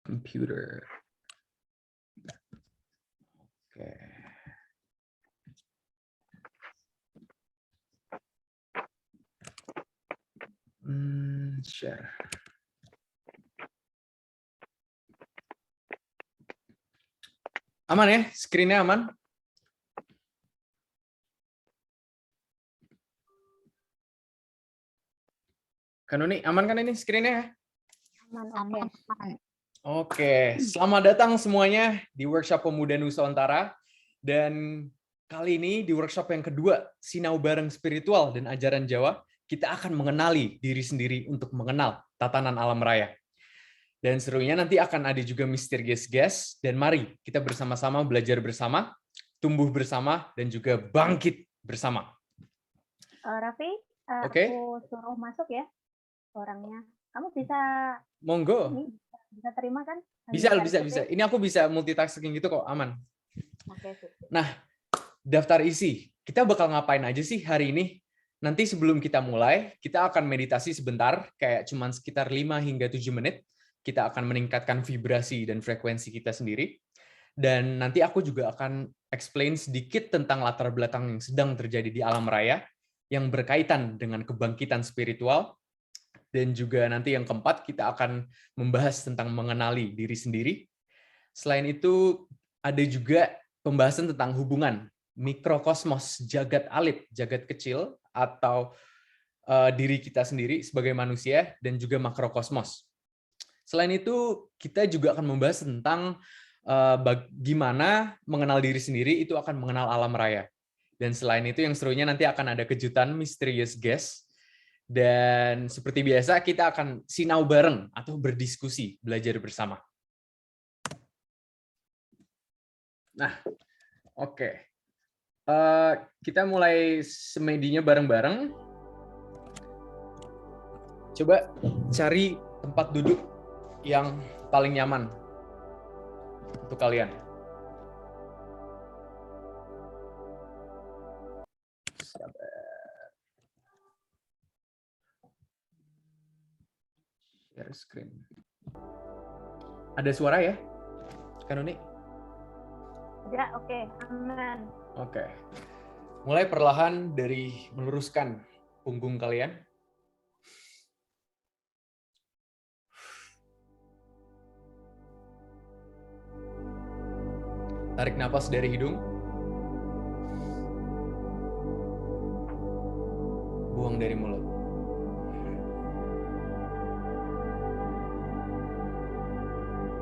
computer. Oke. Share. Aman ya? Screen-nya aman? Kanuni, aman kan ini screen-nya? Aman. Oke, selamat datang semuanya di workshop Pemuda Nusantara. Dan kali ini di workshop yang kedua, Sinau Bareng Spiritual dan Ajaran Jawa, kita akan mengenali diri sendiri untuk mengenal tatanan alam raya. Dan serunya nanti akan ada juga misterius guest, dan mari kita bersama-sama belajar bersama, tumbuh bersama, dan juga bangkit bersama. Raffi, Oke. aku suruh masuk ya orangnya. Kamu bisa Monggo. ini, bisa terima kan? Bisa. Ini aku bisa multitasking gitu kok, aman. Oke. Nah, daftar isi. Kita bakal ngapain aja sih hari ini? Nanti sebelum kita mulai, kita akan meditasi sebentar, kayak cuman sekitar 5 hingga 7 menit. Kita akan meningkatkan vibrasi dan frekuensi kita sendiri. Dan nanti aku juga akan explain sedikit tentang latar belakang yang sedang terjadi di alam raya, yang berkaitan dengan kebangkitan spiritual. Dan juga nanti yang keempat, kita akan membahas tentang mengenali diri sendiri. Selain itu, ada juga pembahasan tentang hubungan mikrokosmos, jagat alit, jagat kecil, atau diri kita sendiri sebagai manusia, dan juga makrokosmos. Selain itu, kita juga akan membahas tentang bagaimana mengenal diri sendiri itu akan mengenal alam raya. Dan selain itu, yang serunya nanti akan ada kejutan misterius guest. Dan seperti biasa, kita akan sinau bareng atau berdiskusi, belajar bersama. Nah, oke. Kita mulai semedinya bareng-bareng. Coba cari tempat duduk yang paling nyaman untuk kalian. Share screen. Ada suara ya, Kanuni? Ya, oke, aman. Oke. Mulai perlahan dari meluruskan punggung kalian. Tarik napas dari hidung. Buang dari mulut.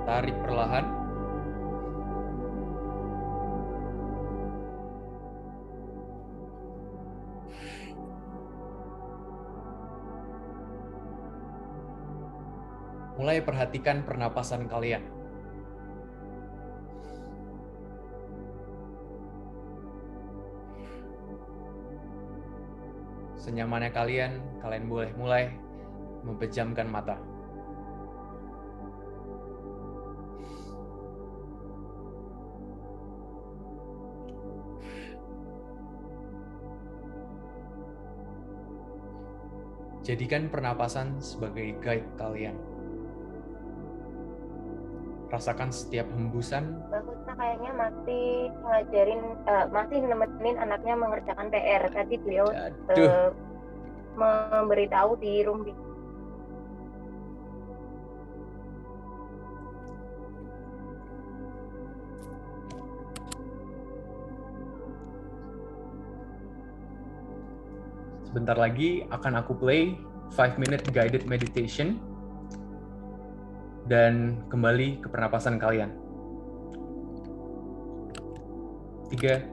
Tarik perlahan. Mulai perhatikan pernapasan kalian. Senyamannya kalian boleh mulai memejamkan mata. Jadikan pernapasan sebagai guide kalian. Rasakan setiap hembusan. Bagusnya kayaknya masih nemenin anaknya mengerjakan PR. Tadi beliau memberitahu di room. Sebentar lagi akan aku play 5-minute guided meditation. Dan kembali ke pernapasan kalian. 3,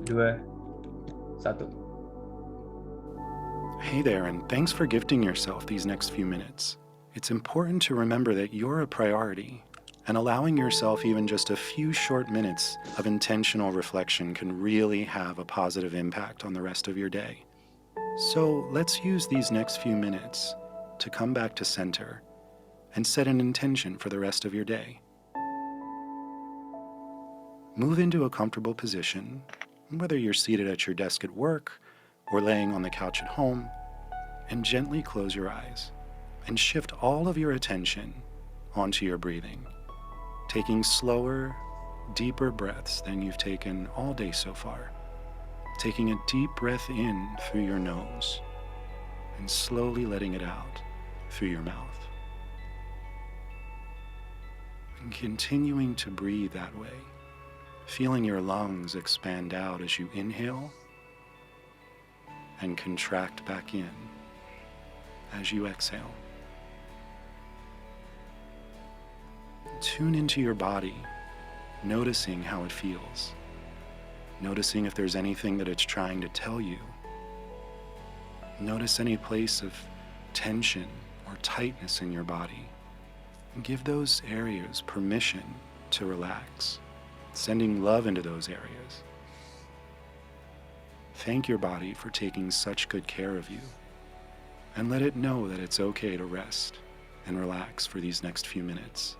2, 1. Hey there, and thanks for gifting yourself these next few minutes. It's important to remember that you're a priority, and allowing yourself even just a few short minutes of intentional reflection can really have a positive impact on the rest of your day. So let's use these next few minutes to come back to center and set an intention for the rest of your day. Move into a comfortable position, whether you're seated at your desk at work or laying on the couch at home, and gently close your eyes and shift all of your attention onto your breathing, taking slower, deeper breaths than you've taken all day so far. Taking a deep breath in through your nose and slowly letting it out through your mouth. And continuing to breathe that way, feeling your lungs expand out as you inhale and contract back in as you exhale. Tune into your body, noticing how it feels. Noticing if there's anything that it's trying to tell you. Notice any place of tension or tightness in your body. And give those areas permission to relax, sending love into those areas. Thank your body for taking such good care of you, and let it know that it's okay to rest and relax for these next few minutes.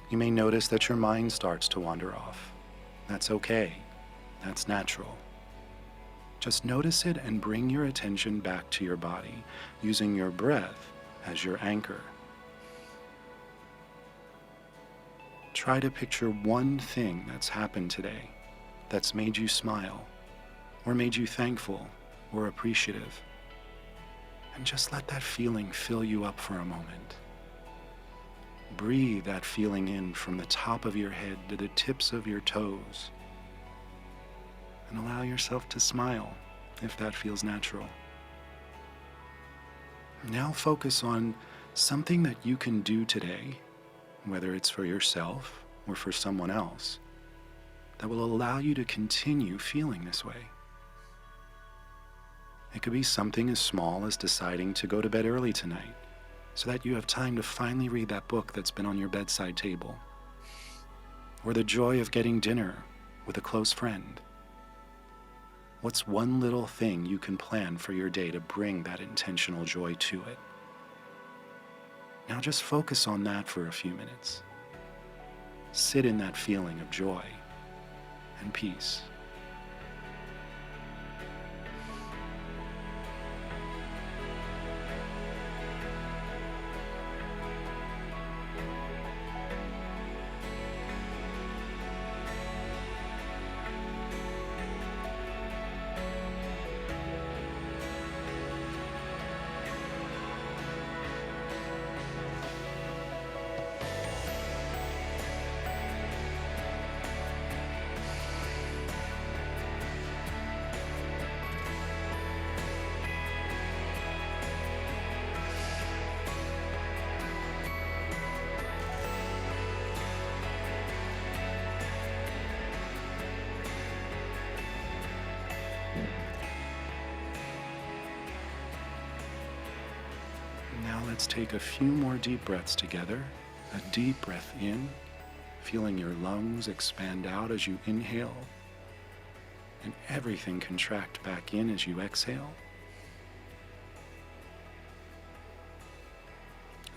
You may notice that your mind starts to wander off. That's okay. That's natural. Just notice it and bring your attention back to your body, using your breath as your anchor. Try to picture one thing that's happened today that's made you smile, or made you thankful or appreciative. And just let that feeling fill you up for a moment. Breathe that feeling in from the top of your head to the tips of your toes. And allow yourself to smile if that feels natural. Now focus on something that you can do today, whether it's for yourself or for someone else, that will allow you to continue feeling this way. It could be something as small as deciding to go to bed early tonight, so that you have time to finally read that book that's been on your bedside table. Or the joy of getting dinner with a close friend. What's one little thing you can plan for your day to bring that intentional joy to it? Now just focus on that for a few minutes. Sit in that feeling of joy and peace. Now let's take a few more deep breaths together. A deep breath in, feeling your lungs expand out as you inhale, and everything contract back in as you exhale.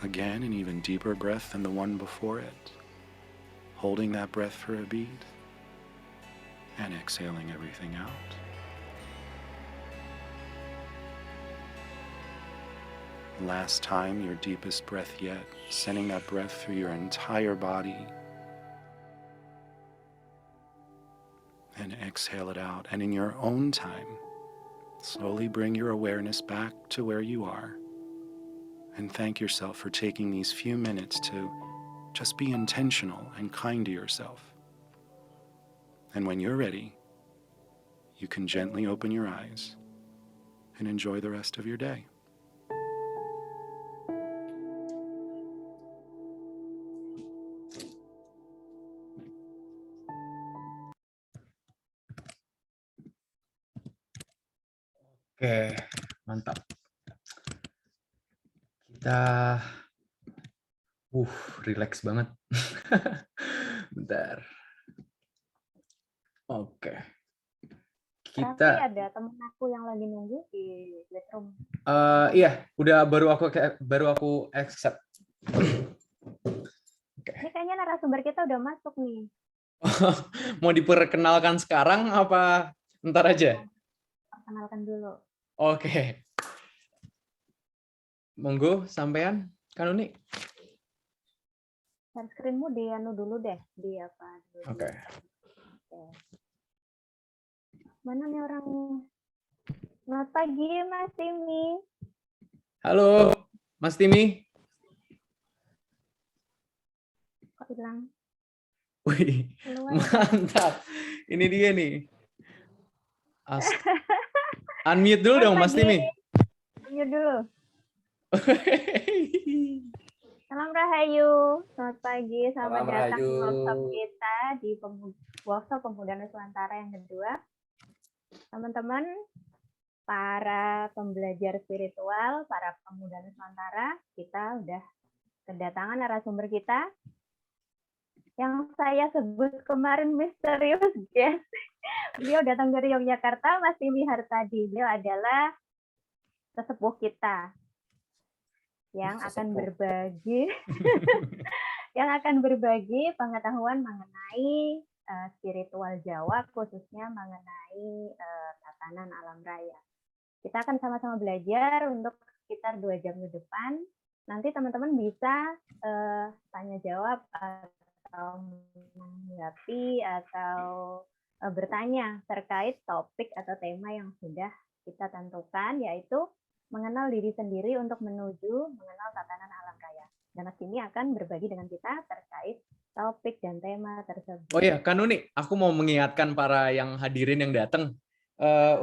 Again, an even deeper breath than the one before it, holding that breath for a beat, and exhaling everything out. Last time, your deepest breath yet, sending that breath through your entire body. And exhale it out. And in your own time, slowly bring your awareness back to where you are. And thank yourself for taking these few minutes to just be intentional and kind to yourself. And when you're ready, you can gently open your eyes and enjoy the rest of your day. Oke, mantap. Kita relax banget. Bentar. Oke. Tapi Kita ada temen aku yang lagi nunggu di bedroom. iya, udah baru aku accept. Ini kayaknya narasumber kita udah masuk nih. Mau diperkenalkan sekarang apa ntar aja? Perkenalkan dulu. Oke. Monggo sampean, Kanuni. Share screen-mu di anu dulu deh, di apa dulu. Oke. Oke. Mana nih orangnya? Selamat pagi, Mas Timi. Halo, Mas Timi. Kok hilang? Wih, Keluar. mantap. Ini dia nih. Unmute dulu dong, Mas Timi. Unmute dulu. Salam Rahayu. Selamat pagi, selamat Salam datang di Rahayu. workshop kita di workshop Pemuda Nusantara yang kedua. Teman-teman, para pembelajar spiritual, para pemuda Nusantara, kita udah kedatangan narasumber kita yang saya sebut kemarin misterius guest. Beliau datang dari Yogyakarta, Mas Timi Hartadi. Beliau adalah sesepuh kita yang akan berbagi pengetahuan mengenai spiritual Jawa, khususnya mengenai tatanan alam raya. Kita akan sama-sama belajar untuk sekitar 2 jam ke depan. Nanti teman-teman bisa tanya jawab atau menanggapi atau bertanya terkait topik atau tema yang sudah kita tentukan, yaitu mengenal diri sendiri untuk menuju mengenal tatanan alam raya. Dan Mas Timi akan berbagi dengan kita terkait topik dan tema tersebut. Oh ya, Kanuni, aku mau mengingatkan para yang hadirin yang datang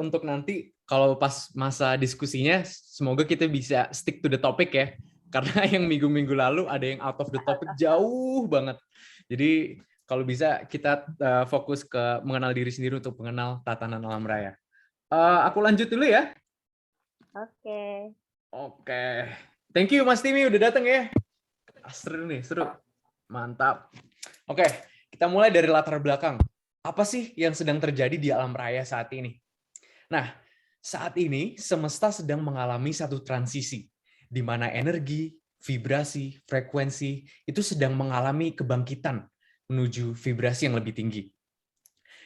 untuk nanti kalau pas masa diskusinya, semoga kita bisa stick to the topic ya. Karena yang minggu-minggu lalu ada yang out of the topic jauh banget. Jadi kalau bisa kita fokus ke mengenal diri sendiri untuk mengenal tatanan alam raya. Aku lanjut dulu ya. Oke. Thank you Mas Timi udah datang ya. Seru nih, seru. Mantap. Oke, kita mulai dari latar belakang. Apa sih yang sedang terjadi di alam raya saat ini? Nah, saat ini semesta sedang mengalami satu transisi di mana energi, vibrasi, frekuensi itu sedang mengalami kebangkitan menuju vibrasi yang lebih tinggi.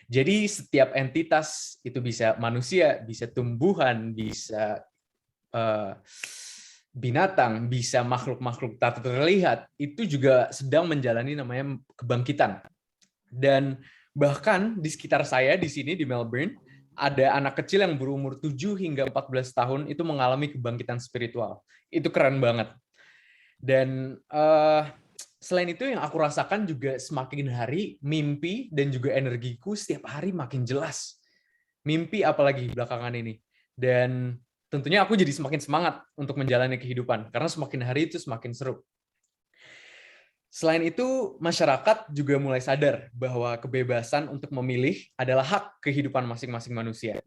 Jadi setiap entitas itu bisa manusia, bisa tumbuhan, bisa binatang, bisa makhluk-makhluk tak terlihat, itu juga sedang menjalani namanya kebangkitan. Dan bahkan di sekitar saya di sini di Melbourne, ada anak kecil yang berumur 7 hingga 14 tahun itu mengalami kebangkitan spiritual. Itu keren banget. Dan selain itu yang aku rasakan juga semakin hari mimpi dan juga energiku setiap hari makin jelas. Mimpi apalagi belakangan ini. Dan tentunya aku jadi semakin semangat untuk menjalani kehidupan, karena semakin hari itu semakin seru. Selain itu, masyarakat juga mulai sadar bahwa kebebasan untuk memilih adalah hak kehidupan masing-masing manusia.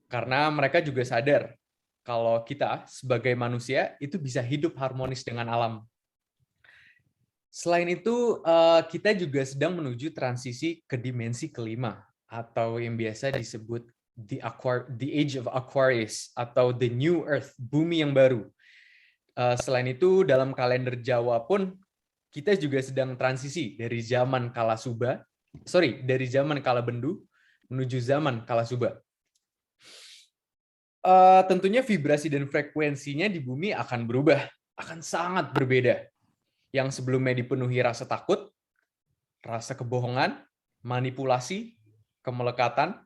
Karena mereka juga sadar kalau kita sebagai manusia itu bisa hidup harmonis dengan alam. Selain itu, kita juga sedang menuju transisi ke dimensi kelima, atau yang biasa disebut the age of Aquarius atau the new earth, bumi yang baru. Selain itu dalam kalender Jawa pun kita juga sedang transisi dari zaman dari zaman Kalabendu menuju zaman Kalasuba. Tentunya vibrasi dan frekuensinya di bumi akan berubah, akan sangat berbeda. Yang sebelumnya dipenuhi rasa takut, rasa kebohongan, manipulasi, kemelekatan.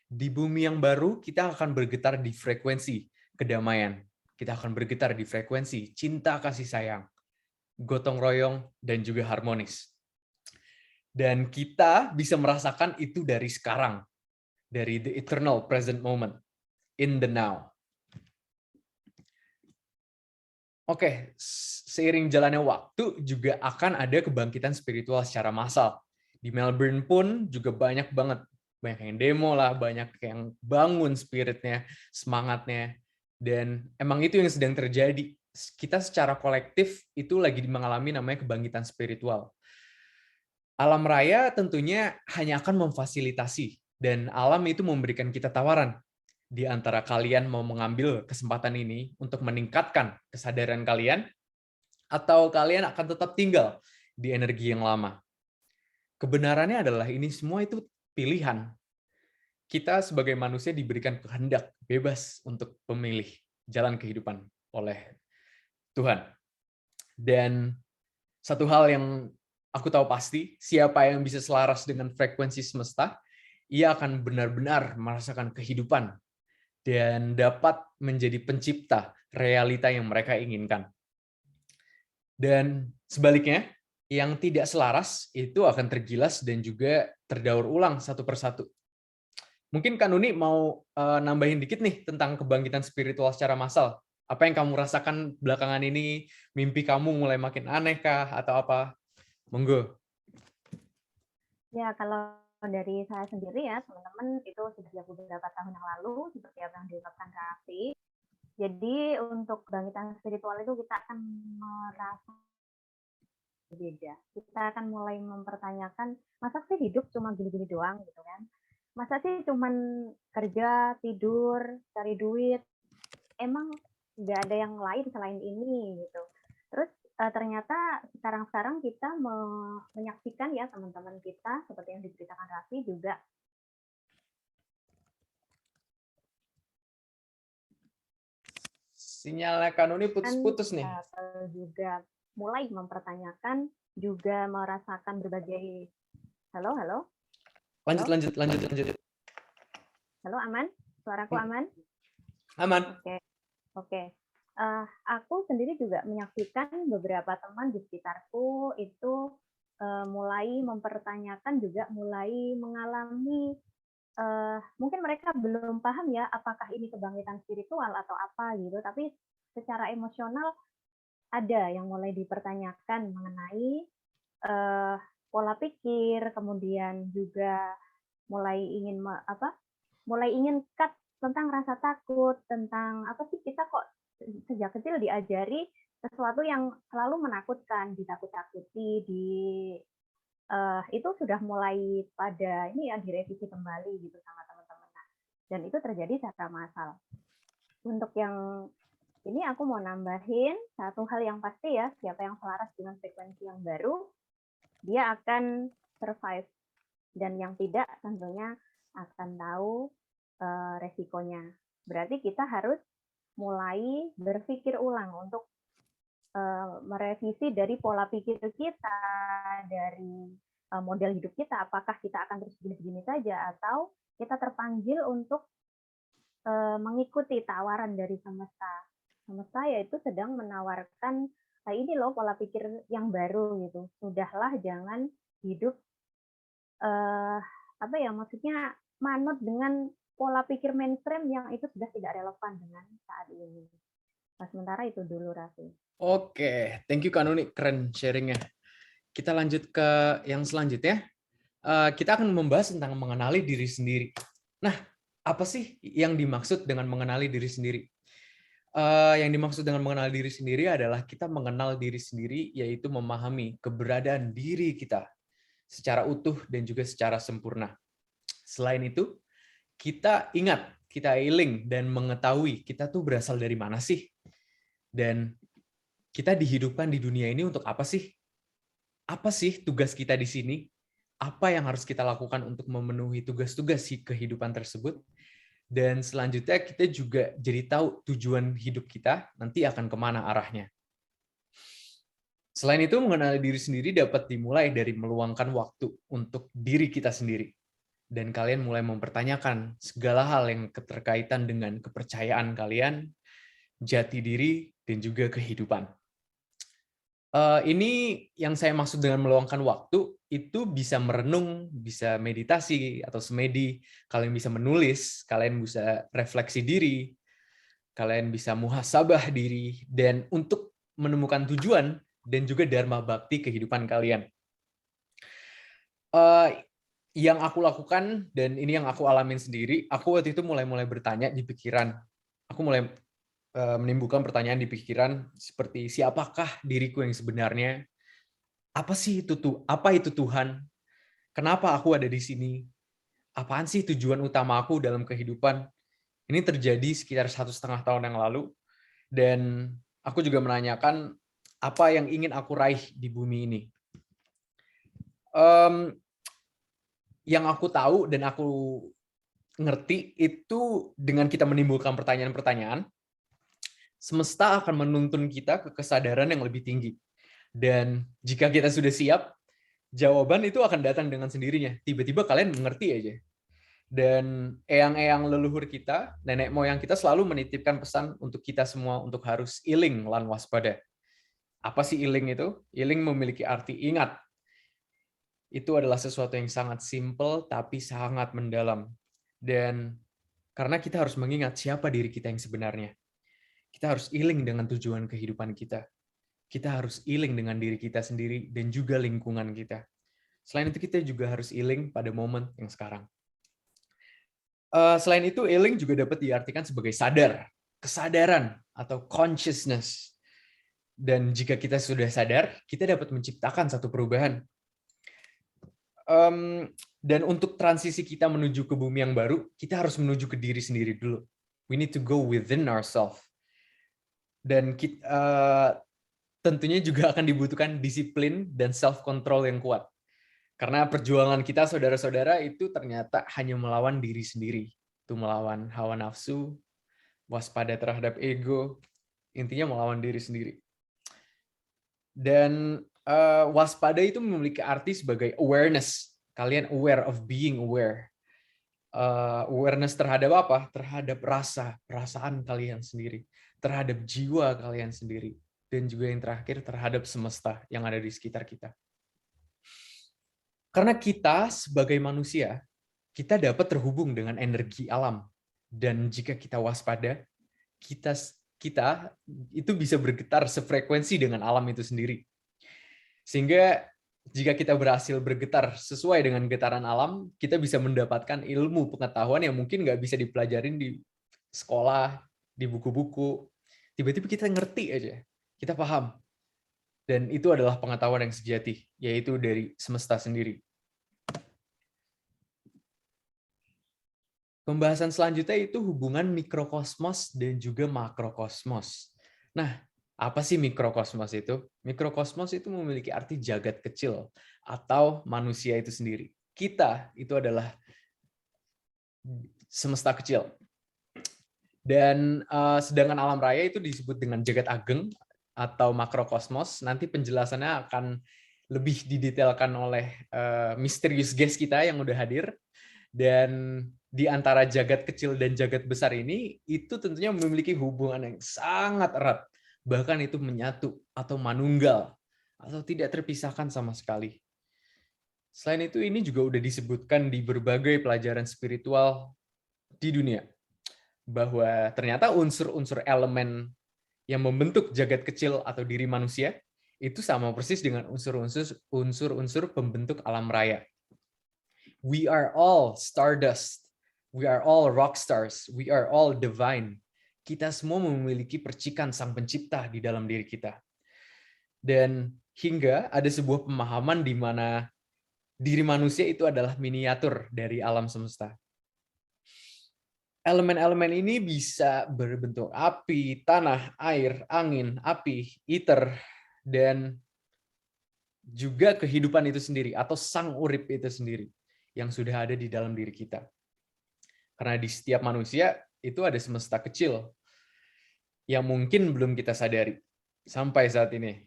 Di bumi yang baru, kita akan bergetar di frekuensi kedamaian. Kita akan bergetar di frekuensi cinta kasih sayang, gotong royong, dan juga harmonis. Dan kita bisa merasakan itu dari sekarang, dari the eternal present moment, in the now. Oke, seiring jalannya waktu juga akan ada kebangkitan spiritual secara massal. Di Melbourne pun juga banyak banget yang demo lah, banyak yang bangun spiritnya, semangatnya, dan emang itu yang sedang terjadi. Kita secara kolektif itu lagi mengalami namanya kebangkitan spiritual. Alam raya tentunya hanya akan memfasilitasi, dan alam itu memberikan kita tawaran. Di antara kalian mau mengambil kesempatan ini untuk meningkatkan kesadaran kalian, atau kalian akan tetap tinggal di energi yang lama. Kebenarannya adalah ini semua itu pilihan. kita sebagai manusia diberikan kehendak bebas untuk memilih jalan kehidupan oleh Tuhan. Dan satu hal yang aku tahu pasti, siapa yang bisa selaras dengan frekuensi semesta, ia akan benar-benar merasakan kehidupan dan dapat menjadi pencipta realita yang mereka inginkan. Dan sebaliknya, yang tidak selaras itu akan tergilas dan juga terdaur ulang satu persatu. Mungkin Kak Nuni mau nambahin dikit nih tentang kebangkitan spiritual secara massal. Apa yang kamu rasakan belakangan ini? Mimpi kamu mulai makin aneh kah atau apa? Monggo. Ya, kalau dari saya sendiri ya, teman-teman, itu sejak beberapa tahun yang lalu, seperti apa yang diungkapkan Raffi. Jadi untuk kebangkitan spiritual itu kita akan merasa berbeda. Kita akan mulai mempertanyakan, masa sih hidup cuma gini-gini doang gitu kan? Masa sih cuman kerja, tidur, cari duit? Emang nggak ada yang lain selain ini gitu. Terus ternyata sekarang kita menyaksikan ya teman-teman kita seperti yang diceritakan Raffi juga Sinyalnya Kak Nuni putus-putus nih. juga mulai mempertanyakan, juga merasakan berbagai halo. Lanjut. Halo, aman? Suaraku aman? Aman. Oke. Aku sendiri juga menyaksikan beberapa teman di sekitarku itu mulai mempertanyakan, juga mulai mengalami, mungkin mereka belum paham ya apakah ini kebangkitan spiritual atau apa gitu, tapi secara emosional ada yang mulai dipertanyakan mengenai pola pikir, kemudian juga mulai ingin cut tentang rasa takut, tentang apa sih kita kok sejak kecil diajari sesuatu yang selalu menakutkan, ditakut-takuti, itu sudah mulai pada ini ya direvisi kembali gitu sama teman-teman. Dan itu terjadi secara massal. Untuk yang ini aku mau nambahin satu hal yang pasti ya, siapa yang selaras dengan frekuensi yang baru, dia akan survive. Dan yang tidak tentunya akan tahu resikonya. Berarti kita harus mulai berpikir ulang untuk merevisi dari pola pikir kita, dari model hidup kita, apakah kita akan terus begini-begini saja, atau kita terpanggil untuk mengikuti tawaran dari semesta. Semesta yaitu sedang menawarkan, ini loh pola pikir yang baru gitu. Sudahlah jangan hidup maksudnya manut dengan pola pikir mainstream yang itu sudah tidak relevan dengan saat ini. Nah, sementara itu dulu, Raffi. Oke, thank you Kak Nuni, keren sharingnya. Kita lanjut ke yang selanjutnya. Kita akan membahas tentang mengenali diri sendiri. Nah, apa sih yang dimaksud dengan mengenali diri sendiri? Yang dimaksud dengan mengenal diri sendiri adalah kita mengenal diri sendiri, yaitu memahami keberadaan diri kita secara utuh dan juga secara sempurna. Selain itu, kita ingat, kita iling dan mengetahui kita tuh berasal dari mana sih? Dan kita dihidupkan di dunia ini untuk apa sih? Apa sih tugas kita di sini? Apa yang harus kita lakukan untuk memenuhi tugas-tugas kehidupan tersebut? Dan selanjutnya kita juga jadi tahu tujuan hidup kita nanti akan kemana arahnya. Selain itu, mengenali diri sendiri dapat dimulai dari meluangkan waktu untuk diri kita sendiri. Dan kalian mulai mempertanyakan segala hal yang keterkaitan dengan kepercayaan kalian, jati diri, dan juga kehidupan. Ini yang saya maksud dengan meluangkan waktu, itu bisa merenung, bisa meditasi atau semedi, kalian bisa menulis, kalian bisa refleksi diri, kalian bisa muhasabah diri, dan untuk menemukan tujuan dan juga dharma bakti kehidupan kalian. Yang aku lakukan, dan ini yang aku alamin sendiri, aku waktu itu mulai bertanya di pikiran, aku mulai menimbulkan pertanyaan di pikiran seperti siapakah diriku yang sebenarnya? Apa sih itu apa itu Tuhan? Kenapa aku ada di sini? Apaan sih tujuan utama aku dalam kehidupan? Ini terjadi sekitar 1,5 tahun yang lalu, dan aku juga menanyakan apa yang ingin aku raih di bumi ini. Yang aku tahu dan aku ngerti itu dengan kita menimbulkan pertanyaan-pertanyaan, semesta akan menuntun kita ke kesadaran yang lebih tinggi. Dan jika kita sudah siap, jawaban itu akan datang dengan sendirinya. Tiba-tiba kalian mengerti aja. Dan eyang-eyang leluhur kita, nenek moyang kita selalu menitipkan pesan untuk kita semua untuk harus iling lan waspada. Apa sih iling itu? Iling memiliki arti ingat. Itu adalah sesuatu yang sangat simpel tapi sangat mendalam. Dan karena kita harus mengingat siapa diri kita yang sebenarnya. Kita harus iling dengan tujuan kehidupan kita. Kita harus iling dengan diri kita sendiri dan juga lingkungan kita. Selain itu kita juga harus iling pada momen yang sekarang. Selain itu, iling juga dapat diartikan sebagai sadar, kesadaran, atau consciousness. Dan jika kita sudah sadar, kita dapat menciptakan satu perubahan. Dan untuk transisi kita menuju ke bumi yang baru, kita harus menuju ke diri sendiri dulu. We need to go within ourselves. Dan tentunya juga akan dibutuhkan disiplin dan self-control yang kuat. Karena perjuangan kita, saudara-saudara, itu ternyata hanya melawan diri sendiri. Itu melawan hawa nafsu, waspada terhadap ego, intinya melawan diri sendiri. Dan waspada itu memiliki arti sebagai awareness. Kalian aware of being aware. Awareness terhadap apa? Terhadap perasaan kalian sendiri. Terhadap jiwa kalian sendiri. Dan juga yang terakhir, terhadap semesta yang ada di sekitar kita. Karena kita sebagai manusia, kita dapat terhubung dengan energi alam. Dan jika kita waspada, kita itu bisa bergetar sefrekuensi dengan alam itu sendiri. Sehingga jika kita berhasil bergetar sesuai dengan getaran alam, kita bisa mendapatkan ilmu pengetahuan yang mungkin nggak bisa dipelajarin di sekolah, di buku-buku. Tiba-tiba kita ngerti aja, kita paham. Dan itu adalah pengetahuan yang sejati, yaitu dari semesta sendiri. Pembahasan selanjutnya itu hubungan mikrokosmos dan juga makrokosmos. Nah, apa sih mikrokosmos itu? Mikrokosmos itu memiliki arti jagat kecil atau manusia itu sendiri. Kita itu adalah semesta kecil. Dan sedangkan alam raya itu disebut dengan jagat ageng atau makrokosmos. Nanti penjelasannya akan lebih didetailkan oleh misterius guest kita yang udah hadir. Dan di antara jagat kecil dan jagat besar ini, itu tentunya memiliki hubungan yang sangat erat. Bahkan itu menyatu atau manunggal, atau tidak terpisahkan sama sekali. Selain itu, ini juga udah disebutkan di berbagai pelajaran spiritual di dunia. Bahwa ternyata unsur-unsur elemen yang membentuk jagat kecil atau diri manusia, itu sama persis dengan unsur-unsur pembentuk alam raya. We are all stardust. We are all rock stars. We are all divine. Kita semua memiliki percikan Sang Pencipta di dalam diri kita. Dan hingga ada sebuah pemahaman di mana diri manusia itu adalah miniatur dari alam semesta. Elemen-elemen ini bisa berbentuk api, tanah, air, angin, api, ether, dan juga kehidupan itu sendiri atau sang urip itu sendiri yang sudah ada di dalam diri kita. Karena di setiap manusia itu ada semesta kecil yang mungkin belum kita sadari sampai saat ini.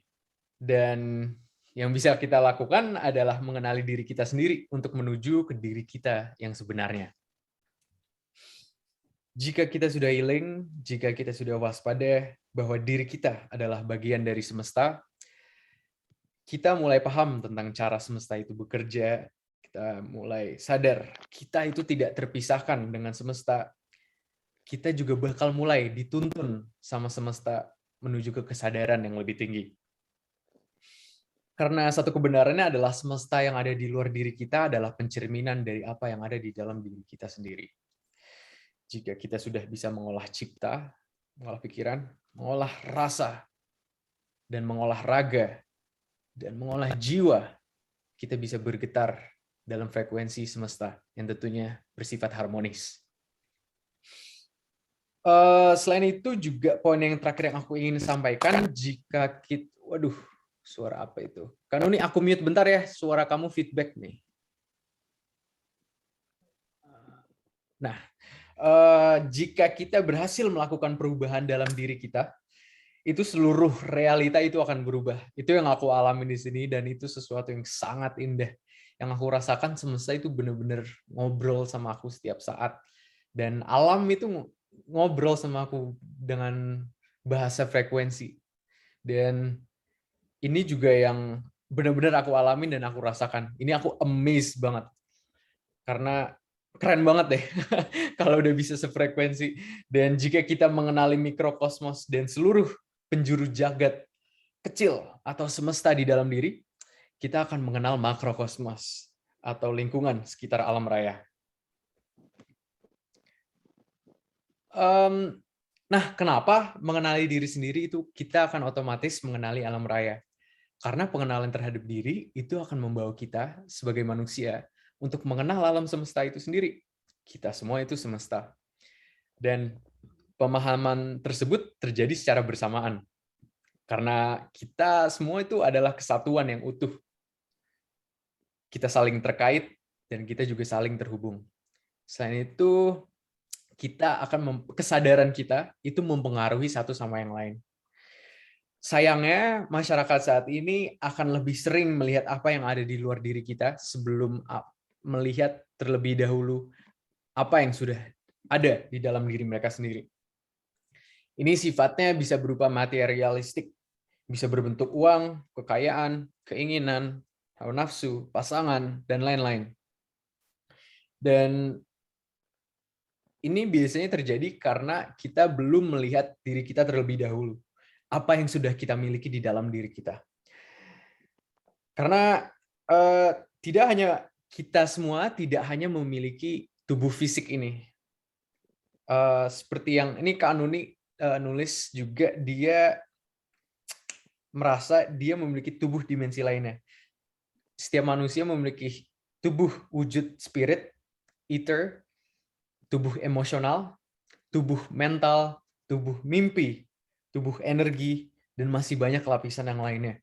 Dan yang bisa kita lakukan adalah mengenali diri kita sendiri untuk menuju ke diri kita yang sebenarnya. Jika kita sudah healing, jika kita sudah waspada bahwa diri kita adalah bagian dari semesta, kita mulai paham tentang cara semesta itu bekerja, kita mulai sadar kita itu tidak terpisahkan dengan semesta. Kita juga bakal mulai dituntun sama semesta menuju ke kesadaran yang lebih tinggi. Karena satu kebenarannya adalah semesta yang ada di luar diri kita adalah pencerminan dari apa yang ada di dalam diri kita sendiri. Jika kita sudah bisa mengolah cipta, mengolah pikiran, mengolah rasa, dan mengolah raga, dan mengolah jiwa, kita bisa bergetar dalam frekuensi semesta yang tentunya bersifat harmonis. Selain itu juga poin yang terakhir yang aku ingin sampaikan, jika kita, waduh, suara apa itu? Kanuni, aku mute bentar ya, suara kamu feedback nih. Nah, jika kita berhasil melakukan perubahan dalam diri kita, itu seluruh realita itu akan berubah. Itu yang aku alami di sini, dan itu sesuatu yang sangat indah. Yang aku rasakan, semesta itu benar-benar ngobrol sama aku setiap saat. Dan alam itu ngobrol sama aku dengan bahasa frekuensi. Dan ini juga yang benar-benar aku alamin dan aku rasakan. Ini aku amazed banget. Karena keren banget deh kalau udah bisa sefrekuensi. Dan jika kita mengenali mikrokosmos dan seluruh penjuru jagat kecil atau semesta di dalam diri, kita akan mengenal makrokosmos atau lingkungan sekitar alam raya. Nah, kenapa mengenali diri sendiri itu kita akan otomatis mengenali alam raya? Karena pengenalan terhadap diri itu akan membawa kita sebagai manusia untuk mengenal alam semesta itu sendiri. Kita semua itu semesta. Dan pemahaman tersebut terjadi secara bersamaan. Karena kita semua itu adalah kesatuan yang utuh. Kita saling terkait dan kita juga saling terhubung. Selain itu, kesadaran kita itu mempengaruhi satu sama yang lain. Sayangnya, masyarakat saat ini akan lebih sering melihat apa yang ada di luar diri kita sebelum melihat terlebih dahulu apa yang sudah ada di dalam diri mereka sendiri. Ini sifatnya bisa berupa materialistik, bisa berbentuk uang, kekayaan, keinginan, hawa nafsu, pasangan, dan lain-lain. Dan ini biasanya terjadi karena kita belum melihat diri kita terlebih dahulu. Apa yang sudah kita miliki di dalam diri kita. Karena tidak hanya kita semua tidak hanya memiliki tubuh fisik ini. Seperti yang ini Kak Nuni nulis juga, dia merasa dia memiliki tubuh dimensi lainnya. Setiap manusia memiliki tubuh wujud spirit, ether, tubuh emosional, tubuh mental, tubuh mimpi, tubuh energi, dan masih banyak lapisan yang lainnya.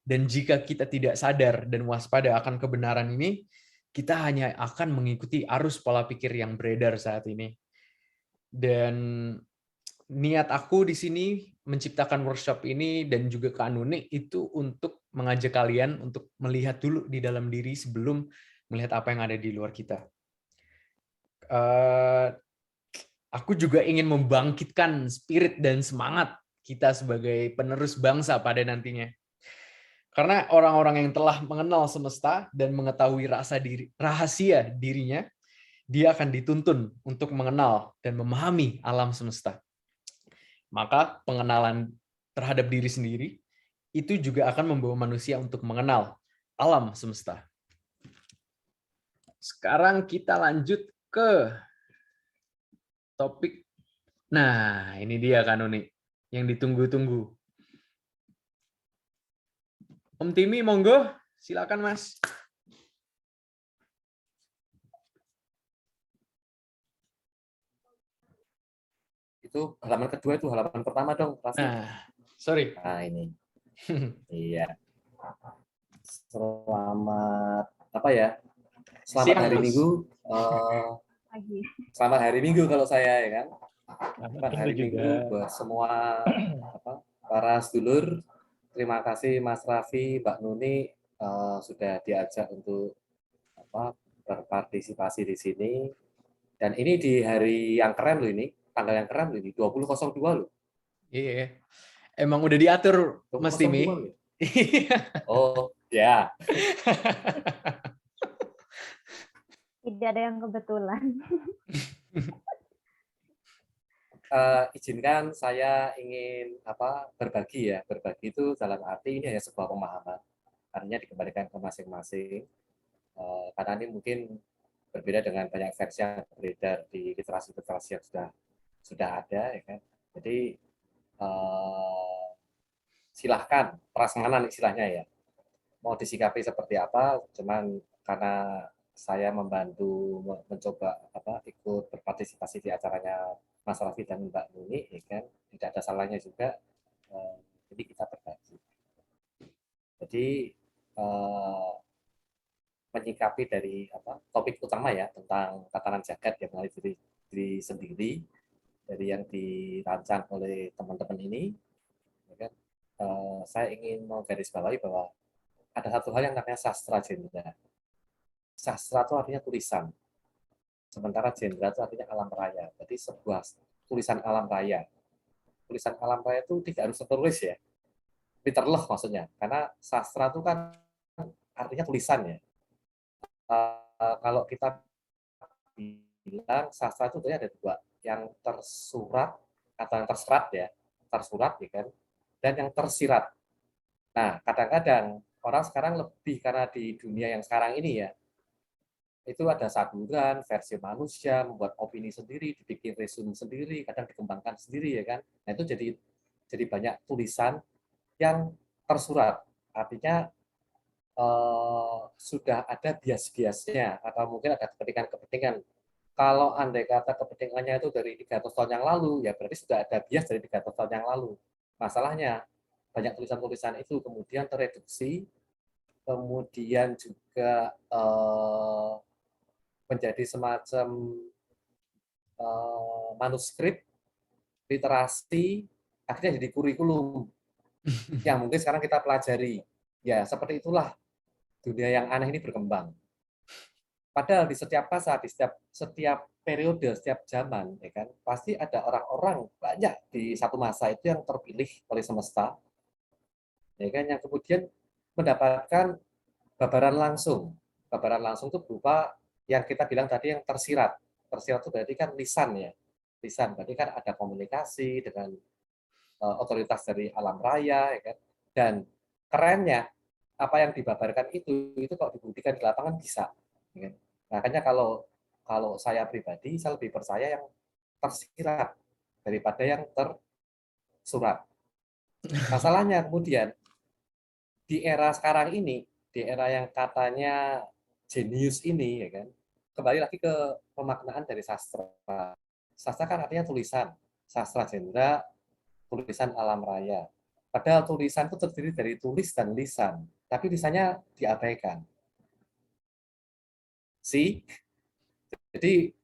Dan jika kita tidak sadar dan waspada akan kebenaran ini, kita hanya akan mengikuti arus pola pikir yang beredar saat ini. Dan niat aku di sini menciptakan workshop ini dan juga Kak Nuni itu untuk mengajak kalian untuk melihat dulu di dalam diri sebelum melihat apa yang ada di luar kita. Aku juga ingin membangkitkan spirit dan semangat kita sebagai penerus bangsa pada nantinya. Karena orang-orang yang telah mengenal semesta dan mengetahui rahasia dirinya, dia akan dituntun untuk mengenal dan memahami alam semesta. Maka pengenalan terhadap diri sendiri itu juga akan membawa manusia untuk mengenal alam semesta. Sekarang kita lanjut ke topik. Nah, ini dia kan Nuni, yang ditunggu-tunggu. Om Timi, monggo, silakan Mas. Itu halaman kedua, itu halaman pertama dong, Raffi. Nah, sorry. Nah, ini. Iya. Selamat apa ya? Selamat Siang, hari Mas. Minggu. Selamat hari Minggu kalau saya ya kan. Selamat hari Minggu buat semua para sedulur. Terima kasih Mas Raffi, Mbak Nuni sudah diajak untuk berpartisipasi di sini. Dan ini di hari yang keren loh ini, tanggal yang keren loh ini, 20.02 loh. Iya. Emang udah diatur, Mas Timi. Oh, ya. Tidak ada yang kebetulan. Izinkan saya ingin berbagi ya. Berbagi itu dalam arti ini hanya sebuah pemahaman. Artinya dikembalikan ke masing-masing. Karena ini mungkin berbeda dengan banyak versi yang beredar di literasi-literasi yang sudah ada ya kan. Jadi silahkan prasmanan istilahnya ya. Mau disikapi seperti apa, cuman karena saya membantu mencoba ikut berpartisipasi di acaranya Mas Raffi dan Mbak Nuni, ya kan, tidak ada salahnya juga. Jadi kita berbagi. Jadi menyikapi dari topik utama ya tentang tatanan jagat yang mengenai diri sendiri dari yang dirancang oleh teman-teman ini, ya kan? Saya ingin menggarisbawahi bahwa ada satu hal yang namanya sastra Jendra. Sastra itu artinya tulisan, sementara Jendra itu artinya alam raya. Jadi sebuah tulisan alam raya. Tulisan alam raya itu tidak harus tertulis ya, literally maksudnya, karena sastra itu kan artinya tulisan ya. Kalau kita bilang sastra itu ada dua, yang tersurat atau yang terserat ya, tersurat ya kan, dan yang tersirat. Nah, kadang-kadang orang sekarang lebih karena di dunia yang sekarang ini ya, itu ada saduran, versi manusia, membuat opini sendiri, dibikin resume sendiri, kadang dikembangkan sendiri ya kan. Nah, itu jadi banyak tulisan yang tersurat. Artinya sudah ada bias-biasnya atau mungkin ada kepentingan-kepentingan. Kalau andai kata kepentingannya itu dari 300 tahun yang lalu, ya berarti sudah ada bias dari 300 tahun yang lalu. Masalahnya, banyak tulisan-tulisan itu kemudian tereduksi, kemudian juga menjadi semacam manuskrip, literasi, akhirnya jadi kurikulum yang mungkin sekarang kita pelajari. Ya, seperti itulah dunia yang aneh ini berkembang. Padahal di setiap masa, di setiap periode, setiap zaman, ya kan, pasti ada orang-orang banyak di satu masa itu yang terpilih oleh semesta, ya kan, yang kemudian mendapatkan babaran langsung. Babaran langsung itu berupa yang kita bilang tadi yang tersirat. Tersirat itu berarti kan lisan ya. Lisan berarti kan ada komunikasi dengan otoritas dari alam raya, ya kan. Dan kerennya apa yang dibabarkan itu kalau dibuktikan di lapangan bisa. Ya kan? Makanya kalau saya pribadi, saya lebih percaya yang tersirat daripada yang tersurat. Masalahnya kemudian di era sekarang ini, di era yang katanya jenius ini, ya kan, kembali lagi ke pemaknaan dari sastra. Sastra kan artinya tulisan, sastra Jendra, tulisan alam raya. Padahal tulisan itu terdiri dari tulis dan lisan, tapi lisannya diabaikan. Jadi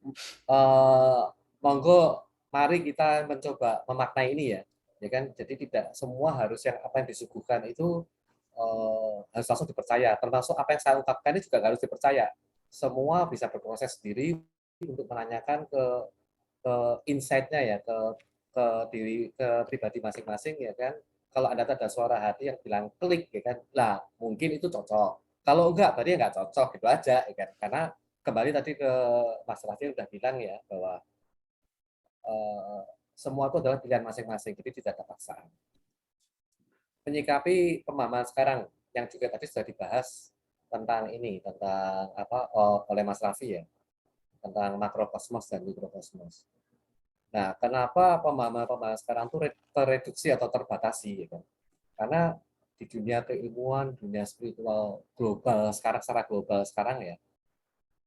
monggo mari kita mencoba memaknai ini ya, ya kan. Jadi tidak semua harus yang apa yang disuguhkan itu harus langsung dipercaya. Termasuk apa yang saya ungkapkan ini juga harus dipercaya. Semua bisa berproses sendiri untuk menanyakan ke insight-nya ya, ke diri, ke pribadi masing-masing ya kan. Kalau Anda ada suara hati yang bilang klik ya kan, lah mungkin itu cocok. Kalau enggak, berarti enggak cocok gitu aja ya kan. Karena kembali tadi ke Mas Raffi udah bilang ya bahwa semua itu adalah pilihan masing-masing, jadi tidak ada paksaan. Menyikapi pemahaman sekarang yang juga tadi sudah dibahas tentang ini, tentang apa oleh Mas Raffi ya, tentang makrokosmos dan mikrokosmos. Nah, kenapa pemahaman sekarang itu tereduksi atau terbatasi, ya kan? Karena di dunia keilmuan, dunia spiritual global sekarang, secara global sekarang ya,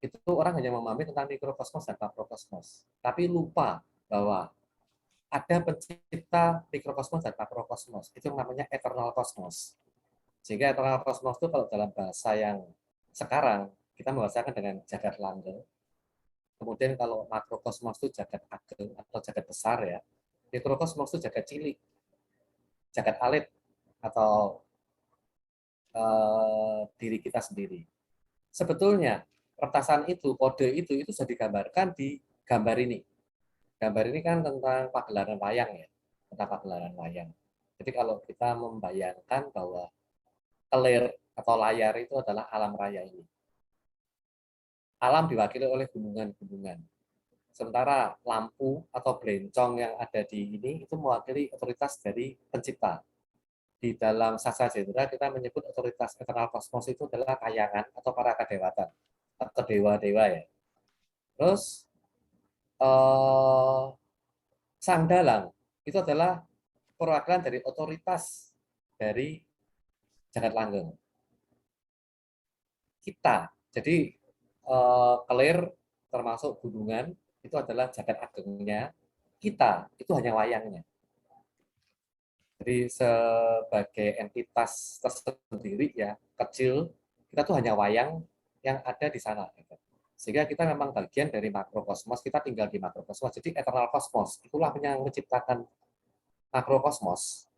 itu orang hanya memahami tentang mikrokosmos dan makrokosmos, tapi lupa bahwa ada pencipta mikrokosmos dan makrokosmos, itu namanya eternal cosmos. Sehingga eternal cosmos itu kalau dalam bahasa yang sekarang kita membahasakan dengan jagat langgeng. Kemudian kalau makrokosmos itu jagat ageng atau jagat besar ya, mikrokosmos itu jagat cilik, jagat alit atau diri kita sendiri. Sebetulnya pertasan itu, kode itu sudah digambarkan di gambar ini. Gambar ini kan tentang pagelaran wayang ya, tentang pagelaran wayang. Jadi kalau kita membayangkan bahwa kelir atau layar itu adalah alam raya ini. Alam diwakili oleh gunungan-gunungan. Sementara lampu atau blencong yang ada di ini itu mewakili otoritas dari pencipta. Di dalam sastra Jendra kita menyebut otoritas eternal kosmos itu adalah kayangan atau para kedewatan atau dewa-dewa ya. Terus sang dalang itu adalah perwakilan dari otoritas dari jagat langgeng. Kita, jadi kelir termasuk gunungan itu adalah jagat agengnya, kita itu hanya wayangnya. Jadi sebagai entitas tersendiri ya, kecil, kita tuh hanya wayang yang ada di sana. Sehingga kita memang bagian dari makrokosmos, kita tinggal di makrokosmos. Jadi eternal kosmos, itulah yang menciptakan makrokosmos.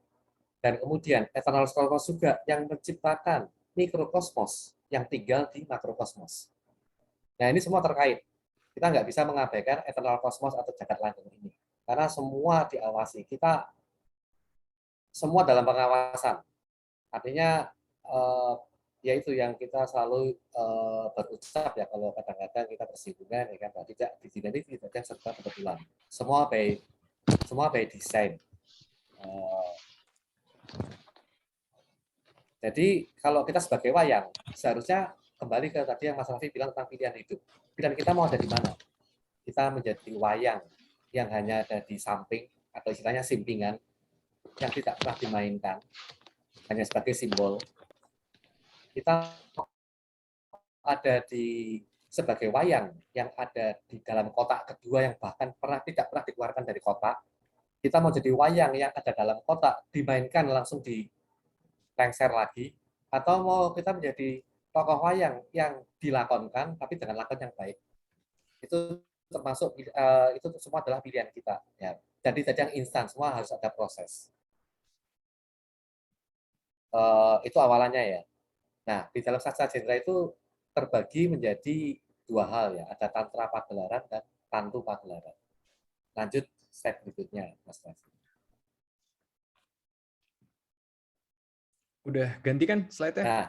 Dan kemudian eternal kosmos juga yang menciptakan mikrokosmos yang tinggal di makrokosmos. Nah, ini semua terkait. Kita nggak bisa mengabaikan eternal kosmos atau jagat langgeng ini. Karena semua diawasi. Kita semua dalam pengawasan. Artinya yaitu yang kita selalu berucap ya, kalau kadang-kadang kita bersinggungan ya kan, tidak di sini tidak ada serta kebetulan. Semua by design. Jadi kalau kita sebagai wayang seharusnya kembali ke tadi yang Mas Raffi bilang tentang pilihan hidup. Pilihan kita mau ada di mana? Kita menjadi wayang yang hanya ada di samping atau istilahnya simpingan yang tidak pernah dimainkan, hanya sebagai simbol. Kita ada di sebagai wayang yang ada di dalam kotak kedua yang bahkan tidak pernah dikeluarkan dari kotak. Kita mau jadi wayang yang ada dalam kotak, dimainkan langsung di lengser lagi, atau mau kita menjadi tokoh wayang yang dilakonkan tapi dengan lakon yang baik. Itu termasuk itu semua adalah pilihan kita ya. Jadi tidak yang instan, semua harus ada proses. Itu awalannya ya. Nah, di dalam sastra genre itu terbagi menjadi dua hal ya, ada tantra pagelaran dan tantu pagelaran. Lanjut slide berikutnya, Mas Raffi. Udah ganti kan slide-nya? Nah,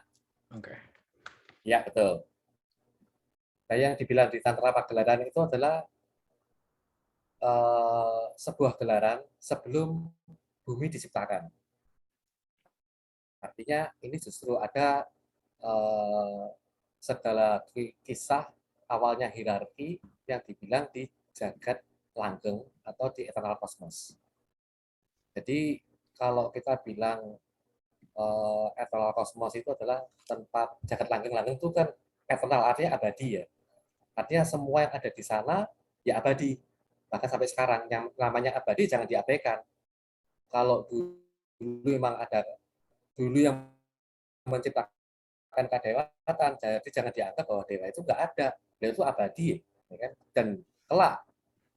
Oke. ya betul. Nah, yang dibilang di tantra pagelaran itu adalah sebuah gelaran sebelum bumi diciptakan. Artinya ini justru ada segala kisah awalnya hierarki yang dibilang di jagat langgeng atau di eternal kosmos. Jadi kalau kita bilang eternal kosmos itu adalah tempat jagat langgeng itu kan eternal artinya abadi ya. Artinya semua yang ada di sana ya abadi. Bahkan sampai sekarang yang namanya abadi jangan diabaikan. Kalau dulu memang ada dulu yang menciptakan kedewatan, jadi jangan dianggap bahwa dewa itu nggak ada. Beliau itu abadi, ya kan? Dan kelak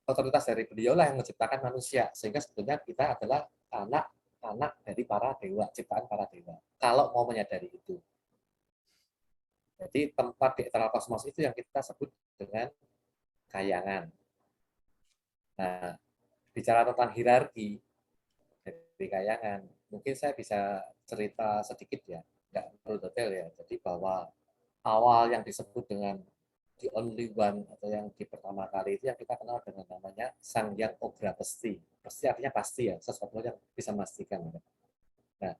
otoritas dari beliau lah yang menciptakan manusia, sehingga sebetulnya kita adalah anak dari para dewa, ciptaan para dewa. Kalau mau menyadari itu. Jadi tempat di eternal kosmos itu yang kita sebut dengan kayangan. Nah, bicara tentang hierarki dari kayangan, mungkin saya bisa cerita sedikit ya, nggak perlu detail ya. Jadi bahwa awal yang disebut dengan the only one atau yang di pertama kali itu yang kita kenal dengan namanya Sang Hyang Ogra Pesti. Pesti artinya pasti ya, sesuatu yang bisa memastikan. Nah,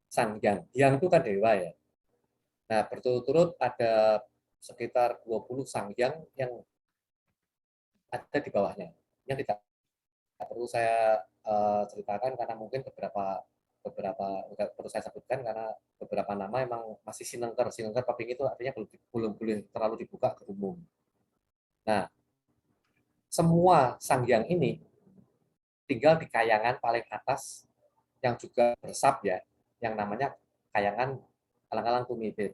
Sang Hyang itu kan dewa ya. Nah, berturut-turut ada sekitar 20 Sang Hyang yang ada di bawahnya. Yang tidak perlu saya ceritakan karena mungkin beberapa perlu saya sebutkan karena beberapa nama emang masih sinengker paping itu artinya belum boleh terlalu dibuka ke umum. Nah, semua Sanghyang ini tinggal di kayangan paling atas yang juga bersab ya, yang namanya kayangan Alang-alang Tumitir.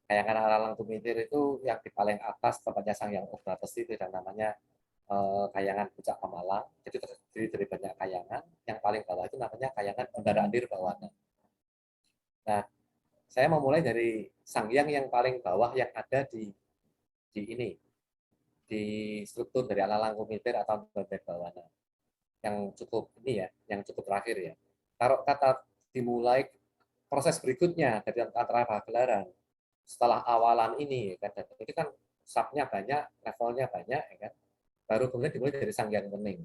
Kayangan Alang-alang Tumitir itu yang di paling atas tempatnya Sanghyang Ogra Pesti itu dan namanya kayangan Puncak Pemalang, jadi terdiri dari banyak kayangan. Yang paling bawah itu namanya kayangan Bendara Andir Bawana. Nah, saya mau mulai dari Sanghyang yang paling bawah yang ada di ini, di struktur dari Alang-alang Tumitir atau Bendara Bawana. Yang cukup ini ya, yang cukup terakhir ya. Taruh kata dimulai proses berikutnya dari antara pagelaran. Setelah awalan ini, kan, ini kan subnya banyak, levelnya banyak, ya kan. Baru kemudian dimulai dari Sanghyang Wening,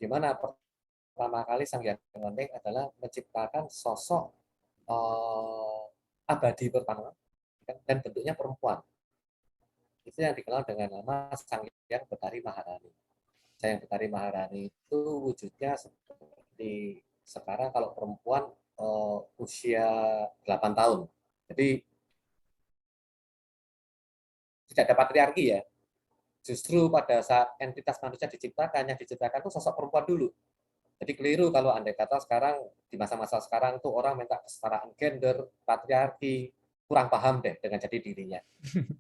di mana pertama kali Sanghyang Wening adalah menciptakan sosok abadi pertama dan bentuknya perempuan. Itu yang dikenal dengan nama Sanghyang Betari Maharani. Sanghyang Betari Maharani itu wujudnya seperti sekarang kalau perempuan usia 8 tahun. Jadi tidak ada patriarki ya. Justru pada saat entitas manusia diciptakan, yang diciptakan itu sosok perempuan dulu. Jadi keliru kalau andai kata sekarang, di masa-masa sekarang tuh orang minta kesetaraan gender, patriarki, kurang paham deh dengan jati dirinya.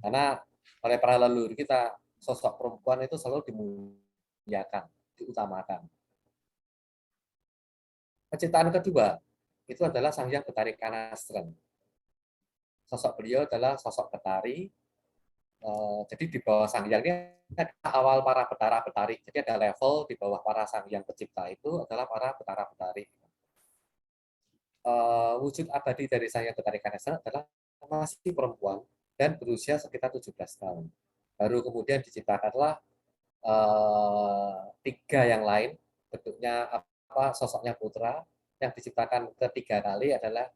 Karena oleh para leluhur kita, sosok perempuan itu selalu dimuliakan, diutamakan. Penciptaan kedua, itu adalah Sang Hyang Betari Kanastren. Sosok beliau adalah sosok betari, jadi di bawah Sang Hyang ini ada awal para betara-betari, jadi ada level di bawah para Sang Hyang pencipta itu adalah para betara-betari. Wujud abadi dari Sang Hyang Betari Kanastren adalah masih perempuan dan berusia sekitar 17 tahun. Baru kemudian diciptakanlah tiga yang lain, bentuknya apa, sosoknya putra, yang diciptakan ketiga kali adalah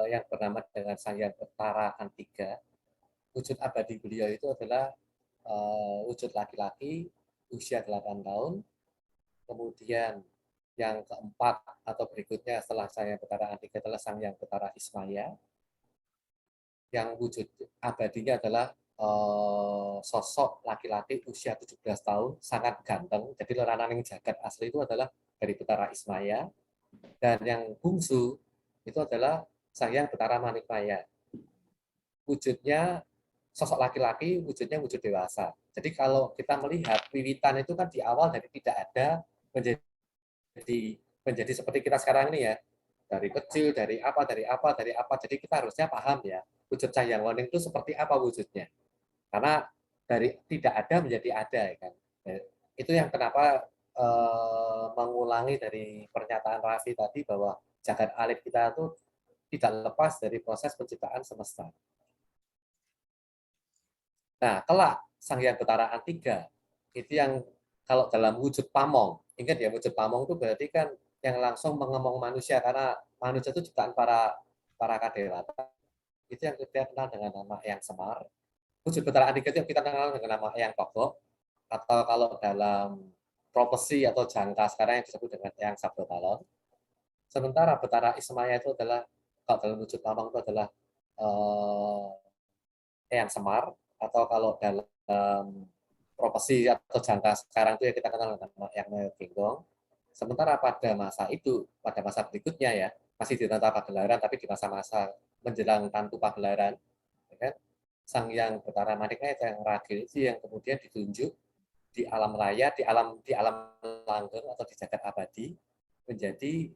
yang bernama dengan Sang Hyang Betara Antiga. Wujud abadi beliau itu adalah wujud laki-laki, usia 8 tahun, kemudian yang keempat atau berikutnya setelah Sang Hyang Betara Antiga adalah Sang Hyang Betara Ismaya, yang wujud abadinya adalah sosok laki-laki usia 17 tahun, sangat ganteng, jadi leranan yang jagat asli itu adalah dari Betara Ismaya, dan yang bungsu itu adalah Sang Hyang Betara Manikmaya. Wujudnya sosok laki-laki, wujudnya wujud dewasa. Jadi kalau kita melihat wiwitan itu kan di awal dari tidak ada menjadi seperti kita sekarang ini ya, dari kecil, dari apa, dari apa, dari apa. Jadi kita harusnya paham ya, wujud Cahya Waning itu seperti apa wujudnya. Karena dari tidak ada menjadi ada, ya kan. Itu yang kenapa mengulangi dari pernyataan Raffi tadi bahwa jagat alit kita itu tidak lepas dari proses penciptaan semesta. Nah, kelak Sang Hyang Betara Antiga itu yang kalau dalam wujud pamong, ingat ya, wujud pamong itu berarti kan yang langsung mengemong manusia, karena manusia itu ciptaan para kadewata. Itu yang kita kenal dengan nama Eyang Semar. Wujud Betara Antiga itu yang kita kenal dengan nama Eyang Kogok, atau kalau dalam profesi atau jangka sekarang yang disebut dengan Eyang Sabdo Talon. Sementara Betara Ismaya itu adalah, kalau dalam wujud pamong itu adalah Eyang Semar, atau kalau dalam profesi atau jangka sekarang itu ya kita kenal dengan yang Genggong. Sementara pada masa itu, pada masa berikutnya ya, masih di Tantu Pagelaran, tapi di masa-masa menjelang Tantu Pagelaran, ya kan, Sang Hyang Betara Manikmaya yang ragil itu yang kemudian ditunjuk di alam raya, di alam langgeng atau di jagat abadi menjadi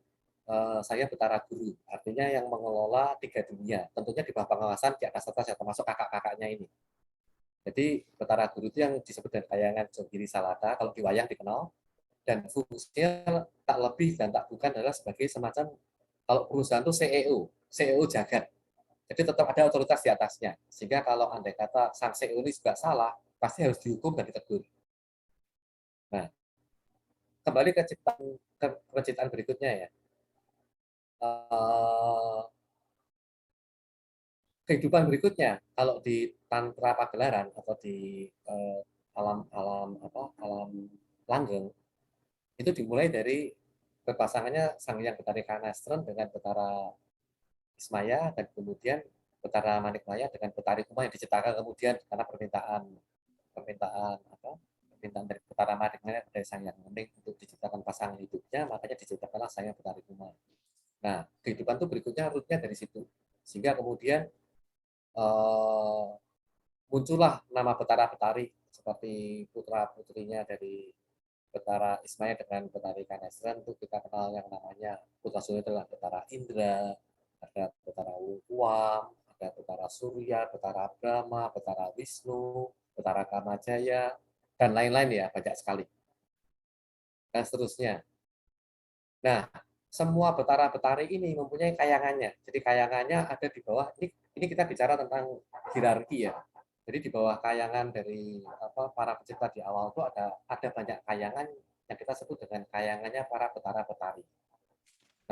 Sang Hyang Betara Guru, artinya yang mengelola tiga dunia, tentunya di bawah pengawasan di atas atas ya, termasuk kakak-kakaknya ini. Jadi Betara Guru itu yang disebut dengan kayangan Jonggiri Salata, kalau di wayang dikenal, dan fungsinya tak lebih dan tak bukan adalah sebagai semacam, kalau perusahaan itu CEO jagat. Jadi tetap ada otoritas di atasnya. Sehingga kalau andai kata sang CEO ini juga salah, pasti harus dihukum dan ditegur. Nah, kembali ke penciptaan berikutnya ya. Kehidupan berikutnya, kalau di Tantra Pagelaran atau di alam langgeng, itu dimulai dari berpasangannya Sang Hyang Betari Kanastren dengan Betara Ismaya, dan kemudian Betara Manikmaya dengan Betari Kuma yang diciptakan kemudian karena permintaan dari Betara Manikmaya dari Sang Hyang Waning untuk diciptakan pasangan hidupnya, makanya diciptakanlah Sang Hyang Betari Kuma. Nah, kehidupan itu berikutnya rutnya dari situ, sehingga kemudian muncullah nama Betara-Betari seperti putra-putrinya dari Betara Ismaya dengan Betari Kanastren. Itu kita kenal yang namanya putra sulung adalah Betara Indra, ada Betara Wungkuam, ada Betara Surya, Betara Brahma, Betara Wisnu, Betara Kamajaya, dan lain-lain ya, banyak sekali. Dan seterusnya. Nah, semua Betara-Betari ini mempunyai kayangannya. Jadi kayangannya ada di bawah, ini kita bicara tentang hierarki ya. Jadi di bawah kayangan dari para pencipta di awal itu ada banyak kayangan yang kita sebut dengan kayangannya para Betara-Betari.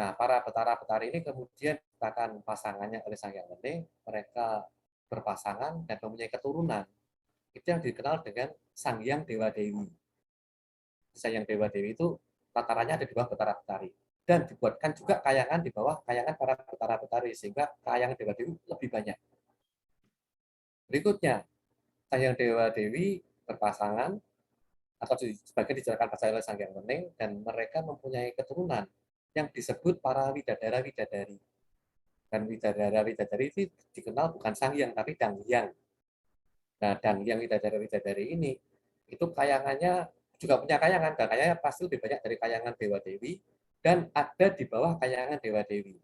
Nah, para Betara-Betari ini kemudian diciptakan pasangannya oleh Sang Hyang Waning, mereka berpasangan dan mempunyai keturunan. Itu yang dikenal dengan Sang Hyang Dewa Dewi. Sang Hyang Dewa Dewi itu tatarannya ada di bawah Betara-Betari. Dan dibuatkan juga kayangan di bawah kayangan para Betara-Betari, sehingga kayangan Dewa Dewi lebih banyak. Berikutnya, Sang Hyang Dewa Dewi berpasangan atau sebagai dijalankan pasangan oleh Sang Hyang Waning, dan mereka mempunyai keturunan yang disebut para widadara-widadari. Dan widadari itu dikenal bukan Sanghyang, tapi Danghyang. Nah, Danghyang widadari ini, itu kayangannya juga punya kayangan, dan kayangannya pasti lebih banyak dari kayangan Dewa-Dewi, dan ada di bawah kayangan Dewa-Dewi.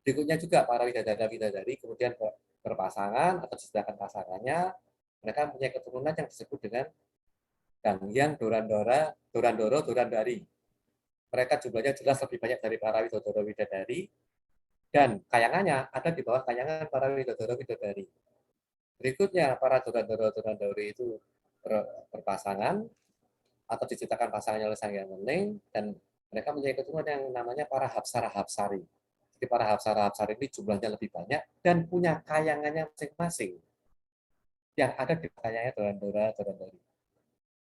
Berikutnya juga para widadari kemudian berpasangan atau disediakan pasangannya, mereka punya keturunan yang disebut dengan Danghyang Dorandoro-Dorandari. Mereka jumlahnya jelas lebih banyak dari para widadari, dan kayangannya ada di bawah kayangan para widadari. Berikutnya, para Dorandoro-Dorandari itu berpasangan atau diciptakan pasangannya oleh Sang Hyang Wening, dan mereka mempunyai keturunan yang namanya para Hapsara-Hapsari. Jadi para Hapsara-Hapsari ini jumlahnya lebih banyak dan punya kayangannya masing-masing yang ada di kayangannya Dorandoro-Dorandari.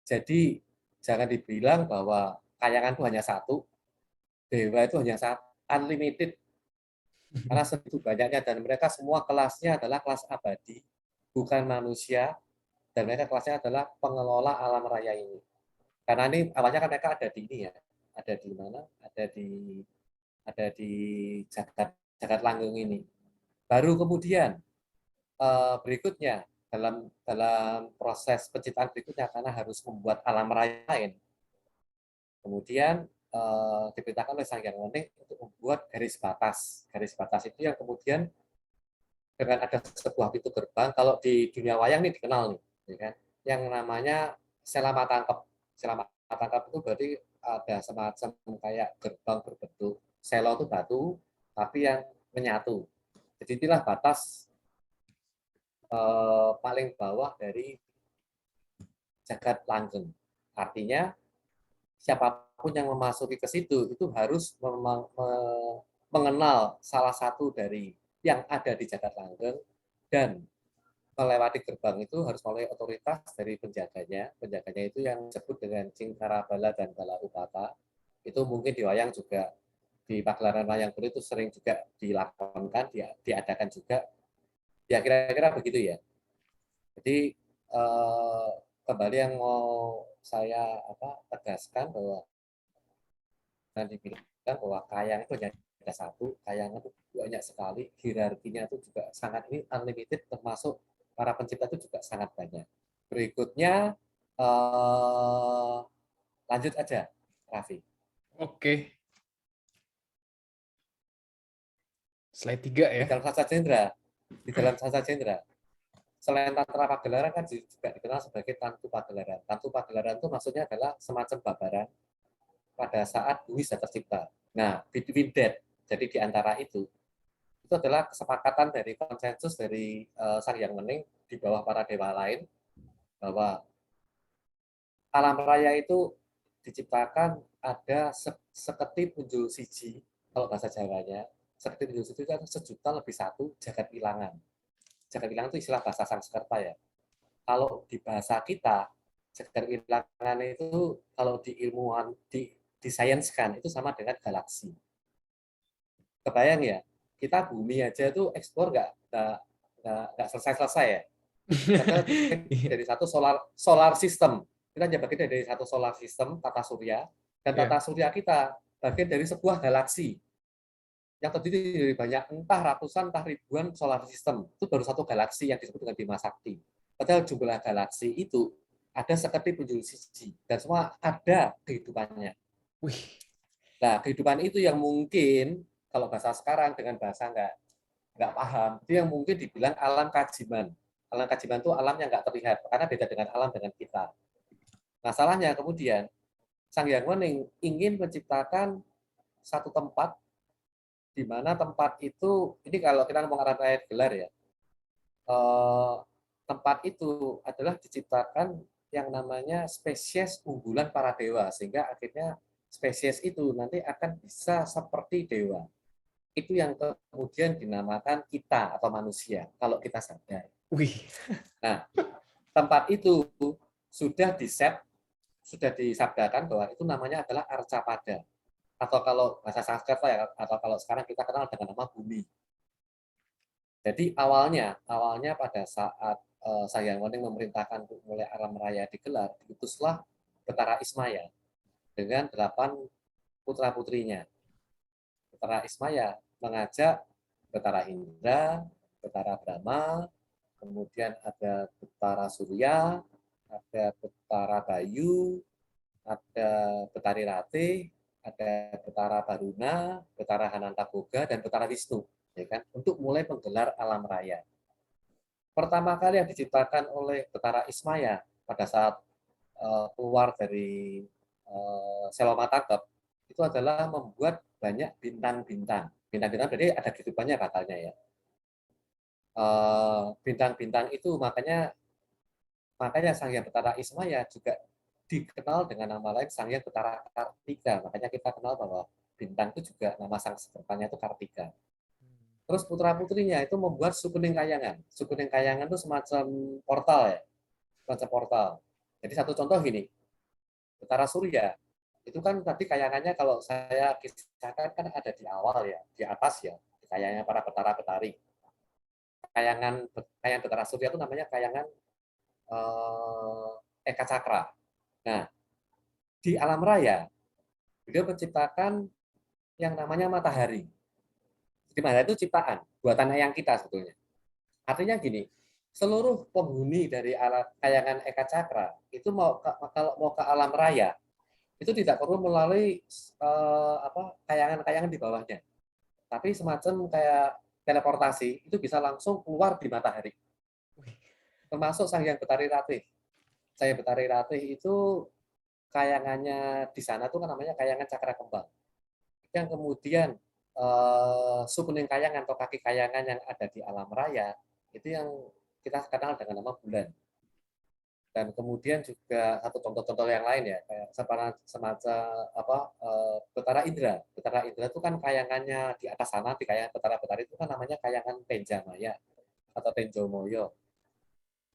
Jadi jangan dibilang bahwa kayangan itu hanya satu, dewa itu hanya satu, unlimited, karena segitu banyaknya, dan mereka semua kelasnya adalah kelas abadi, bukan manusia, dan mereka kelasnya adalah pengelola alam raya ini. Karena ini awalnya kan mereka ada di ini ya, ada di mana? Ada di Jagat Langgeng ini. Baru kemudian berikutnya dalam proses penciptaan berikutnya, karena harus membuat alam raya lain, kemudian diperintahkan oleh Sang Hyang Wening untuk membuat garis batas. Garis batas itu yang kemudian dengan ada sebuah pintu gerbang, kalau di dunia wayang ini dikenal nih, ya kan? Yang namanya Sela Matangkep. Sela Matangkep itu berarti ada semacam kayak gerbang berbentuk selo itu batu, tapi yang menyatu. Jadi inilah batas paling bawah dari Jagat Langgeng. Artinya siapapun yang memasuki ke situ itu harus mengenal salah satu dari yang ada di Jagat Langgeng, dan melewati gerbang itu harus melalui otoritas dari penjaganya. Penjaganya itu yang disebut dengan Cingkara Bala dan Bala Upata. Itu mungkin di wayang juga, di pagelaran wayang kulit itu sering juga dilakukan, diadakan juga. Ya kira-kira begitu ya. Jadi kembali yang mau saya tegaskan bahwa tadi bilang bahwa kayang itu hanya ada satu, kayang itu banyak sekali, hierarkinya itu juga sangat ini unlimited, termasuk para pencipta itu juga sangat banyak. Berikutnya lanjut aja, Raffi. Oke. Slide 3 ya. Di dalam Sasa Cendra, selain Tantra Pagelaran kan juga dikenal sebagai Tantu Pagelaran. Tantu Pagelaran itu maksudnya adalah semacam babaran pada saat bumi sudah tercipta. Nah, between that, jadi di antara itu adalah kesepakatan dari konsensus dari Sang Hyang Wening di bawah para dewa lain, bahwa alam raya itu diciptakan ada seketi punjul siji, kalau bahasa Jawanya, seketi punjul siji itu sejuta lebih satu jagat wilangan. Jagat wilangan itu istilah bahasa Sanskerta ya. Kalau di bahasa kita, jagat wilangan itu kalau di ilmuwan, disainskan itu sama dengan galaksi. Kebayang ya, kita bumi aja itu eksplor nggak selesai-selesai ya. Kita dari satu solar system, kita hanya bagian dari satu solar system, tata surya, dan tata surya kita bagian dari sebuah galaksi yang terdiri dari banyak, entah ratusan, entah ribuan solar system. Itu baru satu galaksi yang disebut dengan Bima Sakti. Padahal jumlah galaksi itu ada seketi punjul siji, dan semua ada kehidupannya. Wih. Nah, kehidupan itu yang mungkin kalau bahasa sekarang dengan bahasa nggak paham, itu yang mungkin dibilang alam kajiman. Alam kajiman itu alam yang nggak terlihat, karena beda dengan alam dengan kita. Masalahnya kemudian, Sang Hyang Wening ingin menciptakan satu tempat, di mana tempat itu, ini kalau kita ngomong alam raya gelar ya, tempat itu adalah diciptakan yang namanya spesies unggulan para dewa, sehingga akhirnya spesies itu nanti akan bisa seperti dewa. Itu yang kemudian dinamakan kita atau manusia, kalau kita sadar. Wih. Nah, tempat itu sudah sudah disabdakan bahwa itu namanya adalah Arcapada. Atau kalau bahasa Sanskerta ya, atau kalau sekarang kita kenal dengan nama bumi. Jadi awalnya pada saat Sang Hyang Wening memerintahkan untuk mulai alam raya digelar, diutuslah Betara Ismaya dengan 8 putra-putrinya. Betara Ismaya mengajak Betara Indra, Betara Brahma, kemudian ada Betara Surya, ada Betara Bayu, ada Betari Ratih, ada Betara Baruna, Betara Hananta Boga, dan Betara Wisnu, ya kan? Untuk mulai menggelar alam raya. Pertama kali yang diciptakan oleh Betara Ismaya pada saat keluar dari Selomatangkep itu adalah membuat banyak bintang-bintang. Bintang-bintang berarti ada kehidupannya katanya ya. Bintang-bintang itu makanya Sang Hyang Betara Ismaya juga dikenal dengan nama lain Sang Hyang Betara Kartika. Makanya kita kenal bahwa bintang itu juga nama sang sekertanya itu Kartika. Terus putra-putrinya itu membuat Sukuning Kayangan. Sukuning Kayangan itu semacam portal ya, semacam portal. Jadi satu contoh gini, Betara Surya, itu kan tadi kayangannya kalau saya kisahkan kan ada di awal ya, di atas ya, kayangannya para betara-betari. Kayangan Betara Surya itu namanya kayangan Eka Cakra. Nah, di alam raya, beliau menciptakan yang namanya matahari. Jadi matahari itu ciptaan, buatan yang kita sebetulnya. Artinya gini, seluruh penghuni dari kayangan Eka Cakra itu kalau mau ke alam raya, itu tidak perlu melalui kayangan-kayangan di bawahnya. Tapi semacam kayak teleportasi, itu bisa langsung keluar di matahari. Termasuk Sang Hyang Betari Ratih. Sang Hyang Betari Ratih itu kayangannya di sana tuh kan namanya kayangan Cakra Kembang. Yang kemudian Sukuning Kayangan atau kaki kayangan yang ada di alam raya itu yang kita kenal dengan nama bulan. Dan kemudian juga satu contoh-contoh yang lain ya, kayak semacam Betara Indra. Betara Indra itu kan kayangannya di atas sana, di kayangan Betara-Betara itu kan namanya kayangan Tenjamaya atau Tenjomoyo.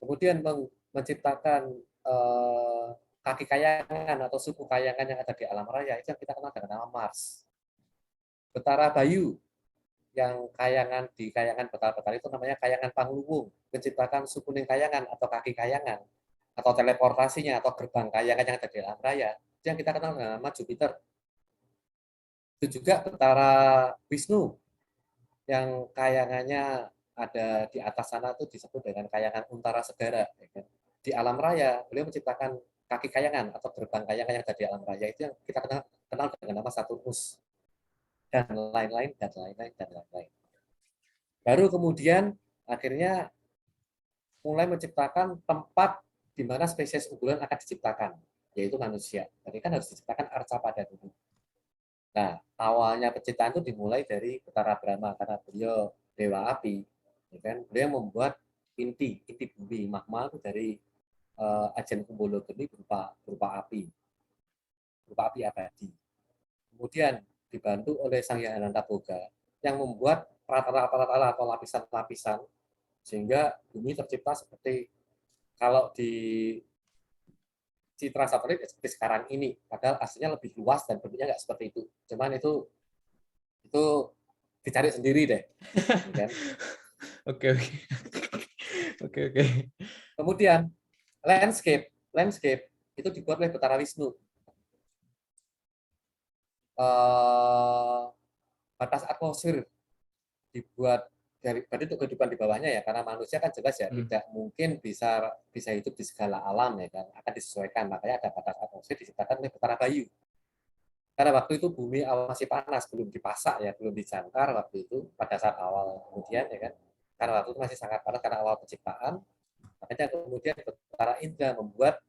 Kemudian menciptakan kaki kayangan atau suku kayangan yang ada di alam raya itu yang kita kenal dengan nama Mars. Betara Bayu yang kayangan di kayangan Betara-Betara itu namanya kayangan Pangluwung, menciptakan Sukuning Kayangan atau kaki kayangan atau teleportasinya atau gerbang kayangan yang ada di alam raya itu yang kita kenal dengan nama Jupiter. Itu juga Betara Wisnu yang kayangannya ada di atas sana itu disebut dengan kayangan Untara Segara. Di alam raya beliau menciptakan kaki kayangan atau gerbang kayangan yang ada di alam raya itu yang kita kenal dengan nama Saturnus dan lain-lain dan lain-lain dan lain-lain. Baru kemudian akhirnya mulai menciptakan tempat di mana spesies unggulan akan diciptakan, yaitu manusia. Jadi kan harus diciptakan Arcapada dulu. Nah, awalnya penciptaan itu dimulai dari Betara Brahma karena beliau dewa api. Ya kan? Beliau membuat inti bumi magma itu dari Ajen Kumbolo Geni berupa api abadi. Kemudian dibantu oleh Sang Hyang Hananta Boga yang membuat rata-rata atau lapisan-lapisan sehingga bumi tercipta seperti kalau di citra satelit seperti sekarang ini, padahal aslinya lebih luas dan bentuknya nggak seperti itu. Cuman itu dicari sendiri deh. Oke. Kemudian landscape itu dibuat oleh Betara Wisnu. Batas atmosfer dibuat dari berarti untuk kehidupan di bawahnya ya, karena manusia kan jelas ya tidak mungkin bisa hidup di segala alam ya kan, akan disesuaikan, makanya ada batas atmosfer diciptakan oleh Betara Bayu. Karena waktu itu bumi awal masih panas, belum dipasak ya, belum dijangkar waktu itu pada saat awal kemudian ya kan, karena waktu itu masih sangat panas karena awal penciptaan, makanya kemudian Betara Indra membuat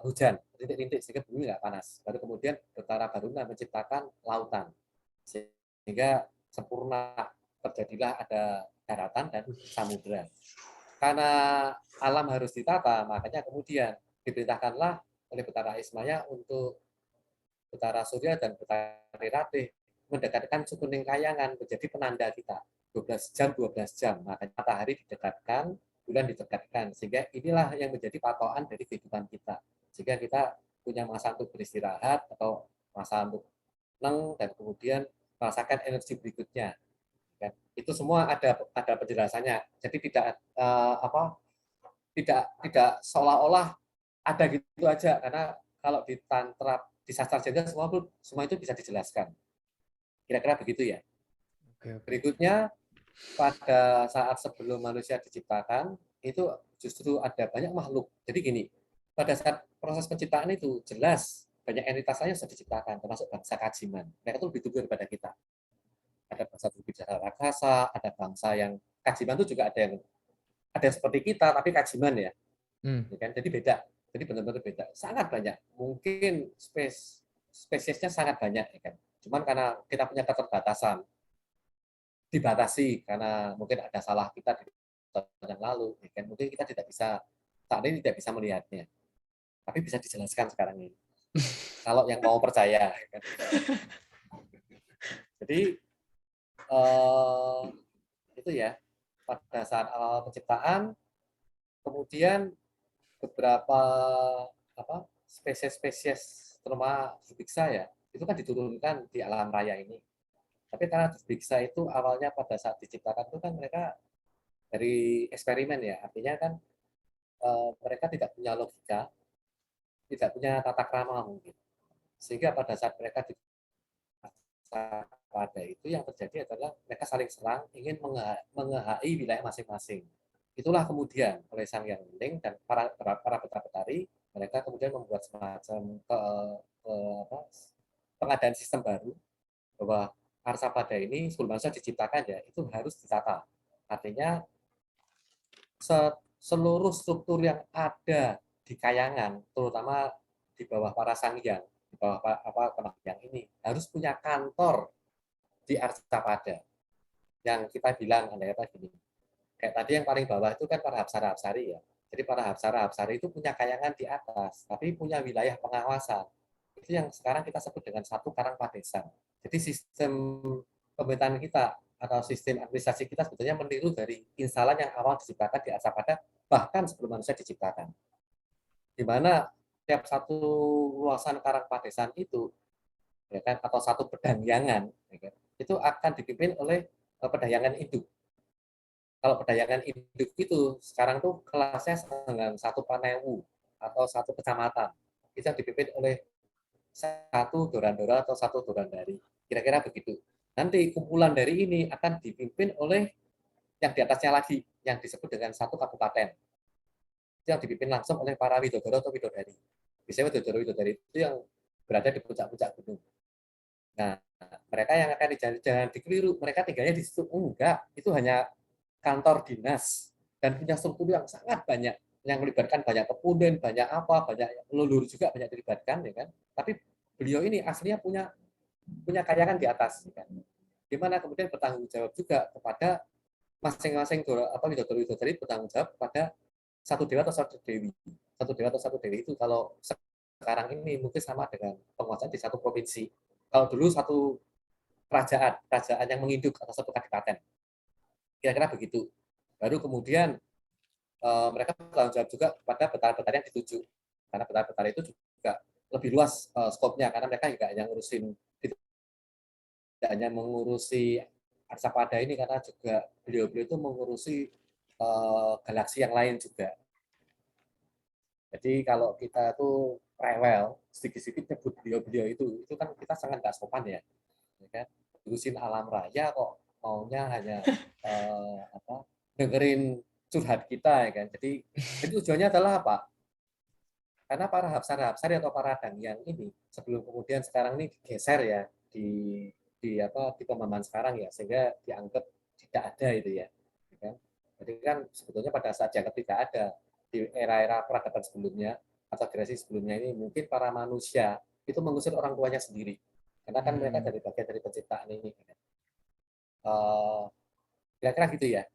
hujan rintik-rintik sehingga bumi nggak panas. Baru kemudian Betara Baruna menciptakan lautan sehingga sempurna, terjadilah ada daratan dan samudera. Karena alam harus ditata, makanya kemudian diperintahkanlah oleh Betara Ismaya untuk Betara Surya dan Betari Ratih mendekatkan Sukuning Kayangan menjadi penanda kita. 12 jam, makanya matahari didekatkan, bulan didekatkan, sehingga inilah yang menjadi patokan dari kehidupan kita. Sehingga kita punya masa untuk beristirahat atau masa untuk tenang dan kemudian merasakan energi berikutnya. Itu semua ada penjelasannya. Jadi tidak seolah-olah ada gitu aja, karena kalau di tantra di sastra Jawa semua itu bisa dijelaskan. Kira-kira begitu ya. Oke, oke. Berikutnya, pada saat sebelum manusia diciptakan, itu justru ada banyak makhluk. Jadi gini, pada saat proses penciptaan itu jelas banyak entitas lain yang sudah diciptakan, termasuk bangsa Kajiman. Mereka itu lebih tua daripada kita. Ada bangsa berbicara raksasa, ada bangsa yang Kajiman itu juga ada yang seperti kita, tapi Kajiman ya. Hmm. Ya kan? Jadi beda. Jadi benar-benar beda. Sangat banyak. Mungkin spesiesnya sangat banyak. Ya kan? Cuman karena kita punya keterbatasan, dibatasi karena mungkin ada salah kita di tahun yang lalu, ya kan? Mungkin kita tidak bisa saat ini tidak bisa melihatnya, tapi bisa dijelaskan sekarang ini. Kalau yang mau percaya, ya kan? Jadi itu ya pada saat awal penciptaan, kemudian beberapa spesies-spesies terutama Durviksa ya itu kan diturunkan di alam raya ini. Tapi karena Durviksa itu awalnya pada saat diciptakan itu kan mereka dari eksperimen ya, artinya kan mereka tidak punya logika, tidak punya tata krama mungkin. Sehingga pada saat mereka pada itu yang terjadi adalah mereka saling serang, ingin mengehai wilayah masing-masing. Itulah kemudian oleh Sang Hyang Wingking dan para petani, mereka kemudian membuat semacam pengadaan sistem baru bahwa Arsapada ini sebelum manusia diciptakan ya itu harus ditata. Artinya seluruh struktur yang ada di Kayangan, terutama di bawah para Sanghyang, di bawah Kemanghyang ini, harus punya kantor di Arsapada. Yang kita bilang, andai kata gini, kayak tadi yang paling bawah itu kan para Hapsara-Hapsari ya. Jadi para Hapsara-Hapsari itu punya Kayangan di atas, tapi punya wilayah pengawasan. Itu yang sekarang kita sebut dengan satu Karangpadesan. Jadi sistem pemerintahan kita atau sistem administrasi kita sebetulnya meniru dari instalan yang awal diciptakan di Arsapada bahkan sebelum manusia diciptakan. Di mana tiap satu luasan Karangpadesan itu ya kan atau satu pedangyangan ya kan, itu akan dipimpin oleh pedangyangan induk. Kalau pedangyangan induk itu sekarang tuh kelasnya dengan satu panewu atau satu kecamatan. Itu yang dipimpin oleh satu dorandora atau satu dorandari. Kira-kira begitu. Nanti kumpulan dari ini akan dipimpin oleh yang di atasnya lagi, yang disebut dengan satu kabupaten. Itu yang dipimpin langsung oleh para widodoro atau widodari. Biasanya widodoro-widodari itu yang berada di puncak-puncak gunung. Nah, mereka yang akan jangan dikeliru, mereka tinggalnya di situ. Enggak, itu hanya kantor dinas dan punya struktur yang sangat banyak yang melibatkan banyak kepunden, banyak apa, banyak leluhur juga banyak dilibatkan, ya kan? Tapi beliau ini aslinya punya kayangan di atas, ya kan? Di mana kemudian bertanggung jawab juga kepada masing-masing widodari bertanggung jawab kepada satu dewa atau satu dewi. Satu dewa atau satu dewi itu kalau sekarang ini mungkin sama dengan penguasaan di satu provinsi. Kalau dulu satu kerajaan yang menginduk atau satu kadipaten. Kira-kira begitu. Baru kemudian mereka bertanggung jawab juga kepada betara-betara yang dituju. Karena betara-betara itu juga lebih luas skopnya, karena mereka juga hanya tidak hanya mengurusi Arsapada ini, karena juga beliau-beliau itu mengurusi galaksi yang lain juga. Jadi kalau kita tuh rewel, sedikit-sedikit nyebut beliau-beliau itu kan kita sangat nggak sopan ya. Kan? Urusin alam raya kok maunya hanya dengerin curhat kita ya kan. Jadi itu tujuannya adalah apa? Karena para hapsari atau para dangyang ini sebelum kemudian sekarang ini digeser ya di pemahaman sekarang ya, sehingga dianggap tidak ada itu ya. Kan? Jadi kan sebetulnya pada saat dianggap tidak ada di era-era peradaban sebelumnya atau generasi sebelumnya ini mungkin para manusia itu mengusir orang tuanya sendiri. Karena kan mereka dari bagian dari penciptaan ini. Kira-kira gitu ya.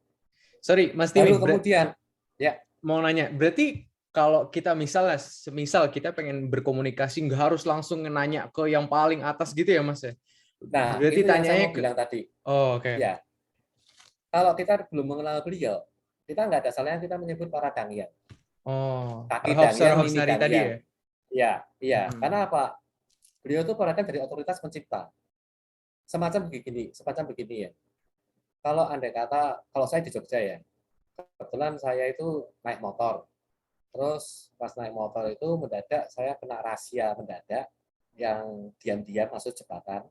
Sorry, Mas Timi. Baru kemudian, ya. Mau nanya, berarti kalau kita semisal kita pengen berkomunikasi, nggak harus langsung nanya ke yang paling atas gitu ya, Mas ya? Nah, Berarti itu yang saya tanyanya mau bilang tadi. Oh, oke. Ya, kalau kita belum mengenal beliau, kita nggak ada salahnya kita menyebut para dangyang. Oh, Kaki dangyang, nini tadi ya? dangyang. Iya. Karena apa? Beliau itu perhatian dari otoritas pencipta. Semacam begini ya. Kalau andai kata, kalau saya di Jogja ya, kebetulan saya itu naik motor. Terus pas naik motor itu mendadak saya kena rahasia mendadak yang diam-diam masuk jembatan.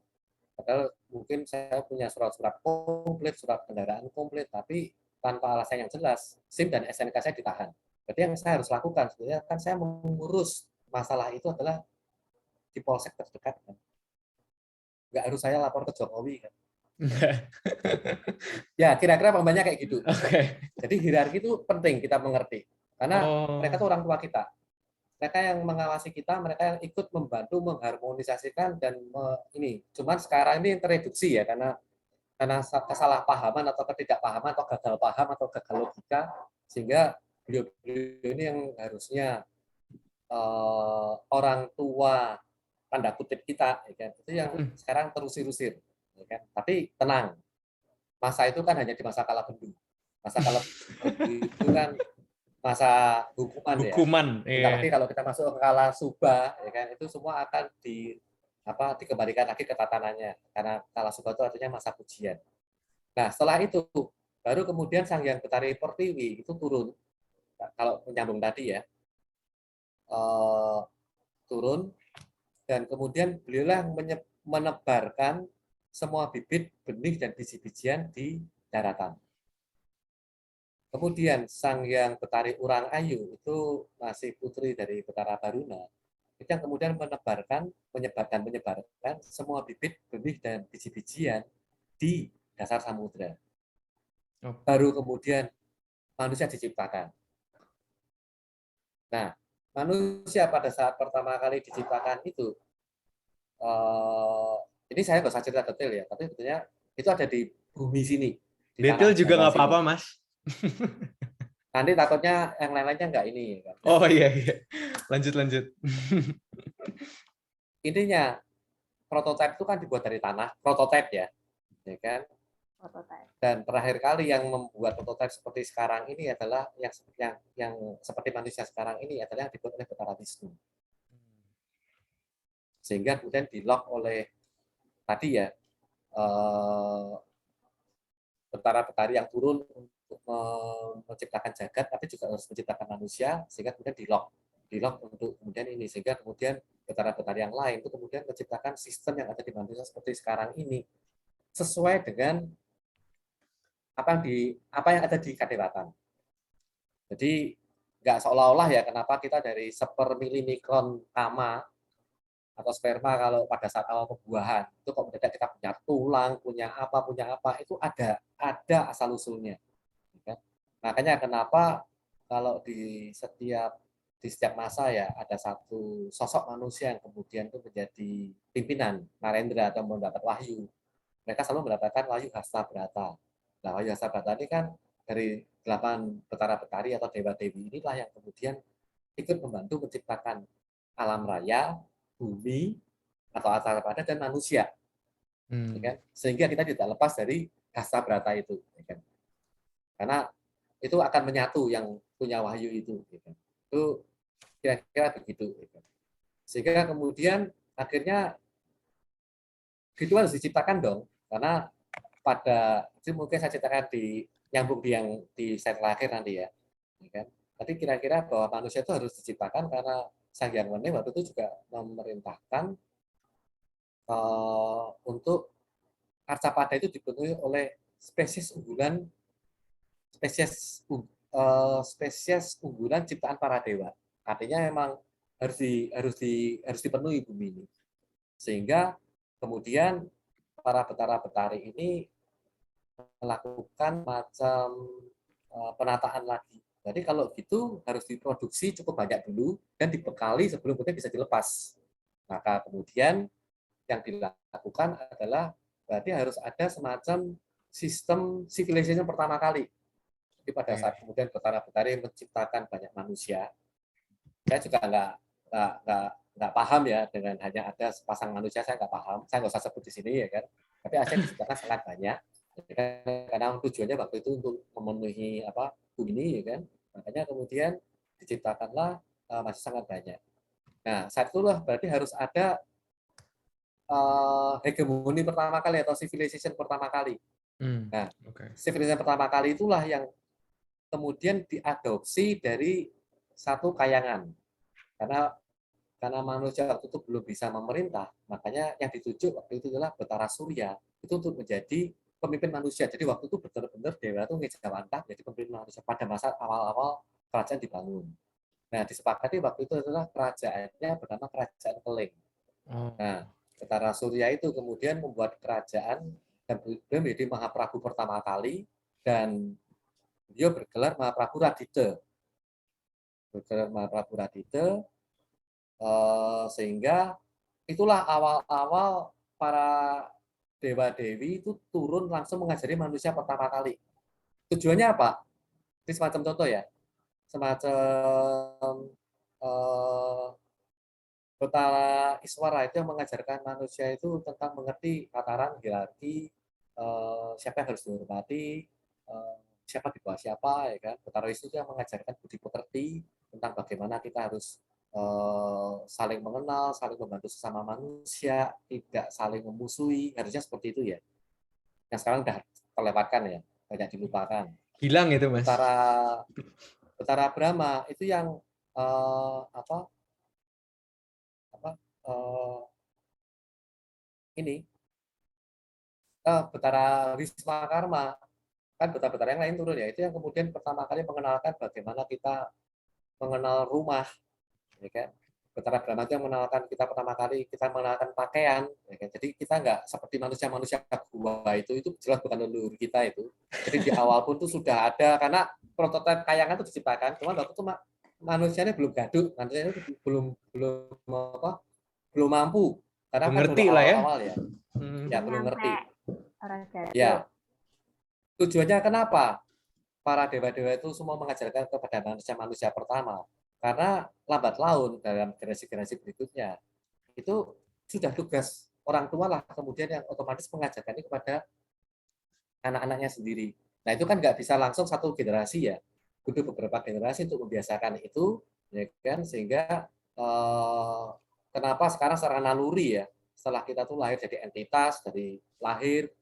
Padahal mungkin saya punya surat-surat komplit, surat kendaraan komplit, tapi tanpa alasan yang jelas, SIM dan SNK saya ditahan. Berarti yang saya harus lakukan sebenarnya kan saya mengurus masalah itu adalah di polsek terdekat kan. Nggak harus saya lapor ke Jokowi kan. Ya kira-kira pembandnya kayak gitu. Oke. Jadi hierarki itu penting kita mengerti. Karena mereka Oh, tuh orang tua kita. Mereka yang mengawasi kita, mereka yang ikut membantu mengharmonisasikan dan ini. Cuman sekarang ini tereduksi ya karena kesalahpahaman atau ketidakpahaman atau gagal paham atau gagal logika sehingga beliau-beliau ini yang harusnya orang tua tanda kutip kita ya kan, itu yang sekarang terusir-usir ya kan. Tapi tenang, masa itu kan hanya di masa kala bendu. Masa kala bendu itu kan masa hukuman ya. hukuman. Bentar Iya. lagi kalau kita masuk ke kala subah ya kan, itu semua akan dikembalikan lagi ke tatanannya karena kala subah itu artinya masa pujian. Nah, setelah itu baru kemudian Sang Hyang Betari Pertiwi itu turun. Kalau menyambung tadi ya, turun dan kemudian beliaulah menebarkan semua bibit, benih dan biji-bijian di daratan. Kemudian Sang Hyang Betari Urang Ayu itu masih putri dari Betara Baruna. Itu yang kemudian menyebarkan semua bibit, benih dan biji-bijian di dasar samudra. Baru kemudian manusia diciptakan. Nah, manusia pada saat pertama kali diciptakan itu, ini saya nggak usah cerita detail ya, tapi sebetulnya itu ada di bumi sini, di Detail tanah juga Jawa nggak sini. apa-apa, Mas. Nanti takutnya yang lain-lainnya nggak ini. Kan? Oh iya, iya. Lanjut. Intinya, prototipe itu kan dibuat dari tanah, prototipe ya kan? Prototipe. Dan terakhir kali yang membuat prototipe seperti sekarang ini adalah yang seperti manusia sekarang ini adalah yang dibuat oleh Betara Wisnu. Sehingga kemudian di-lock oleh tadi ya Betara-betari yang turun untuk menciptakan jagat, tapi juga harus menciptakan manusia, sehingga kemudian di-lock untuk kemudian ini, sehingga kemudian betara-betari yang lain itu kemudian menciptakan sistem yang ada di manusia seperti sekarang ini, sesuai dengan apa yang ada di Kadewatan. Jadi nggak seolah-olah ya kenapa kita dari sepermilimikron kama atau sperma kalau pada saat awal pembuahan itu kok mendadak kita punya tulang, punya apa itu ada asal usulnya. Makanya kenapa kalau di setiap masa ya ada satu sosok manusia yang kemudian itu menjadi pimpinan Narendra atau mendapat wahyu. Mereka selalu mendapatkan wahyu Hasta Brata. Nah, wahyu Hasta Brata ini kan dari 8 betara-betari atau dewa-dewi inilah yang kemudian ikut membantu menciptakan alam raya, bumi, atau alam pada dan manusia. Ya kan? Sehingga kita tidak lepas dari Hasta Brata itu. Ya kan? Karena itu akan menyatu yang punya wahyu itu. Gitu. Itu kira-kira begitu. Gitu. Sehingga kemudian akhirnya itu harus diciptakan dong, karena pada itu mungkin saya ceritakan di nyambung yang di slide terakhir nanti ya. Kan? Tapi kira-kira bahwa manusia itu harus diciptakan karena Sang Hyang Wene waktu itu juga memerintahkan untuk Arcapada itu dipenuhi oleh spesies unggulan spesies unggulan ciptaan para dewa. Artinya memang harus dipenuhi bumi ini. Sehingga kemudian para betara-betari ini melakukan macam penataan lagi. Jadi kalau gitu harus diproduksi cukup banyak dulu dan dibekali sebelum kemudian bisa dilepas. Maka kemudian yang dilakukan adalah berarti harus ada semacam sistem civilization pertama kali. Jadi pada saat kemudian betara-betari menciptakan banyak manusia, saya juga nggak paham ya dengan hanya ada sepasang manusia, saya nggak paham, saya nggak usah sebut di sini ya kan. Tapi Aceh diciptakan sangat banyak, karena tujuannya waktu itu untuk memenuhi bumi ini ya kan. Makanya kemudian diciptakanlah masih sangat banyak. Nah saat itulah berarti harus ada hegemoni pertama kali atau civilization pertama kali. Nah, civilization pertama kali itulah yang kemudian diadopsi dari satu kayangan. Karena karena manusia waktu itu belum bisa memerintah, makanya yang dituju waktu itu adalah Betara Surya itu untuk menjadi pemimpin manusia. Jadi waktu itu benar-benar Dewa itu ngejawantah jadi pemimpin manusia pada masa awal-awal kerajaan dibangun. Nah, disepakati waktu itu adalah kerajaannya bernama Kerajaan Keling. Nah, Betara Surya itu kemudian membuat kerajaan dan beliau menjadi Mahaprabu pertama kali dan beliau bergelar Mahaprabu Radite. Bergelar Mahaprabu Radite sehingga itulah awal-awal para dewa-dewi itu turun langsung mengajari manusia pertama kali. Tujuannya apa? Ini semacam contoh ya, semacam Betara Iswara itu yang mengajarkan manusia itu tentang mengerti tataran hierarki, siapa yang harus dihormati, siapa di bawah siapa, ya kan? Betara Wisnu itu yang mengajarkan budi pekerti tentang bagaimana kita harus saling mengenal, saling membantu sesama manusia, tidak saling memusuhi, harusnya seperti itu ya. Yang sekarang sudah terlewatkan ya, banyak dilupakan. Hilang itu, Mas. Betara Brahma itu yang ini Betara Wisma Karma, kan betara-betara yang lain turun ya, itu yang kemudian pertama kali mengenalkan bagaimana kita mengenal rumah, ya kan? Betara Brahma itu yang mengenalkan kita pertama kali, kita mengenalkan pakaian, ya kan? Jadi kita nggak seperti manusia-manusia gua itu jelas bukan leluhur kita itu. Jadi di awal pun tuh sudah ada, karena prototipe kayangan itu diciptakan, cuma waktu itu manusianya belum gaduh, manusianya belum mampu, karena kan baru awal-awal ya. Ya belum ngerti. Ya. Tujuannya kenapa? Para dewa-dewa itu semua mengajarkan kepada manusia-manusia pertama. Karena lambat laun dalam generasi-generasi berikutnya, itu sudah tugas orang tua lah kemudian yang otomatis mengajarkan ini kepada anak-anaknya sendiri. Nah itu kan nggak bisa langsung satu generasi ya. Butuh beberapa generasi untuk membiasakan itu, ya kan? Sehingga kenapa sekarang secara naluri ya, setelah kita tuh lahir jadi entitas, dari lahir,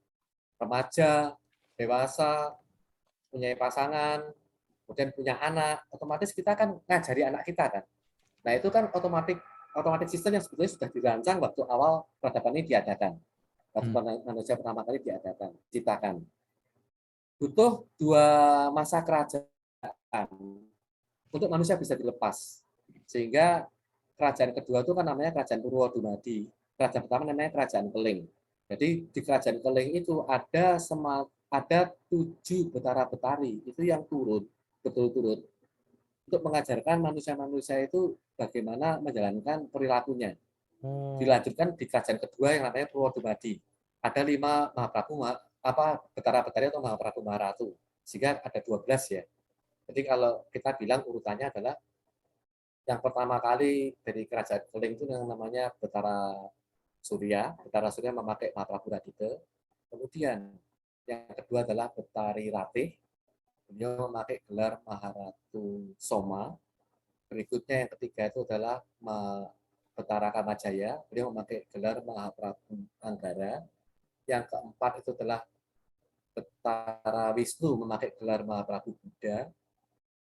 remaja, dewasa, punya pasangan, kemudian punya anak, otomatis kita kan ngajari anak kita kan. Nah itu kan otomatis sistem yang sebetulnya sudah dirancang waktu awal peradaban ini diadakan. Waktu manusia pertama kali diadakan, diciptakan. Butuh 2 masa kerajaan untuk manusia bisa dilepas. Sehingga kerajaan kedua itu kan namanya Kerajaan Purwodumadi. Kerajaan pertama namanya Kerajaan Keling. Jadi di Kerajaan Keling itu ada 7 betara-betari itu yang turun betul-betul untuk mengajarkan manusia-manusia itu bagaimana menjalankan perilakunya. Dilanjutkan di kerajaan kedua yang namanya Purwodumadi. Ada 5 Mahaprabu betara-betari atau Mahaprabu Maharatu. Sehingga ada 12 ya. Jadi kalau kita bilang urutannya adalah yang pertama kali dari Kerajaan Keling itu yang namanya Betara Surya. Betara Surya memakai Mahaprabu Radite. Kemudian yang kedua adalah Betari Ratih. Beliau memakai gelar Maharatu Soma. Berikutnya yang ketiga itu adalah Betara Kamajaya. Beliau memakai gelar Mahaprabu Anggara. Yang keempat itu adalah Betara Wisnu memakai gelar Mahaprabu Buddha.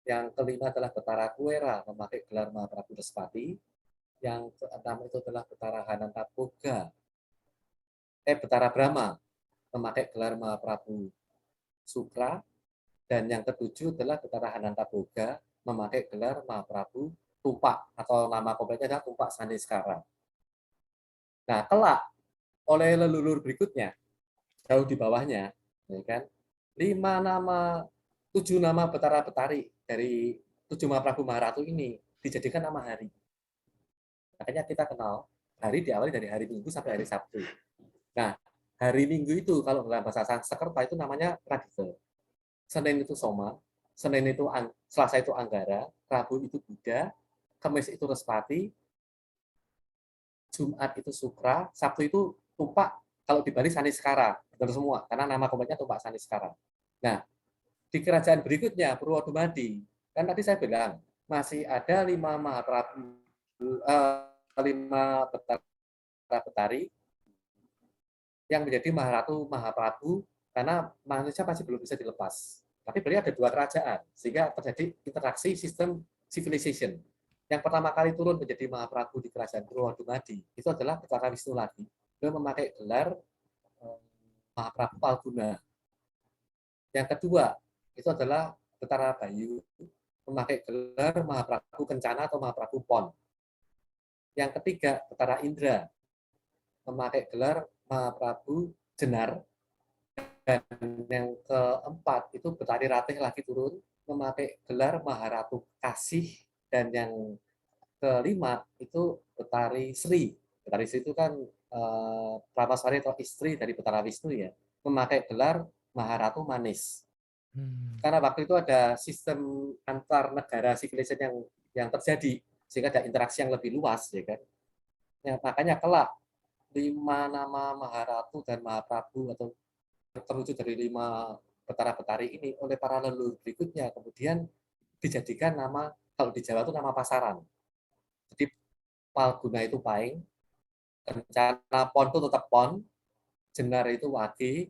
Yang kelima adalah Betara Kuera memakai gelar Mahaprabu Respati. Yang keenam itu adalah Betara Hanantaboga. Betara Brahma memakai gelar Mahaprabu Sukra. Dan yang ketujuh adalah Betara Hanantaboga memakai gelar Mahaprabu Tumpak atau nama kompletnya adalah Tumpak Saniskara. Nah, kelak oleh leluhur berikutnya jauh di bawahnya, ya kan? 7 nama betara-betari dari 7 Mahaprabu Maharatu ini dijadikan nama hari. Makanya kita kenal hari diawali dari hari Minggu sampai hari Sabtu. Nah, hari Minggu itu kalau dalam bahasa Sanskerta itu namanya Radite. Senin itu Soma, Selasa itu Anggara, Rabu itu Buddha, Kamis itu Respati, Jumat itu Sukra, Sabtu itu Tumpak, kalau di Bali Saniskara, betul semua, karena nama kompletnya Tumpak Saniskara. Nah, di kerajaan berikutnya, Purwodumadi, kan tadi saya bilang, masih ada 5 Mahaprabu, 5 betara-betari yang menjadi Mahaprabu karena manusia masih belum bisa dilepas. Tapi beliau ada 2 kerajaan, sehingga terjadi interaksi sistem civilization. Yang pertama kali turun menjadi Mahaprabu di kerajaan Purwodumadi itu adalah Betara Wisnu lagi. Beliau memakai gelar Mahaprabu Palguna. Yang kedua itu adalah Betara Bayu memakai gelar Mahaprabu Kencana atau Mahaprabu Pon. Yang ketiga Betara Indra memakai gelar Mahaprabu Jenar. Dan yang keempat itu Betari Ratih lagi turun memakai gelar Maharatu Kasih, dan yang kelima itu Betari Sri. Betari Sri itu kan Pramaswari atau istri dari Betara Wisnu ya, memakai gelar Maharatu Manis. Karena waktu itu ada sistem antar negara civilization yang terjadi sehingga ada interaksi yang lebih luas ya kan. Ya, makanya kelak 5 nama Maharatu dan Mahaprabu atau terwujud dari 5 betara-betari ini oleh para leluhur berikutnya kemudian dijadikan nama, kalau di Jawa itu nama pasaran. Jadi Palguna itu Paing, Kencana Pon itu tetap Pon, Jenar itu Wage,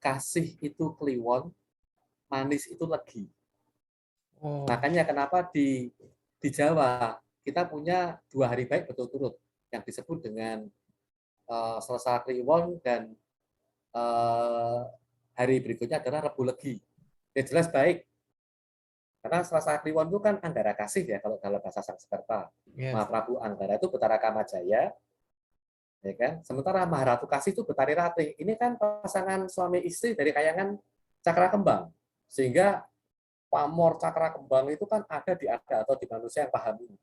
Kasih itu Kliwon, Manis itu Legi. Oh. Makanya kenapa di Jawa kita punya 2 hari baik berturut-turut yang disebut dengan Selasa Kliwon dan hari berikutnya adalah Rebu Legi. Ya jelas baik. Karena Selasa Kliwon itu kan Anggara Kasih ya kalau dalam bahasa Sanskerta. Yes. Mahaprabu Anggara itu Betara Kamajaya, ya kan? Sementara Maharatu Kasih itu Betari Ratih. Ini kan pasangan suami istri dari kayangan Cakra Kembang. Sehingga pamor Cakra Kembang itu kan ada di Arga atau di manusia yang paham ini.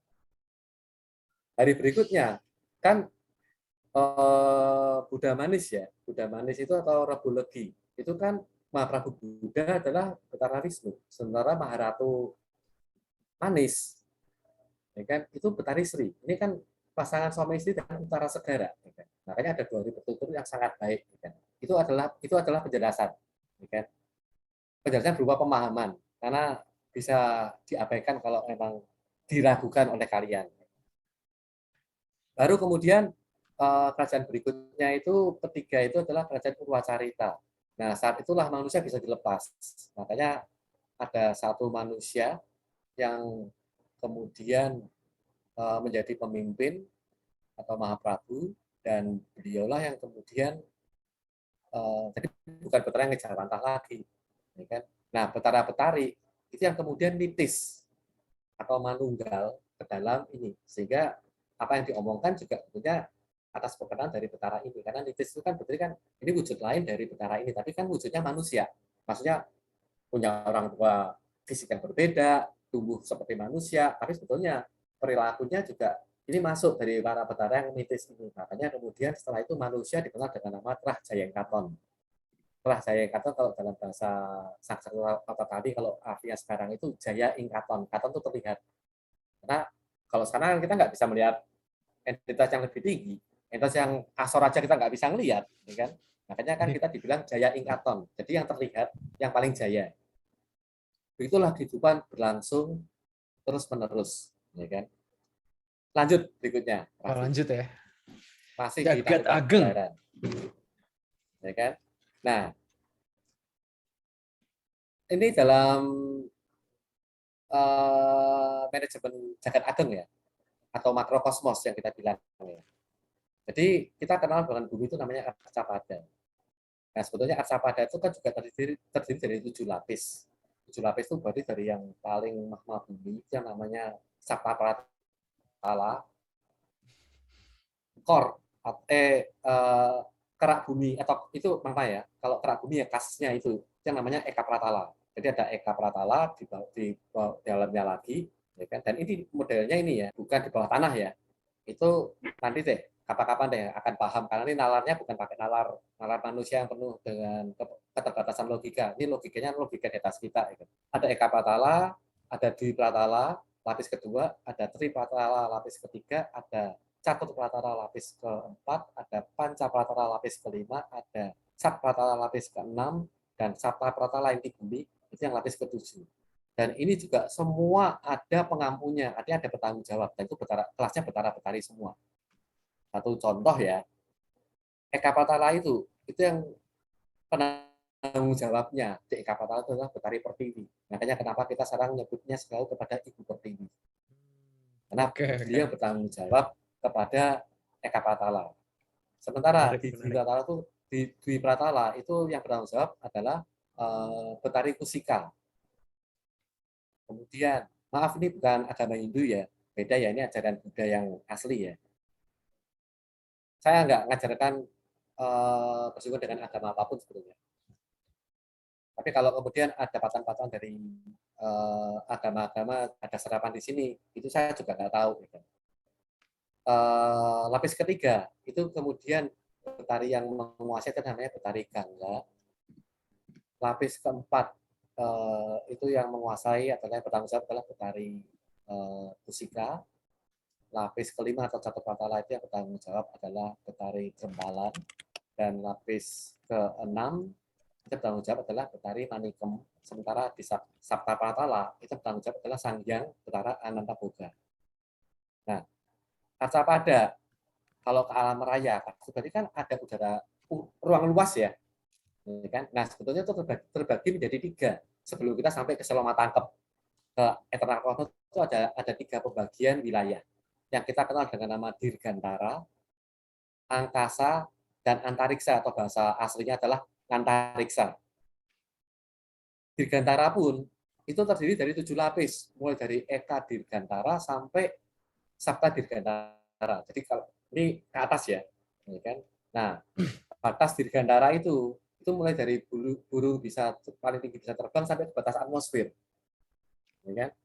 Hari berikutnya kan Buddha Manis ya. Buddha Manis itu atau Rebu Legi. Itu kan Mahaprabu Buddha adalah Betara Wisnu. Sementara Maharatu Manis ya kan, itu Betari Sri. Ini kan pasangan suami istri dan utara segara. Ya kan? Makanya ada 2 hari berturut-turut yang sangat baik. Ya kan? Itu adalah penjelasan. Ya kan? Penjelasan berupa pemahaman. Karena bisa diabaikan kalau memang diragukan oleh kalian. Baru kemudian kerajaan berikutnya itu ketiga itu adalah kerajaan Purwacarita. Nah saat itulah manusia bisa dilepas. Makanya ada satu manusia yang kemudian menjadi pemimpin atau Mahaprabu, dan beliaulah yang kemudian jadi bukan Betara yang ngejar rantah lagi, ya kan? Nah Betara-betari itu yang kemudian nitis atau manunggal ke dalam ini, sehingga apa yang diomongkan juga tentunya atas perkenan dari Betara ini, karena nitis itu kan berarti kan ini wujud lain dari Betara ini, tapi kan wujudnya manusia, maksudnya punya orang tua fisik yang berbeda, tumbuh seperti manusia, tapi sebetulnya perilakunya juga ini masuk dari para betara yang mitis ini. Makanya kemudian setelah itu manusia dikenal dengan nama Trah Jayengkaton. Trah Jayengkaton kalau dalam bahasa Sanskerta tadi, kalau artinya sekarang itu Jaya Ingkaton. Katon itu terlihat. Karena kalau sekarang kita nggak bisa melihat entitas yang lebih tinggi, entitas yang kasar aja kita nggak bisa ngelihat, ya kan? Makanya kan kita dibilang Jaya Ingkaton. Jadi yang terlihat, yang paling jaya. Begitulah kehidupan berlangsung terus-menerus, ya kan? Lanjut berikutnya. Oh, lanjut ya. Masih di Jagat Takutan Ageng. Negara. Ya kan? Nah, ini dalam manajemen Jagat Ageng ya, atau makrokosmos yang kita bilang ya. Jadi kita kenal dengan bumi itu namanya Arcapada. Nah, sebetulnya Arcapada itu kan juga terdiri dari 7 lapis. 7 lapis itu berarti dari yang paling magma bumi yang namanya Sapta Pratala, core, kerak bumi, atau itu apa ya? Kalau kerak bumi ya kasnya itu yang namanya Eka Pratala. Jadi ada Eka Pratala di dalamnya lagi, ya kan? Dan ini modelnya ini ya, bukan di bawah tanah ya. Itu nanti deh, kapan-kapan deh akan paham, karena ini nalarnya bukan pakai nalar manusia yang penuh dengan keterbatasan logika. Ini logikanya logika di atas kita. Ya kan? Ada Eka Pratala, ada Dwi Pratala, lapis kedua, ada Tri Pratala, lapis ketiga, ada Catur Pratala lapis keempat, ada Panca Pratala lapis kelima, ada Sat Pratala lapis keenam, dan Sapta Pratala yang di bumi itu yang lapis ketujuh. Dan ini juga semua ada pengampunya, artinya ada bertanggung jawab. Dan itu kelasnya betara-betari semua. Satu contoh ya, Eka Pratala itu yang penanggung jawabnya di Eka Pratala itu adalah Betari Pertiwi. Makanya kenapa kita sekarang menyebutnya selalu kepada Ibu Pertiwi. karena Oke, beliau bertanggung jawab kepada Eka Pratala. Sementara menarik, di Dwi menarik. Pratala itu yang bertanggung jawab adalah Betari Kusika. Kemudian, maaf ini bukan agama Hindu ya, beda ya, ini ajaran Buddha yang asli ya. Saya nggak ngajarkan bersinggungan dengan agama apapun sebetulnya. Tapi kalau kemudian ada patokan-patokan dari agama-agama, ada serapan di sini, itu saya juga nggak tahu. Gitu. Lapis ketiga, itu kemudian Betari yang menguasai itu namanya Betari Gangga. Lapis keempat, itu yang menguasai adalah bertanggung jawab adalah Betari Kusika. Lapis kelima atau Catur Pratala itu yang bertanggung jawab adalah Betari Jembalan. Dan lapis keenam itu bertanggung jawab adalah Betari Manikem. Sementara di Sabta Pratala itu bertanggung jawab adalah Sanghyang Betara Anantaboga. Nah, Kacapada kalau ke alam raya, berarti kan ada ruang luas ya, kan? Nah sebetulnya itu terbagi menjadi 3. Sebelum kita sampai ke Seloma Tangkep, ke Eternal Cosmos itu ada 3 pembagian wilayah yang kita kenal dengan nama Dirgantara, Angkasa, dan Antariksa atau bahasa aslinya adalah Antariksa. Dirgantara pun itu terdiri dari 7 lapis, mulai dari Eka Dirgantara sampai Sapta Dirgantara. Jadi kalau ini ke atas ya, kan? Nah, batas Dirgantara itu mulai dari burung bisa paling tinggi bisa terbang sampai ke batas atmosfer, kan?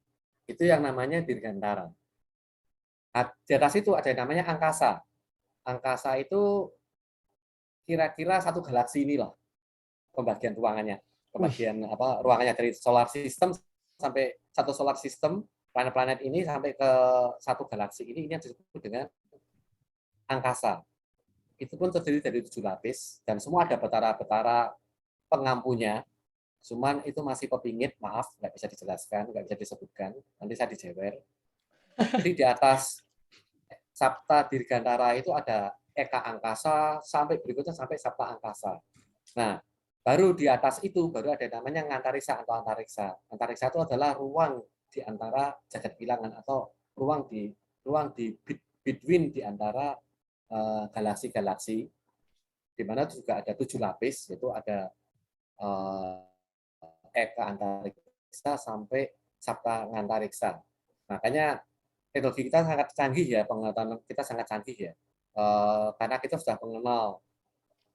Itu yang namanya Dirgantara. Nah, di atas itu ada yang namanya angkasa. Angkasa itu kira-kira 1 galaksi inilah pembagian ruangannya, Wih, ruangannya dari solar system sampai 1 solar system planet-planet ini sampai ke 1 galaksi ini yang disebut dengan angkasa. Itu pun terdiri dari 7 lapis dan semua ada betara-betara pengampunya. Cuman itu masih pepingit, maaf, nggak bisa dijelaskan, nggak bisa disebutkan, nanti saya dijewer. Jadi di atas Sapta Dirgantara itu ada Eka Angkasa, sampai berikutnya sampai Sapta Angkasa. Nah, baru di atas itu, baru ada namanya Ngantariksa atau Antariksa. Antariksa itu adalah ruang di antara jagat bilangan atau ruang di between di antara galaksi-galaksi, di mana juga ada 7 lapis, yaitu ada Eka Antariksa sampai Sapta Ngantariksa. Makanya teknologi kita sangat canggih ya, pengetahuan kita sangat canggih ya. Karena kita sudah mengenal,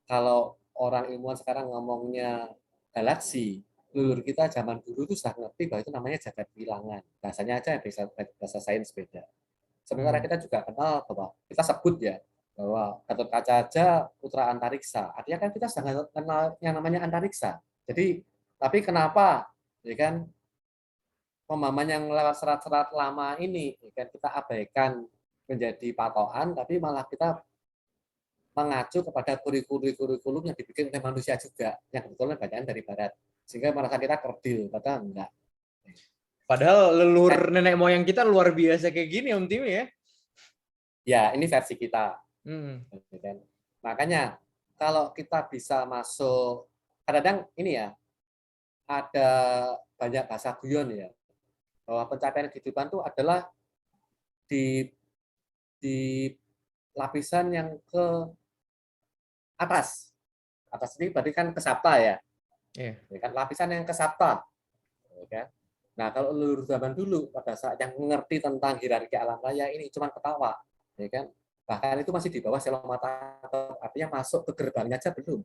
kalau orang ilmuwan sekarang ngomongnya galaksi, leluhur kita zaman dulu itu sudah ngerti bahwa itu namanya jagat bilangan. Bahasanya aja bahasa sains beda. Sementara kita juga kenal bahwa kita sebut ya, bahwa Gatot Kaca aja putra antariksa. Artinya kan kita sudah kenal yang namanya antariksa. Jadi, tapi kenapa ya kan pemahaman yang lewat serat-serat lama ini ya kan kita abaikan menjadi patokan, tapi malah kita mengacu kepada kurikulum yang dibikin oleh manusia juga, yang kebetulan bacaan dari barat. Sehingga merasa kita kerdil, padahal enggak. padahal leluhur nenek moyang kita luar biasa kayak gini Om Timi ya. Ya, ini versi kita. Hmm. Makanya kalau kita bisa masuk, kadang-kadang ini ya, ada banyak bahasa guyon ya, bahwa pencapaian kehidupan itu adalah di lapisan yang ke atas. Atas ini berarti kan ke Sapta ya. Yeah. Ya kan, lapisan yang ke Sapta. Ya kan? Nah, kalau leluhur zaman dulu pada saat yang mengerti tentang hierarki alam raya ini cuma ketawa, ya kan? Bahkan itu masih di bawah Seloma Tangkep, artinya masuk ke gerbangnya aja belum.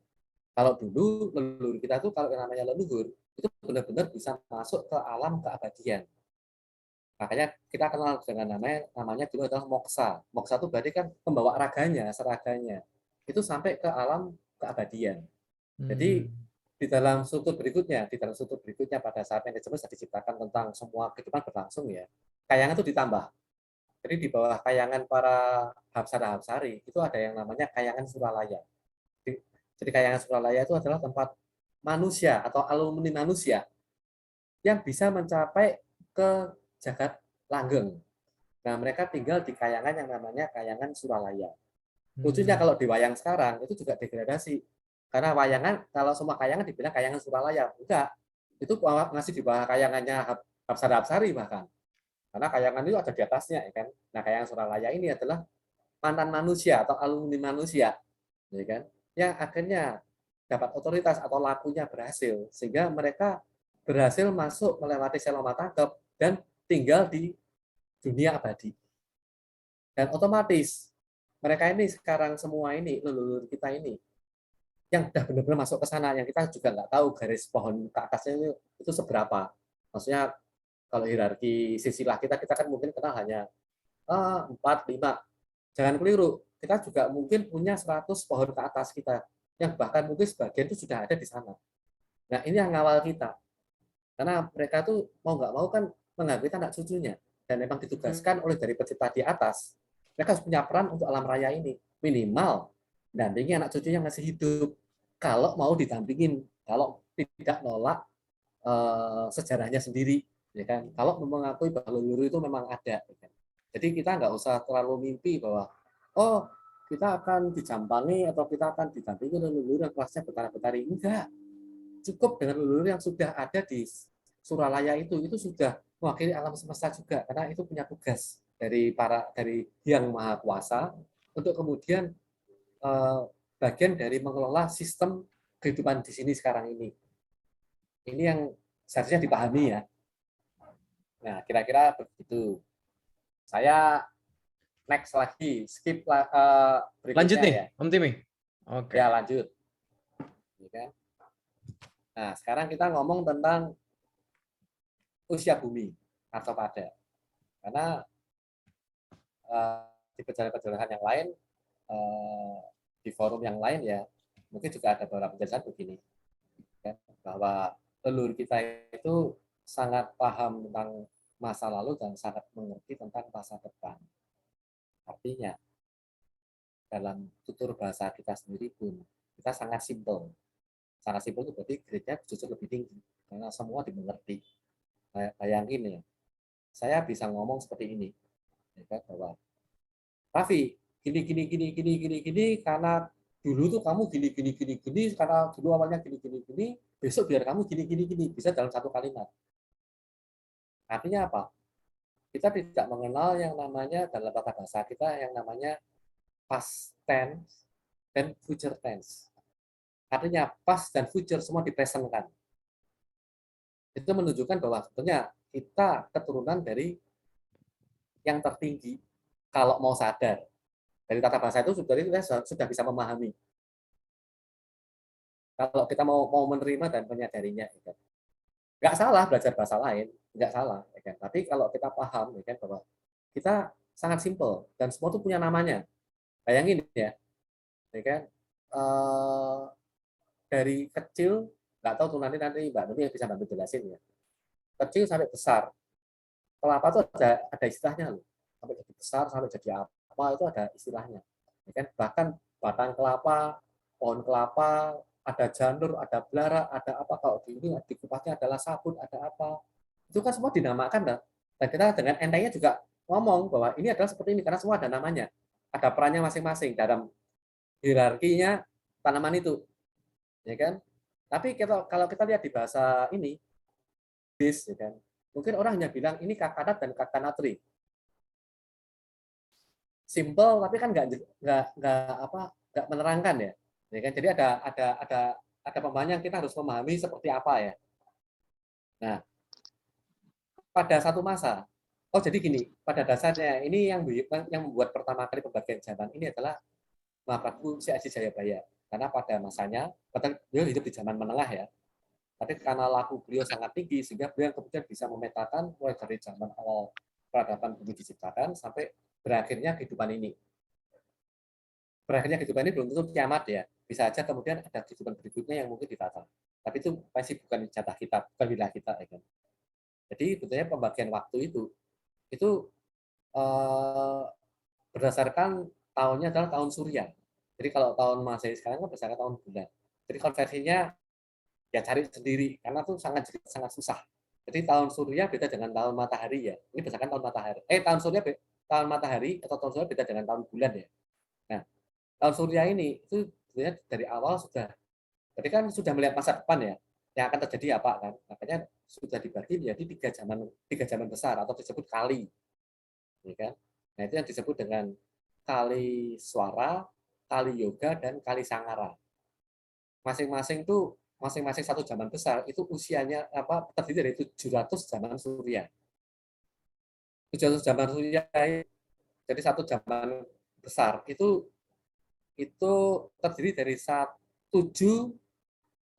Kalau dulu leluhur kita tuh kalau yang namanya leluhur itu benar-benar bisa masuk ke alam keabadian. Makanya kita kenal dengan namanya dulu adalah moksa. Moksa itu berarti kan pembawa raganya, seraganya. Itu sampai ke alam keabadian. Jadi di dalam struktur berikutnya pada saat manajemen sudah diciptakan tentang semua kehidupan berlangsung ya, kayangan itu ditambah. Jadi di bawah kayangan para hapsara-hapsari itu ada yang namanya kayangan Suralaya. Jadi kayangan Suralaya itu adalah tempat manusia atau alumni manusia yang bisa mencapai ke jagat langgeng. Nah, mereka tinggal di kayangan yang namanya kayangan Suralaya. Lucunya kalau di wayang sekarang itu juga degradasi. Karena wayangan, kalau semua kayangan dibilang kayangan Suralaya. Enggak. Itu masih di bawah kayangannya Hapsara-Hapsari bahkan. Karena Kayangan itu ada di atasnya, ya kan. Nah, Kayangan Suralaya ini adalah mantan manusia atau alumni manusia, ya kan, yang akhirnya dapat otoritas atau lakunya berhasil, sehingga mereka berhasil masuk melewati Seloma Tangkep dan tinggal di dunia abadi. Dan otomatis mereka ini sekarang semua ini, leluhur kita ini, yang udah benar-benar masuk ke sana, yang kita juga nggak tahu garis pohon ke atasnya itu seberapa. Maksudnya kalau hierarki silsilah kita kan mungkin kenal hanya 4, 5. Jangan keliru, kita juga mungkin punya 100 pohon ke atas kita, yang bahkan mungkin sebagian itu sudah ada di sana. Nah, ini yang ngawal kita. Karena mereka tuh mau nggak mau kan menganggap kita anak cucunya. Dan memang ditugaskan oleh dari pencipta di atas. Mereka harus punya peran untuk alam raya ini. Minimal, dampingi anak cucunya yang masih hidup. Kalau mau didampingin, kalau tidak nolak sejarahnya sendiri. Ya kan? Kalau mengakui bahwa leluhur itu memang ada. Ya kan? Jadi kita nggak usah terlalu mimpi bahwa, oh kita akan dijampangi atau kita akan didampingi oleh leluhur yang kelasnya betara-betari. Enggak. Cukup dengan leluhur yang sudah ada di Suralaya itu sudah mewakili alam semesta juga, karena itu punya tugas dari Yang Maha Kuasa untuk kemudian bagian dari mengelola sistem kehidupan di sini sekarang ini. Ini yang seharusnya dipahami ya. Nah, kira-kira begitu. Saya next lagi, skip berikutnya. Lanjut nih, ya. Om Timi. Oke. Ya, lanjut. Nah, sekarang kita ngomong tentang usia bumi atau pada. Karena di perjalanan-perjalanan yang lain, di forum yang lain ya, mungkin juga ada beberapa penjelasan begini. Ya, bahwa leluhur kita itu sangat paham tentang masa lalu dan sangat mengerti tentang masa depan. Artinya, dalam tutur bahasa kita sendiri pun, kita sangat simpel. Sangat simpel itu berarti grade-nya justru lebih tinggi, karena semua dimengerti. Bayangin ya, saya bisa ngomong seperti ini, ya kan, bahwa Raffi, gini, karena dulu tuh kamu gini, karena dulu awalnya gini, besok biar kamu gini, bisa dalam satu kalimat. Artinya apa? Kita tidak mengenal yang namanya dalam tata bahasa kita yang namanya past tense dan future tense. Artinya past dan future semua dipresentkan. Itu menunjukkan bahwa sebetulnya kita keturunan dari yang tertinggi kalau mau sadar. Dari tata bahasa itu sudah bisa memahami. Kalau kita mau menerima dan menyadarinya. Ya kan? Nggak salah belajar bahasa lain, nggak salah. Ya kan? Tapi kalau kita paham ya kan, bahwa kita sangat simpel dan semua itu punya namanya. Bayangin ya kan? Dari kecil, nggak tahu tuh nanti Mbak Nuni yang bisa bantu jelasin ya. Kecil sampai besar. Kelapa itu ada istilahnya loh. Sampai jadi besar, sampai jadi apa itu ada istilahnya. Ya kan? Bahkan batang kelapa, pohon kelapa, ada janur, ada belara, ada apa, kalau di ini di kupasnya adalah sabun, ada apa. Itu kan semua dinamakan. Dan kita dengan entengnya juga ngomong bahwa ini adalah seperti ini, karena semua ada namanya. Ada perannya masing-masing dalam hierarkinya tanaman itu. Ya kan? Tapi kalau kita lihat di bahasa ini, ya kan? Mungkin orang hanya bilang ini kakanat dan kakanatri. Simple tapi kan nggak menerangkan ya. Ya kan? Jadi ada pemahaman yang kita harus memahami seperti apa ya. Nah, pada satu masa, jadi gini, pada dasarnya ini yang membuat pertama kali pembagian zaman ini adalah Mahaprabhu Si Aji Jayabaya. Karena pada masanya, beliau hidup di zaman menengah ya. Tapi karena laku beliau sangat tinggi, sehingga beliau kemudian bisa memetakan mulai dari zaman awal peradaban bumi diciptakan sampai berakhirnya kehidupan ini. Berakhirnya kehidupan ini belum tentu kiamat ya. Bisa aja kemudian ada kehidupan berikutnya yang mungkin ditata. Tapi itu pasti bukan jatah kita, bukan wilayah kita. Ya kan? Jadi sebetulnya pembagian waktu itu berdasarkan tahunnya adalah tahun surya. Jadi kalau tahun Masehi sekarang kan berdasarkan tahun bulan. Jadi konversinya ya cari sendiri karena itu sangat susah. Jadi tahun surya beda dengan tahun matahari ya. Ini berdasarkan tahun matahari. Tahun surya tahun matahari atau tahun surya beda dengan tahun bulan ya. Nah, tahun surya ini itu sebenarnya dari awal sudah. Jadi kan sudah melihat masa depan ya. yang akan terjadi apa kan? Makanya sudah dibagi menjadi tiga zaman besar atau disebut kali, ya kan? Nah itu yang disebut dengan kali Swara, kali Yoga, dan kali Sangara. Masing-masing satu zaman besar itu usianya terdiri dari 700 zaman surya. 700 zaman surya, jadi satu zaman besar itu terdiri dari 7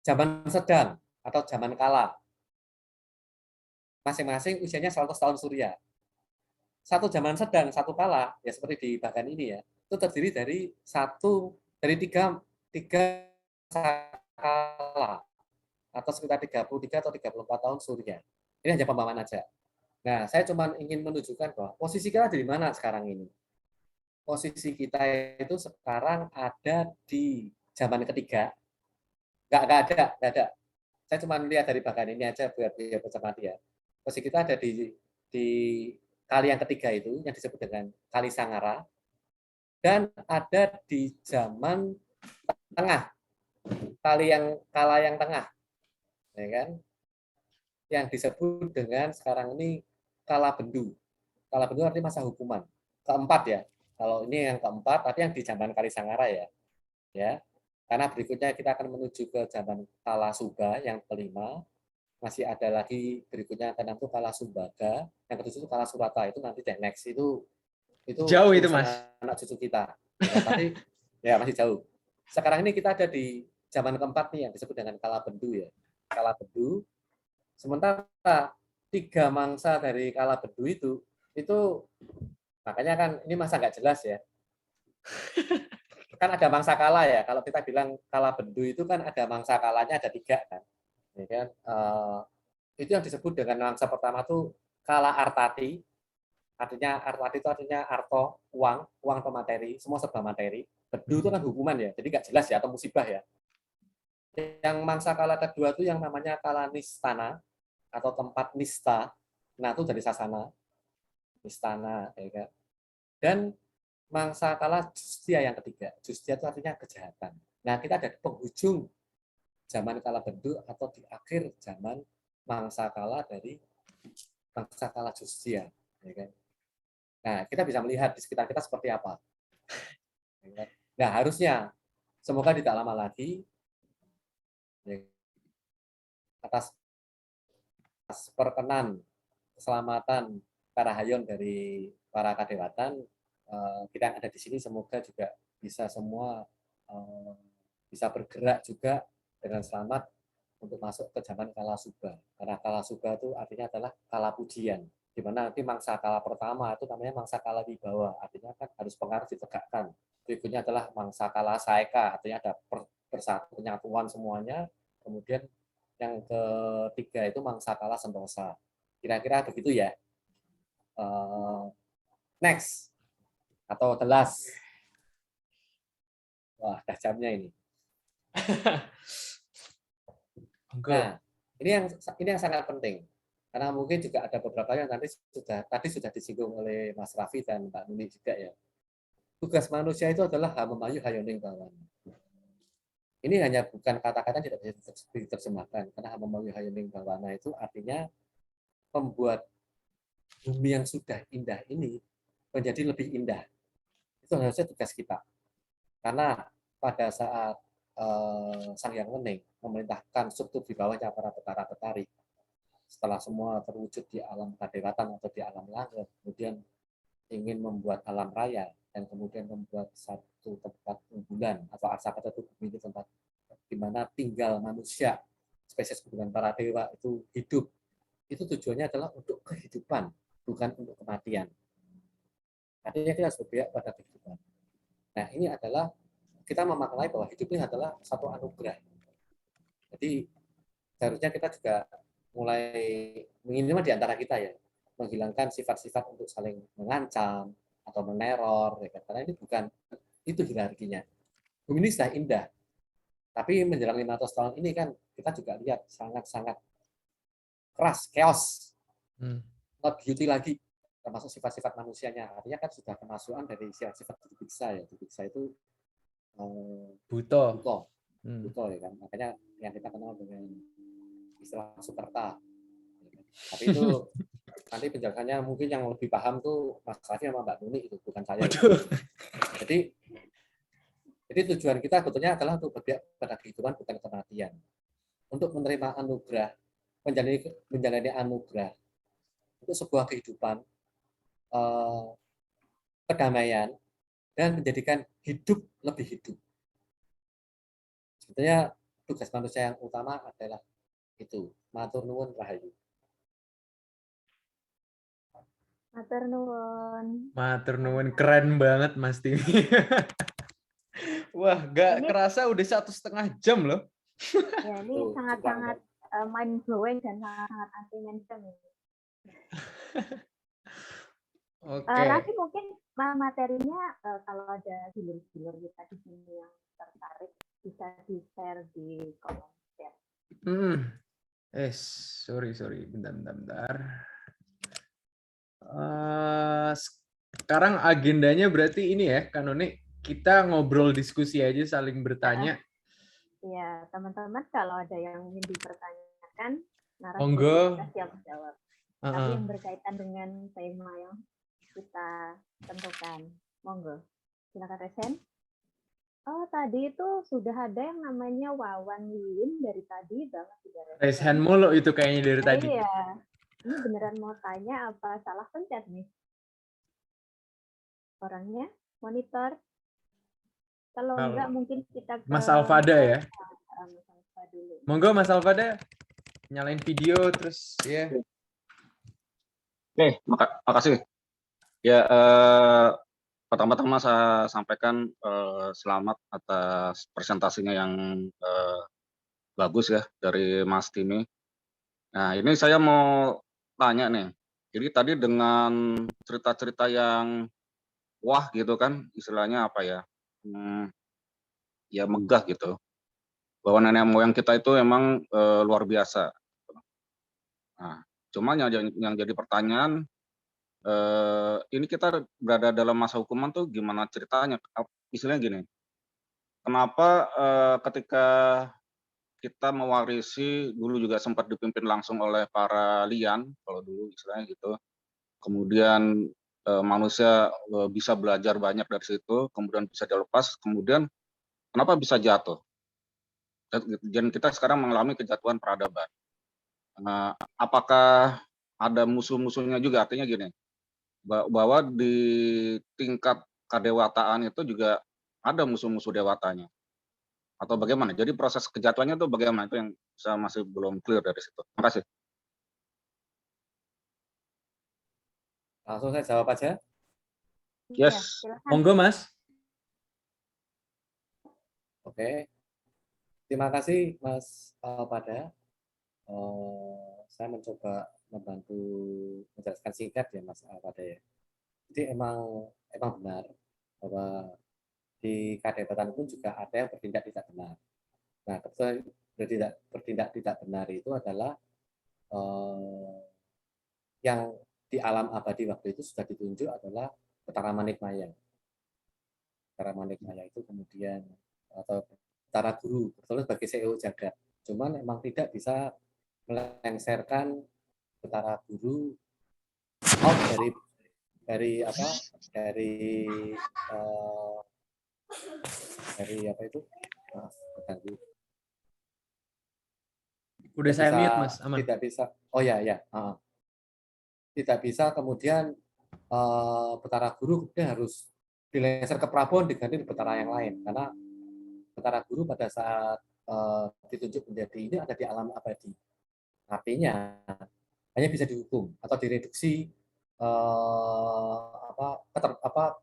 zaman sedang atau zaman kala. Masing-masing usianya 100 tahun surya. Satu zaman sedang, satu kala, ya seperti di bagan ini ya, itu terdiri dari tiga kala atau sekitar 33 atau 34 tahun surya. Ini hanya pemahaman aja. Nah, saya cuma ingin menunjukkan bahwa posisi kita di mana sekarang ini. Posisi kita itu sekarang ada di zaman ketiga. Nggak ada. Saya cuma lihat dari bagan ini aja biar bercermati ya. Posisi kita ada di kali yang ketiga itu yang disebut dengan kali Sangara, dan ada di zaman tengah, kala yang tengah, ya kan? Yang disebut dengan sekarang ini kala bendu. Kala bendu artinya masa hukuman. Keempat ya. Kalau ini yang keempat, tapi yang di zaman kali Sangara ya. Ya. Karena berikutnya kita akan menuju ke zaman kala Suba yang kelima. Masih ada lagi berikutnya keenam itu kala Sumbaga, yang ketujuh itu kala Surata. Itu nanti deh next itu Jauh itu, urusan Mas. anak cucu kita. Ya, tapi ya masih jauh. Sekarang ini kita ada di zaman keempat nih yang disebut dengan kala bendu ya. Kala bendu. Sementara tiga mangsa dari kala bendu itu makanya kan ini masa nggak jelas ya. Kan ada mangsa kala ya. Kalau kita bilang kala bendu itu kan ada mangsa kalanya ada tiga kan. Ya kan? Itu yang disebut dengan mangsa pertama tuh kala Artati. Artati itu artinya arto, uang atau materi, semua serba materi. Bendu itu kan hukuman ya, jadi nggak jelas ya atau musibah ya. Yang mangsa kala kedua itu yang namanya kala Nistana atau tempat nista. Nah itu dari sasana, nistana, ya kan? Dan mangsa kala Justia yang ketiga. Justia itu artinya kejahatan. Nah kita ada di penghujung zaman kala bendu atau di akhir zaman mangsa kala dari mangsa kala Justia, ya kan? Nah kita bisa melihat di sekitar kita seperti apa. Nah harusnya semoga tidak lama lagi ya, atas perkenan keselamatan Karahayon dari para kadewatan, kita yang ada di sini semoga juga bisa semua bisa bergerak juga dengan selamat untuk masuk ke zaman kala Suba. Karena kala Suba itu artinya adalah kala pujian, di mana nanti mangsa kala pertama itu namanya mangsa kala wibawa, artinya kan harus pengaruh ditegakkan. Berikutnya adalah mangsa kala saeka, artinya ada bersatu penyatuan semuanya. Kemudian yang ketiga itu mangsa kala sentosa. Kira-kira begitu ya. Next atau the last. Wah, dah jamnya ini. Nah, ini yang sangat penting. Karena mungkin juga ada beberapa yang tadi sudah disinggung oleh Mas Raffi dan Mbak Nuni juga ya. Tugas manusia itu adalah hamemayu hayoning bawan. Ini hanya bukan kata-kata tidak bisa diterjemahkan, karena hamemayu hayoning bawana itu artinya membuat bumi yang sudah indah ini menjadi lebih indah. Itu harusnya tugas kita. Karena pada saat Sang Hyang Wening memerintahkan struktur di bawahnya para petara-petari, setelah semua terwujud di alam kadewatan atau di alam langit, kemudian ingin membuat alam raya dan kemudian membuat satu tempat unggulan atau Asakata itu bumi itu tempat di mana tinggal manusia, spesies keturunan para dewa itu hidup. Itu tujuannya adalah untuk kehidupan, bukan untuk kematian. Artinya kita harus berpihak pada kehidupan. Nah, ini adalah kita memaknai bahwa hidup ini adalah satu anugerah. Jadi seharusnya kita juga mulai minimal di antara kita ya, menghilangkan sifat-sifat untuk saling mengancam atau meneror, ya, karena ini bukan itu hierarkinya. Bumi ini sudah indah, tapi menjelang 500 tahun ini kan kita juga lihat sangat-sangat keras, chaos, not beauty lagi, termasuk sifat-sifat manusianya. Artinya kan sudah kemasukan dari sifat-sifat dubiksa ya. Dubiksa itu buto ya kan. Makanya yang kita kenal dengan istilah Sukerta. Tapi itu nanti penjelasannya mungkin yang lebih paham tuh Mas Raffi sama Mbak Nuni, itu bukan saya. Waduh. Jadi tujuan kita sebetulnya adalah untuk berpihak pada kehidupan, bukan kematian. Untuk menerima anugerah, menjalani anugerah, untuk sebuah kehidupan, kedamaian, dan menjadikan hidup lebih hidup. Sebetulnya tugas manusia yang utama adalah itu. Matur nuwun rahayu. Matur nuwun. Matur nuwun, keren banget Mas Timi. Wah, gak Ini- kerasa udah 1,5 jam loh. Ya, ini Tuh, sangat-sangat mind blowing dan sangat-sangat anti mainstream ini. Oke. Raffi mungkin materinya kalau ada dulur-dulur kita di sini yang tertarik bisa di-share di kolom chat. Sorry, bentar. Sekarang agendanya berarti ini ya, Kanoni, kita ngobrol diskusi aja, saling bertanya. Ya, teman-teman kalau ada yang ingin dipertanyakan, Monggo. kita siap jawab. Tapi yang berkaitan dengan tema yang kita tentukan, monggo. Silakan Resen. Oh, tadi itu sudah ada yang namanya Wawan Wiwin dari tadi banget sudah Raise hand mulu itu kayaknya dari tadi. Iya. Ini beneran mau tanya apa salah pencet nih? Orangnya monitor. Kalau enggak mungkin kita ke Mas Alfada ya. Mas Alfa dulu. Monggo Mas Alfada nyalain video terus ya. Oke, makasih. Ya, pertama-tama saya sampaikan selamat atas presentasinya yang bagus ya dari Mas Timi. Nah, ini saya mau tanya nih. Jadi tadi dengan cerita-cerita yang wah gitu kan, istilahnya apa ya? Ya megah gitu. Bahwa nenek moyang kita itu emang luar biasa. Nah, cuma yang jadi pertanyaan, ini kita berada dalam masa hukuman tuh gimana ceritanya? Istilahnya gini, kenapa ketika kita mewarisi dulu juga sempat dipimpin langsung oleh para lian, kalau dulu istilahnya gitu, kemudian manusia bisa belajar banyak dari situ, kemudian bisa dilepas, kemudian kenapa bisa jatuh? Dan kita sekarang mengalami kejatuhan peradaban. Apakah ada musuh-musuhnya juga? Artinya gini, bahwa di tingkat kedewataan itu juga ada musuh-musuh dewatanya. Atau bagaimana? Jadi proses kejatuhannya itu bagaimana? Itu yang saya masih belum clear dari situ. Terima kasih. Langsung saya jawab aja. Yes. Ya, Monggo Mas. Oke. Terima kasih Mas Alfada. Saya mencoba membantu menjelaskan singkat ya Mas Alfada ya. Jadi emang benar bahwa di kadebatan pun juga ada yang bertindak tidak benar. Nah, kebetulan bertindak tidak benar itu adalah yang di alam abadi waktu itu sudah ditunjuk adalah Betara Manikmaya. Betara Manikmaya itu kemudian atau Betara Guru, betul sebagai CEO jagat. Cuman memang tidak bisa melengsarkan Betara Guru out dari apa itu? Udah saya mute Mas, aman. Tidak bisa. Oh ya. Tidak bisa kemudian Betara Guru kemudian harus dilengsar ke Prabon diganti Betara yang lain, karena Betara Guru pada saat ditunjuk menjadi ini ada di alam abadi. Artinya hanya bisa dihukum atau direduksi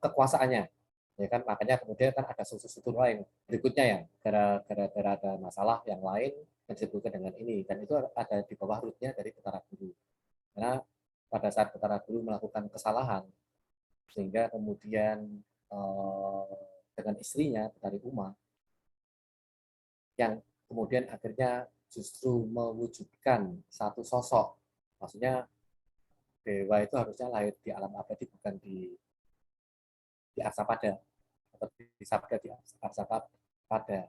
kekuasaannya, ya kan. Makanya kemudian kan ada struktur lain berikutnya yang gara-gara ada masalah yang lain yang disebutkan dengan ini, dan itu ada di bawah rootnya dari Betara Guru. Karena pada saat Betara Guru melakukan kesalahan sehingga kemudian dengan istrinya Betari Uma yang kemudian akhirnya justru mewujudkan satu sosok, maksudnya dewa itu harusnya lahir di alam abadi, bukan di Arsapada atau di Sabda di Arsapada,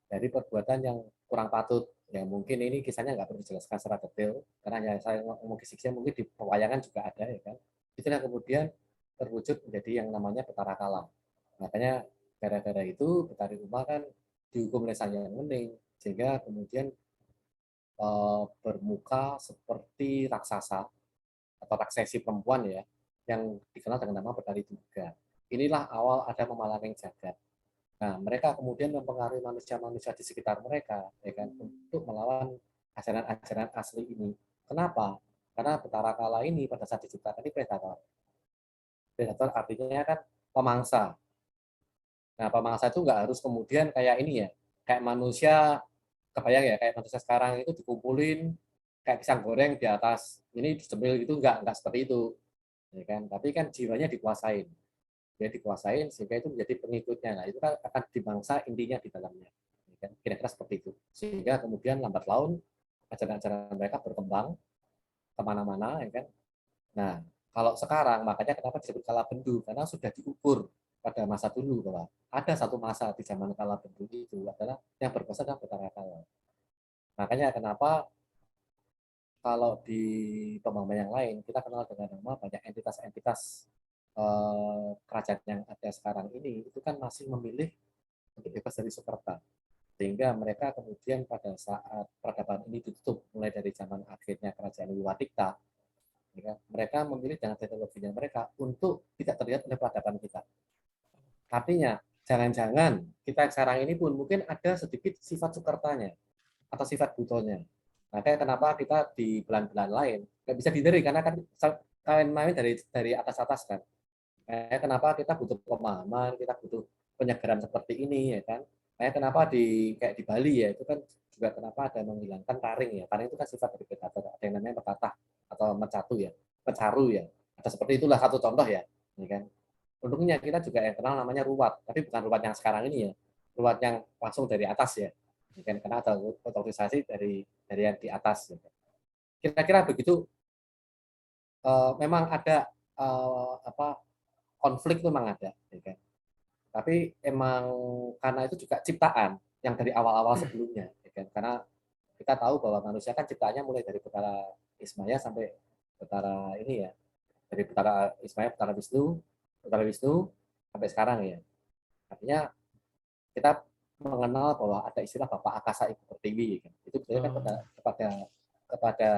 dari perbuatan yang kurang patut Ya mungkin ini kisahnya nggak perlu dijelaskan secara detail, karena hanya saya ngomong kisi-kisinya, mungkin di pewayangan juga ada ya kan. Itu yang kemudian terwujud menjadi yang namanya Betara Kala. Makanya gara-gara itu Betari Uma kan dihukum oleh Sanghyang Wening, sehingga kemudian bermuka seperti raksasa atau raksesi perempuan ya, yang dikenal dengan nama Betari Durga. Inilah awal ada Memalangeng Jagat. Nah, mereka kemudian mempengaruhi manusia-manusia di sekitar mereka, ya kan, untuk melawan ajaran-ajaran asli ini. Kenapa? Karena Betara Kala ini pada saat diciptakan ini predator. Predator artinya kan pemangsa. Nah, pemangsa itu nggak harus kemudian kayak ini ya, kayak manusia, kebayang ya, kayak manusia sekarang itu dikumpulin kayak pisang goreng di atas ini disembelih gitu, nggak seperti itu, ya kan? Tapi kan jiwanya dikuasain, dia dikuasain sehingga itu menjadi pengikutnya. Nah, itu kan akan dimangsa intinya di dalamnya, ya kan? Kira-kira seperti itu. Sehingga kemudian lambat laun ajaran-ajaran mereka berkembang kemana-mana, ya kan? Nah, kalau sekarang makanya kenapa disebut kala bendu, karena sudah diukur pada masa dulu bahwa ada satu masa di zaman kala bendu itu adalah yang berkuasa adalah Betara Kala. Makanya kenapa kalau di pemahaman yang lain kita kenal dengan nama banyak entitas-entitas kerajaan yang ada sekarang ini itu kan masih memilih untuk bebas dari Sukerta, sehingga mereka kemudian pada saat peradaban ini ditutup mulai dari zaman akhirnya kerajaan Wiwatikta, ya, mereka memilih dengan teknologinya mereka untuk tidak terlihat oleh peradaban kita. Artinya jangan-jangan kita sekarang ini pun mungkin ada sedikit sifat Sukertanya atau sifat Butonya. Makanya kenapa kita di belahan-belahan lain nggak bisa dihindari, karena kan kalian main dari atas-atas kan. Kenapa kita butuh pemahaman, kita butuh penyegaran seperti ini ya kan. Kenapa kayak di Bali ya itu kan juga kenapa ada menghilangkan taring ya. Taring itu kan sifat dari predator, ada yang namanya pekatah atau mercatu ya, pecaru ya. Ada seperti itulah satu contoh ya kan. Untungnya kita juga yang kenal namanya ruwat, tapi bukan ruwat yang sekarang ini ya, ruwat yang langsung dari atas ya kan, karena ada otorisasi dari yang di atas. Ya. Kira-kira begitu. Memang ada konflik itu memang ada, ya kan? Tapi emang karena itu juga ciptaan yang dari awal-awal sebelumnya, ya kan? Karena kita tahu bahwa manusia kan ciptaannya mulai dari Betara Ismaya sampai Betara ini ya, dari Betara Ismaya, Betara Wisnu sampai sekarang ya. Artinya kita mengenal bahwa ada istilah Bapak Akasa Ibu Pertiwi, ya kan? Itu sebenarnya kan kepada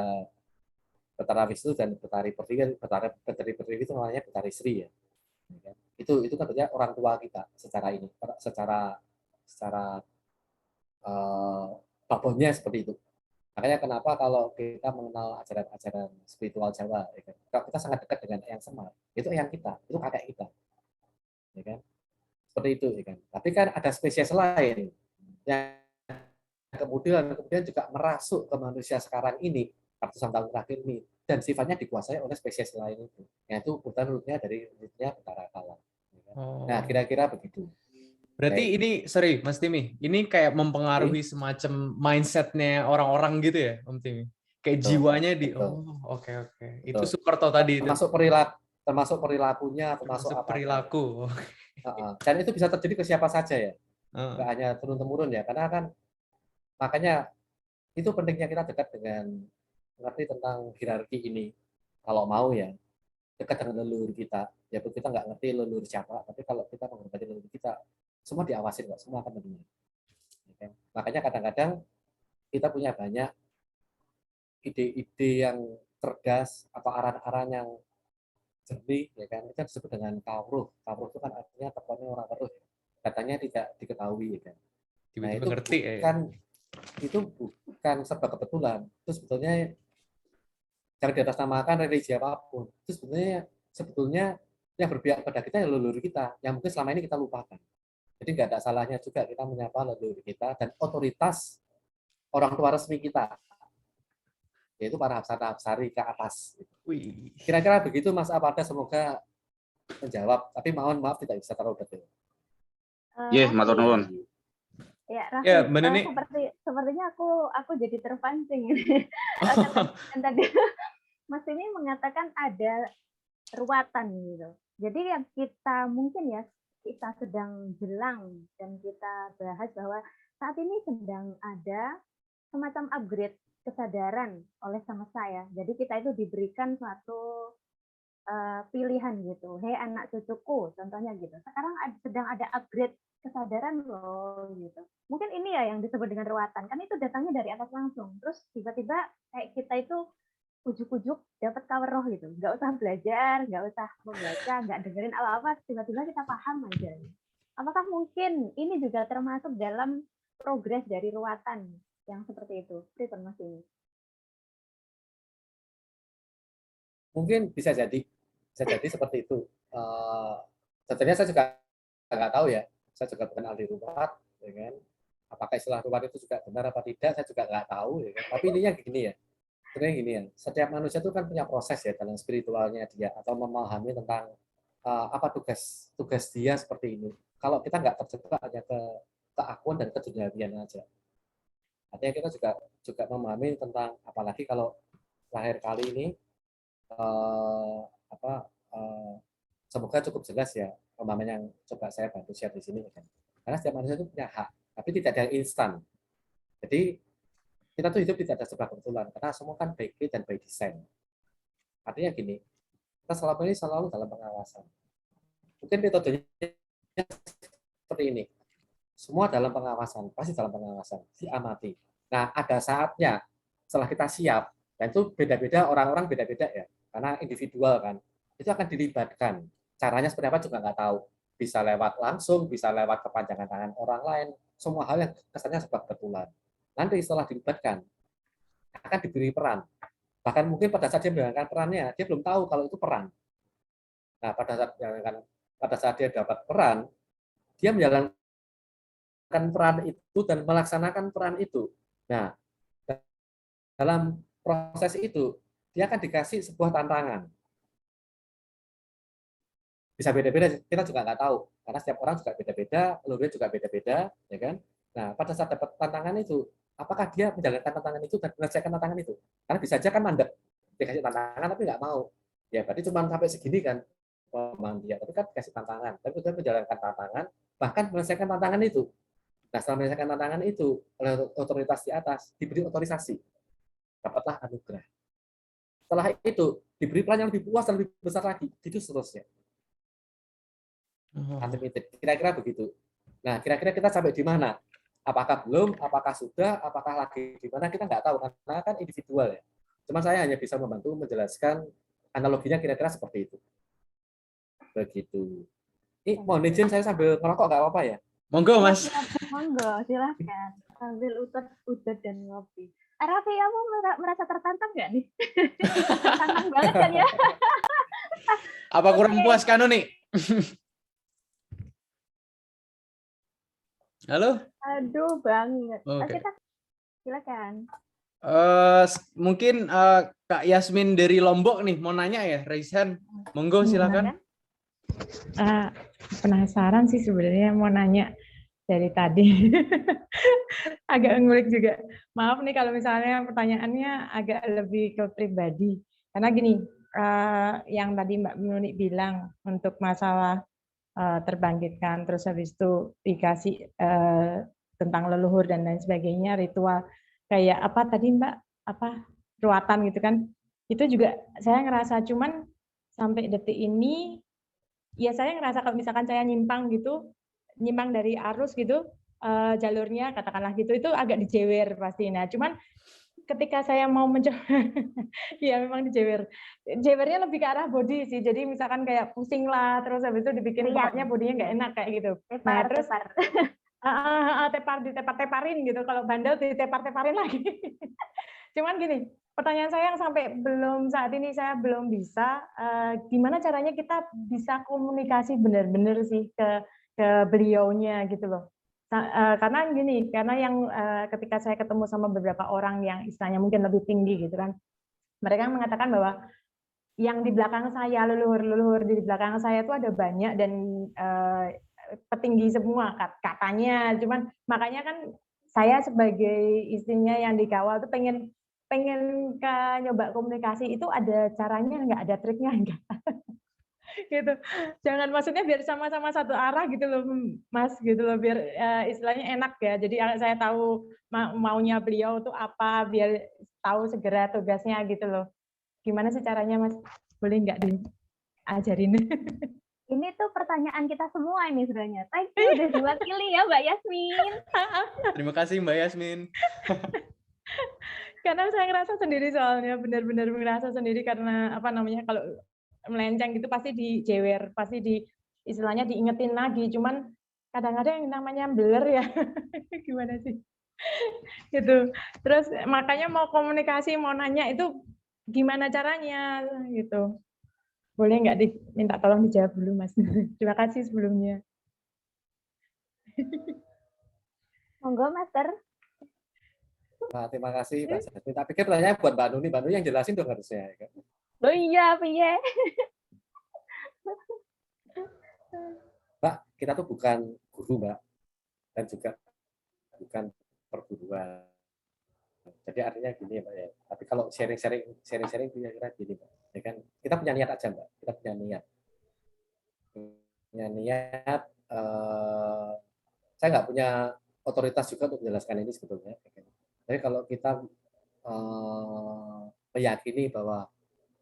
Betara Wisnu dan Betari Pertiwi, Betari Pertiwi itu namanya Betari Sri ya. Itu kan berarti orang tua kita secara babonnya seperti itu. Makanya kenapa kalau kita mengenal ajaran-ajaran spiritual Jawa, ya kan, kita sangat dekat dengan Eyang Semar. Itu eyang kita, itu kakek kita, ya kan? Seperti itu, ya kan. Tapi kan ada spesies lain yang kemudian juga merasuk ke manusia sekarang ini ratusan tahun terakhir ini, dan sifatnya dikuasai oleh spesies lain itu, yaitu rutnya dari Betara Kala. Nah, kira-kira begitu. Berarti ini, sorry Mas Timi, ini kayak mempengaruhi semacam mindsetnya orang-orang gitu ya, Om Timi? Kayak jiwanya di, oke. Itu Sukerto tadi itu. Termasuk perilakunya, termasuk perilaku. Dan itu bisa terjadi ke siapa saja ya, nggak hanya turun-temurun ya, karena kan makanya itu pentingnya kita dekat dengan mengerti tentang hierarki ini. Kalau mau ya, dekat dengan leluhur kita. Ya kita nggak ngerti leluhur siapa, tapi kalau kita menghormati leluhur kita, semua diawasin kok, semua akan mendengar. Ya, makanya kadang-kadang kita punya banyak ide-ide yang cerdas atau arahan-arahan yang jernih, ya kan? Itu disebut dengan kawruh. Kawruh itu kan artinya tekannya orang weruh. Katanya tidak diketahui, ya kan? Nah itu itu bukan serba kebetulan. Itu sebetulnya jangan diatasnamakan religi apapun. Itu sebetulnya yang berpihak pada kita ya leluhur kita, yang mungkin selama ini kita lupakan. Jadi nggak ada salahnya juga kita menyapa leluhur kita dan otoritas orang tua resmi kita, yaitu para hapsara-hapsari ke atas. Kira-kira begitu Mas Apada, semoga menjawab. Tapi mohon maaf tidak bisa terlalu detail. Iya, matur nuwun. Ya, Raffi, sepertinya aku jadi terpancing ini. Tadi Mas ini mengatakan ada ruatan gitu. Jadi yang kita mungkin ya kita sedang jelang dan kita bahas bahwa saat ini sedang ada semacam upgrade kesadaran oleh semesta ya. Jadi kita itu diberikan suatu pilihan gitu. Hei anak cucuku, contohnya gitu. Sekarang sedang ada upgrade kesadaran loh gitu. Mungkin ini ya yang disebut dengan ruatan. Kan itu datangnya dari atas langsung. Terus tiba-tiba kayak kita itu ujuk-ujuk dapat cover roh gitu. Nggak usah belajar, nggak usah membaca, nggak dengerin apa-apa, tiba-tiba kita paham aja. Apakah mungkin ini juga termasuk dalam progres dari ruatan yang seperti itu? Pripun Mas ini? Mungkin bisa jadi seperti itu. Tentunya saya juga nggak tahu ya, saya juga bukan ahli ruwat, ya kan? Apakah istilah ruwat itu juga benar apa tidak, saya juga nggak tahu, ya kan? Tapi intinya gini ya, sebenarnya gini ya, setiap manusia itu kan punya proses ya dalam spiritualnya dia atau memahami tentang apa tugas dia seperti ini. Kalau kita nggak terjebak hanya ke keakuan dan keduniawian aja. Artinya kita juga memahami tentang, apalagi kalau lahir kali ini eh, apa semoga cukup jelas ya pemahaman yang coba saya bantu share di sini kan. Karena setiap manusia itu punya hak, tapi tidak ada yang instan. Jadi kita tuh hidup tidak ada sebab kebetulan karena semua kan by create dan by design. Artinya gini, kita selalu dalam pengawasan. Mungkin metodenya seperti ini. Semua dalam pengawasan, pasti dalam pengawasan, diamati. Nah, ada saatnya setelah kita siap, dan itu beda-beda, orang-orang beda-beda ya, karena individual kan, itu akan dilibatkan. Caranya seperti apa juga nggak tahu. Bisa lewat langsung, bisa lewat kepanjangan tangan orang lain, semua hal yang kesannya sebab kebetulan. Nanti setelah dilibatkan, akan diberi peran. Bahkan mungkin pada saat dia menjalankan perannya, dia belum tahu kalau itu peran. Nah, pada saat dia dapat peran, dia menjalankan peran itu dan melaksanakan peran itu. Nah, dalam proses itu, dia akan dikasih sebuah tantangan. Bisa beda-beda, kita juga nggak tahu. Karena setiap orang juga beda-beda, alurnya juga beda-beda, ya kan? Nah, pada saat dapat tantangan itu, apakah dia menjalankan tantangan itu dan menyelesaikan tantangan itu? Karena bisa aja kan mandek, dikasih tantangan tapi nggak mau. Ya, berarti cuma sampai segini kan pemahaman dia, tapi kan dikasih tantangan, tapi dia menjalankan tantangan, bahkan menyelesaikan tantangan itu. Nah, setelah menyelesaikan tantangan itu oleh otoritas di atas, diberi otorisasi, dapatlah anugerah. Setelah itu, diberi pelan yang lebih puas dan lebih besar lagi, itu seterusnya. Unlimited. Kira-kira begitu. Nah, kira-kira kita sampai di mana? Apakah belum? Apakah sudah? Apakah lagi di mana? Kita nggak tahu, karena kan individual ya. Cuma saya hanya bisa membantu menjelaskan analoginya kira-kira seperti itu. Begitu. Ini mohon izin saya sambil ngerokok nggak apa-apa ya? Monggo, Mas. Monggo, silahkan. Sambil udet dan ngopi. Raffi, kamu merasa tertantang nggak nih? Tertantang banget kan ya? Apa kurang puas kan nih? Halo? Aduh, banget. Oke. Silakan. Mungkin Kak Yasmin dari Lombok nih mau nanya ya, raise hand. Monggo silakan. Penasaran sih sebenarnya mau nanya dari tadi. Agak ngulik juga. Maaf nih kalau misalnya pertanyaannya agak lebih ke pribadi. Karena gini, yang tadi Mbak Nuni bilang untuk masalah terbangkitkan, terus habis itu dikasih tentang leluhur dan lain sebagainya, ritual kayak apa tadi Mbak, apa ruatan gitu kan, itu juga saya ngerasa, cuman sampai detik ini ya saya ngerasa kalau misalkan saya nyimpang dari arus gitu, jalurnya katakanlah gitu, itu agak dijewer pasti. Nah cuman ketika saya mau mencoba, ya memang jewernya lebih ke arah body sih. Jadi misalkan kayak pusing lah, terus habis itu dibikin pokoknya bodinya nggak enak kayak gitu. Nah terus ditepar-teparin gitu. Kalau bandel ditepar-teparin lagi. Cuman gini, pertanyaan saya yang sampai saat ini saya belum bisa, gimana caranya kita bisa komunikasi benar-benar sih ke beliaunya gitu loh. Karena yang ketika saya ketemu sama beberapa orang yang istilahnya mungkin lebih tinggi gitu kan, mereka mengatakan bahwa yang di belakang saya, leluhur di belakang saya itu ada banyak dan petinggi semua katanya. Cuman makanya kan saya sebagai istrinya yang dikawal tuh pengen nyoba komunikasi, itu ada caranya nggak, ada triknya nggak? gitu. Jangan maksudnya biar sama-sama satu arah gitu loh, Mas, gitu loh, biar istilahnya enak ya. Jadi saya tahu maunya beliau tuh apa, biar tahu segera tugasnya gitu loh. Gimana sih caranya, Mas? Boleh nggak diajarin? Ini tuh pertanyaan kita semua ini sebenarnya. Thank you udah diwakili ya Mbak Yasmin. Terima kasih Mbak Yasmin. Karena saya ngerasa sendiri soalnya, benar-benar ngerasa sendiri karena apa namanya, kalau melenceng gitu pasti dijewer, pasti istilahnya diingetin lagi. Cuman kadang-kadang yang namanya blur ya, gimana sih? Gitu. Terus makanya mau komunikasi, mau nanya itu gimana caranya gitu. Boleh nggak minta tolong dijawab dulu, Mas? Terima kasih sebelumnya. Monggo, Master. Nah, terima kasih Mbak Jasmine. Tapi pikir pertanyaan buat Mbak Nuni. Mbak Nuni yang jelasin dong harusnya. Ya kan? Oh iya, piye? Mbak, kita tuh bukan guru, Mbak. Dan juga bukan perguruan. Jadi artinya gini Mbak ya. Tapi kalau sharing-sharing kira-kira gini Mbak. Ya kan? Kita punya niat aja Mbak. Kita punya niat. Saya nggak punya otoritas juga untuk menjelaskan ini sebetulnya. Jadi kalau kita meyakini bahwa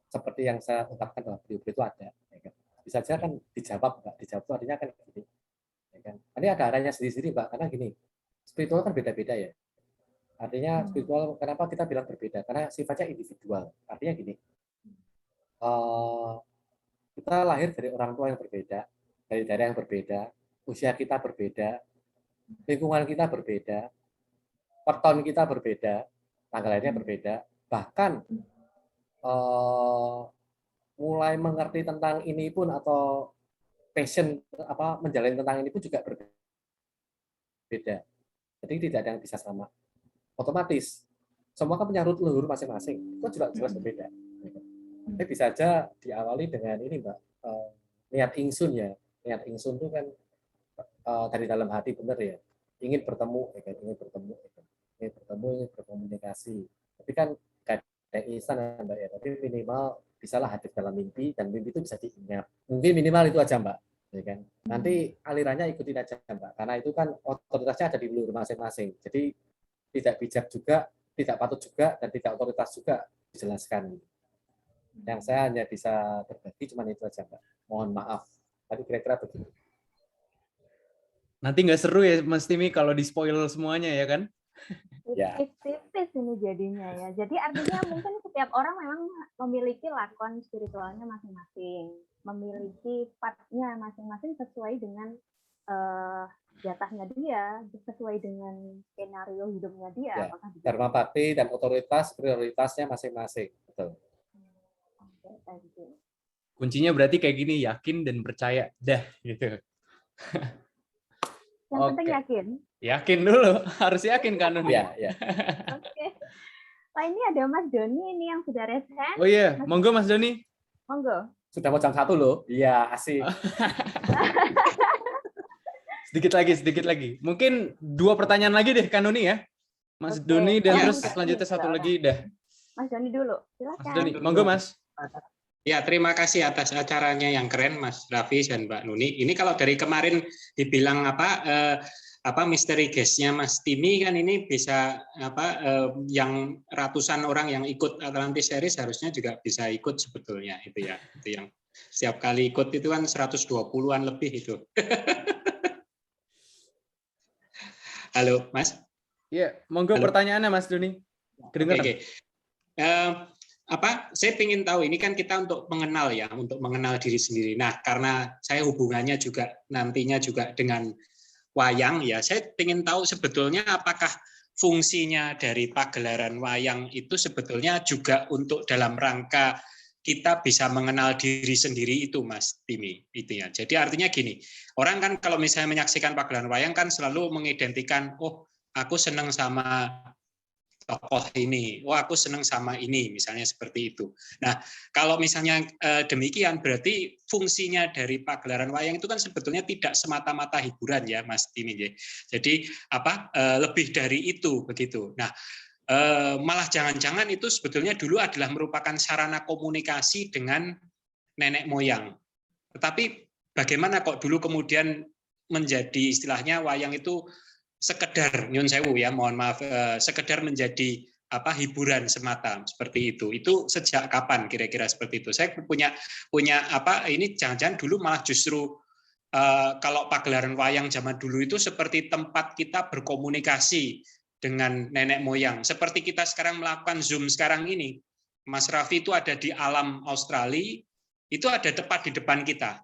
seperti yang saya ungkapkan bahwa beliau itu ada, ya kan? Bisa saja kan dijawab Mbak. Dijawab itu artinya kan gini. Ya kan? Ini ada arahnya sendiri-sendiri Mbak. Karena gini, spiritual kan beda-beda ya. Artinya spiritual, kenapa kita bilang berbeda? Karena sifatnya individual. Artinya gini, kita lahir dari orang tua yang berbeda, dari daerah yang berbeda, usia kita berbeda, lingkungan kita berbeda, per tahun kita berbeda, tanggal lahirnya berbeda, bahkan mulai mengerti tentang ini pun atau passion menjalani tentang ini pun juga berbeda. Jadi tidak ada yang bisa sama. Otomatis semua kan punya root leluhur masing-masing. Itu juga jelas berbeda. Tapi bisa aja diawali dengan ini Mbak, niat ingsun ya. Niat ingsun itu kan dari dalam hati benar ya. Ingin bertemu, ya kan? Ingin berkomunikasi. Tapi kan gak ada instan Mbak ya. Tapi minimal bisalah hadir dalam mimpi dan mimpi itu bisa diingat. Mungkin minimal itu aja Mbak. Ya kan? Nanti alirannya ikutin aja Mbak. Karena itu kan otoritasnya ada di leluhur masing-masing. Jadi tidak bijak juga, tidak patut juga, dan tidak otoritas juga dijelaskan. Yang saya hanya bisa berbagi cuma itu aja Mbak. Mohon maaf. Tapi kira-kira begitu. Nanti nggak seru ya Mas Timi kalau di-spoil semuanya ya kan? Ya. Tipis ini jadinya ya. Jadi artinya mungkin setiap orang memang memiliki lakon spiritualnya masing-masing. Memiliki partnya masing-masing sesuai dengan jatahnya dia, sesuai dengan skenario hidupnya dia. Ya. Dharma bakti dan otoritas prioritasnya masing-masing. Betul. Kuncinya berarti kayak gini, yakin dan percaya. Dah, gitu. Yang penting yakin. Yakin dulu, harus yakin kan Nuni. Ya. Oke. Wah, ini ada Mas Doni ini yang sudah raise hand. Oh iya, monggo Mas Doni. Monggo. Sudah mau jam 1 loh. Iya, asik. Sedikit lagi. Mungkin 2 pertanyaan lagi deh kan Nuni ya. Mas Doni dan terus selanjutnya satu lagi dah. Mas Doni dulu. Silakan. Mas Doni, monggo Mas. Ya, terima kasih atas acaranya yang keren, Mas Raffi dan Mbak Nuni. Ini kalau dari kemarin dibilang misteri guest-nya Mas Timi kan ini bisa yang ratusan orang yang ikut Atlantis Series harusnya juga bisa ikut sebetulnya itu ya. Itu yang setiap kali ikut itu kan 120-an lebih itu. Halo, Mas. Iya, monggo. Halo. Pertanyaannya Mas Doni. Kedengaran. Oke. Saya ingin tahu ini kan kita untuk mengenal diri sendiri. Nah, karena saya hubungannya juga nantinya juga dengan wayang ya, saya ingin tahu sebetulnya apakah fungsinya dari pagelaran wayang itu sebetulnya juga untuk dalam rangka kita bisa mengenal diri sendiri itu, Mas Timi, itu ya. Jadi artinya gini, orang kan kalau misalnya menyaksikan pagelaran wayang kan selalu mengidentikan, oh aku senang sama tokoh ini, aku senang sama ini, misalnya seperti itu. Nah, kalau misalnya demikian, berarti fungsinya dari pagelaran wayang itu kan sebetulnya tidak semata-mata hiburan ya, Mas Timi. Jadi lebih dari itu begitu. Nah, malah jangan-jangan itu sebetulnya dulu adalah merupakan sarana komunikasi dengan nenek moyang. Tetapi bagaimana kok dulu kemudian menjadi istilahnya wayang itu sekedar nyun sewu ya, mohon maaf, sekedar menjadi hiburan semata seperti itu. Itu sejak kapan kira-kira seperti itu? Saya punya ini jangan-jangan dulu malah justru kalau pagelaran wayang zaman dulu itu seperti tempat kita berkomunikasi dengan nenek moyang. Seperti kita sekarang melakukan Zoom sekarang ini. Mas Raffi itu ada di alam Australia, itu ada tepat di depan kita.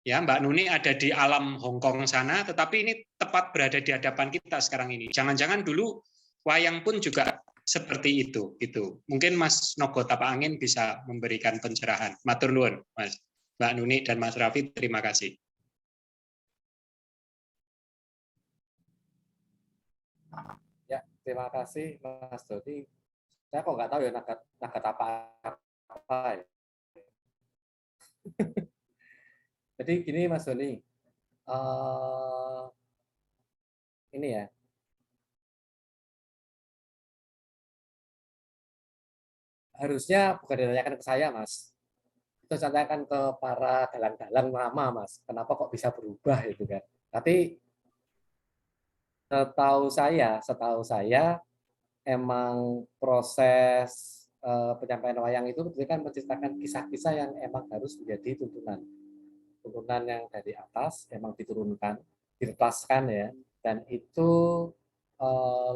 Ya, Mbak Nuni ada di alam Hong Kong sana, tetapi ini tepat berada di hadapan kita sekarang ini. Jangan-jangan dulu wayang pun juga seperti itu. Gitu. Mungkin Mas Nogo Tapak Angin bisa memberikan pencerahan. Matur nuwun, Mas, Mbak Nuni dan Mas Raffi, terima kasih. Ya, terima kasih Mas Dodi. Saya kok nggak tahu ya naga apa ya. Jadi gini Mas Doni, ini ya, harusnya bukan ditanyakan ke saya Mas, itu ditanyakan ke para dalang-dalang lama Mas, kenapa kok bisa berubah itu kan. Tapi setahu saya emang proses penyampaian wayang itu kan menciptakan kisah-kisah yang emang harus menjadi tuntunan yang dari atas emang diturunkan, ditelaskan ya, dan itu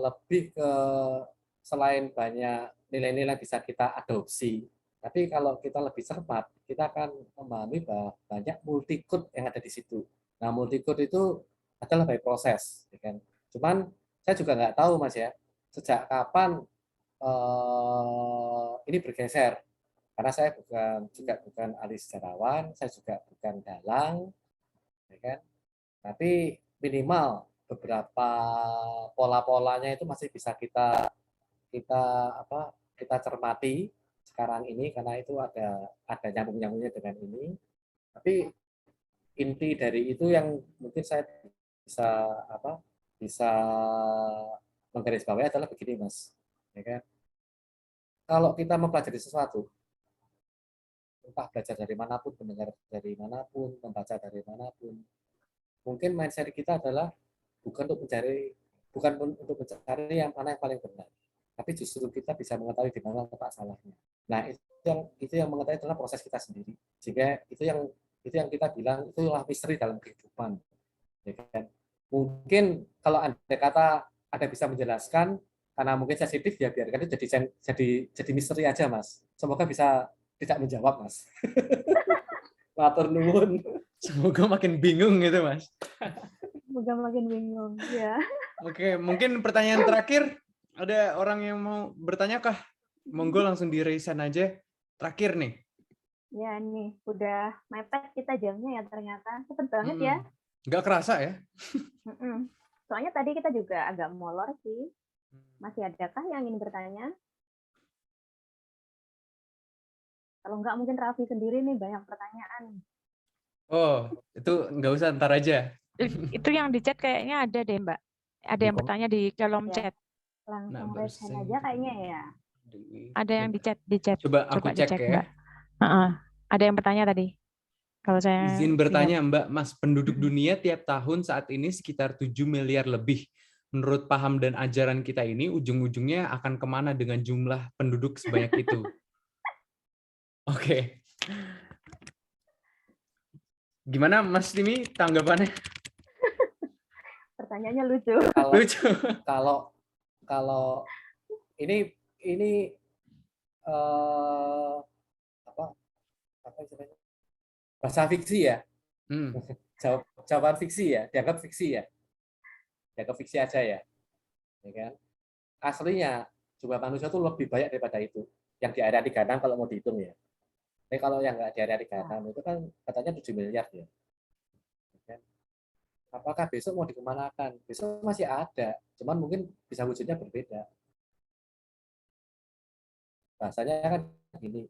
lebih ke selain banyak nilai-nilai bisa kita adopsi, tapi kalau kita lebih cermat, kita akan memahami bahwa banyak multicode yang ada di situ. Nah, multicode itu adalah by proses, ya kan? Cuman saya juga nggak tahu Mas ya, sejak kapan ini bergeser. Karena saya bukan ahli sejarawan, saya juga bukan dalang, ya kan? Tapi minimal beberapa pola-polanya itu masih bisa kita cermati sekarang ini, karena itu ada nyambung-nyambungnya dengan ini. Tapi inti dari itu yang mungkin saya bisa menggarisbawahi adalah begini Mas, ya kan? Kalau kita mempelajari sesuatu, entah belajar dari manapun, mendengar dari manapun, membaca dari manapun, mungkin mindset kita adalah bukan untuk mencari yang mana yang paling benar, tapi justru kita bisa mengetahui di mana letak salahnya. Nah, itu yang mengetahui adalah proses kita sendiri. Sehingga itu yang kita bilang itulah misteri dalam kehidupan. Ya kan? Mungkin kalau Anda kata ada bisa menjelaskan, karena mungkin sensitif ya biarkan itu jadi misteri aja Mas. Semoga bisa tidak menjawab Mas. Matur nuwun. Semoga makin bingung gitu Mas. Semoga makin bingung ya. Oke, mungkin pertanyaan terakhir, ada orang yang mau bertanya kah? Monggo langsung di-raisean aja. Terakhir nih. Ya nih, udah mepet kita jamnya ya ternyata. Cepet banget ya. Nggak kerasa ya? Soalnya tadi kita juga agak molor sih. Masih adakah yang ingin bertanya? Kalau nggak mungkin Raffi sendiri nih banyak pertanyaan. Oh, itu nggak usah, ntar aja. Itu yang di chat kayaknya ada deh Mbak. Ada yang bertanya di kolom chat. Langsung raise hand aja kayaknya ya. Ada yang di chat. Coba aku cek dicek, ya. Mbak. Ada yang bertanya tadi. Kalau saya izin bertanya Mbak, Mas, penduduk dunia tiap tahun saat ini sekitar 7 miliar lebih. Menurut paham dan ajaran kita ini, ujung-ujungnya akan kemana dengan jumlah penduduk sebanyak itu? Oke. Gimana Mas Timi tanggapannya? Pertanyaannya lucu. Kalau ini apa istilahnya? Bahasa fiksi ya. Jawaban fiksi ya, dianggap fiksi ya. Dianggap fiksi aja ya. Ya kan? Aslinya jumlah manusia itu lebih banyak daripada itu. Yang di area 36 kalau mau dihitung ya. Tapi kalau yang nggak di area 36 itu kan katanya 7 miliar ya. Apakah besok mau dikemanakan? Besok masih ada, cuman mungkin bisa wujudnya berbeda. Bahasanya kan gini,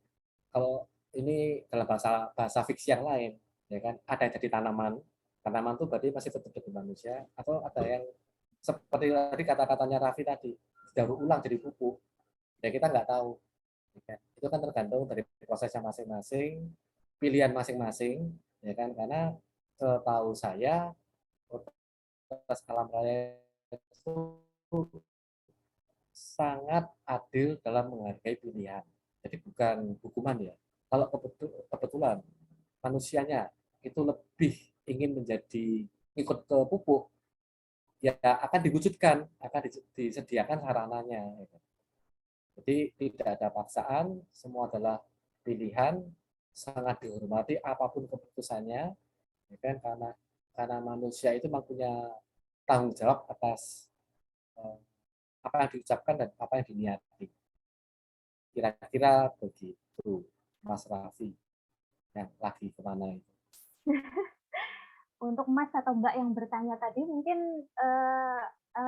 kalau ini dalam bahasa fiksi yang lain, ya kan, ada yang jadi tanaman itu berarti masih tetap jadi manusia, atau ada yang seperti tadi kata-katanya Raffi tadi, didaur ulang jadi pupuk, ya kita nggak tahu. Ya, itu kan tergantung dari prosesnya masing-masing, pilihan masing-masing, ya kan? Karena setahu saya Otoritas Alam Raya itu sangat adil dalam menghargai pilihan. Jadi bukan hukuman ya. Kalau kebetulan manusianya itu lebih ingin menjadi ikut ke pupuk, ya akan diwujudkan, akan disediakan sarananya. Jadi tidak ada paksaan, semua adalah pilihan, sangat dihormati apapun keputusannya, ya kan? Karena manusia itu mempunyai tanggung jawab atas apa yang diucapkan dan apa yang diniati. Kira-kira begitu, Mas Raffi. Yang lagi kemana itu? Untuk Mas atau Mbak yang bertanya tadi, mungkin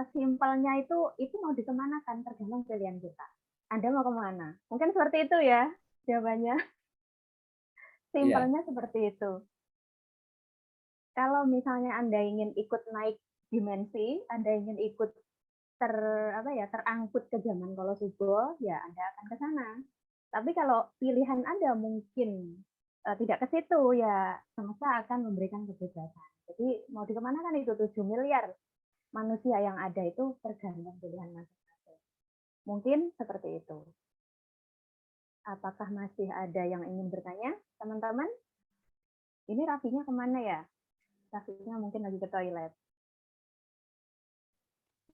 simpelnya itu mau dikemanakan, tergantung pilihan kita. Anda mau kemana? Mungkin seperti itu ya jawabannya. Simpelnya seperti itu. Kalau misalnya Anda ingin ikut naik dimensi, Anda ingin ikut terangkut ke zaman Kolosubo, ya Anda akan ke sana. Tapi kalau pilihan Anda mungkin tidak ke situ, ya semesta akan memberikan kebebasan. Jadi mau dikemanakan itu 7 miliar manusia yang ada itu tergantung pilihan masing-masing. Mungkin seperti itu. Apakah masih ada yang ingin bertanya, teman-teman? Ini Raffinya kemana ya? Raffinya mungkin lagi ke toilet.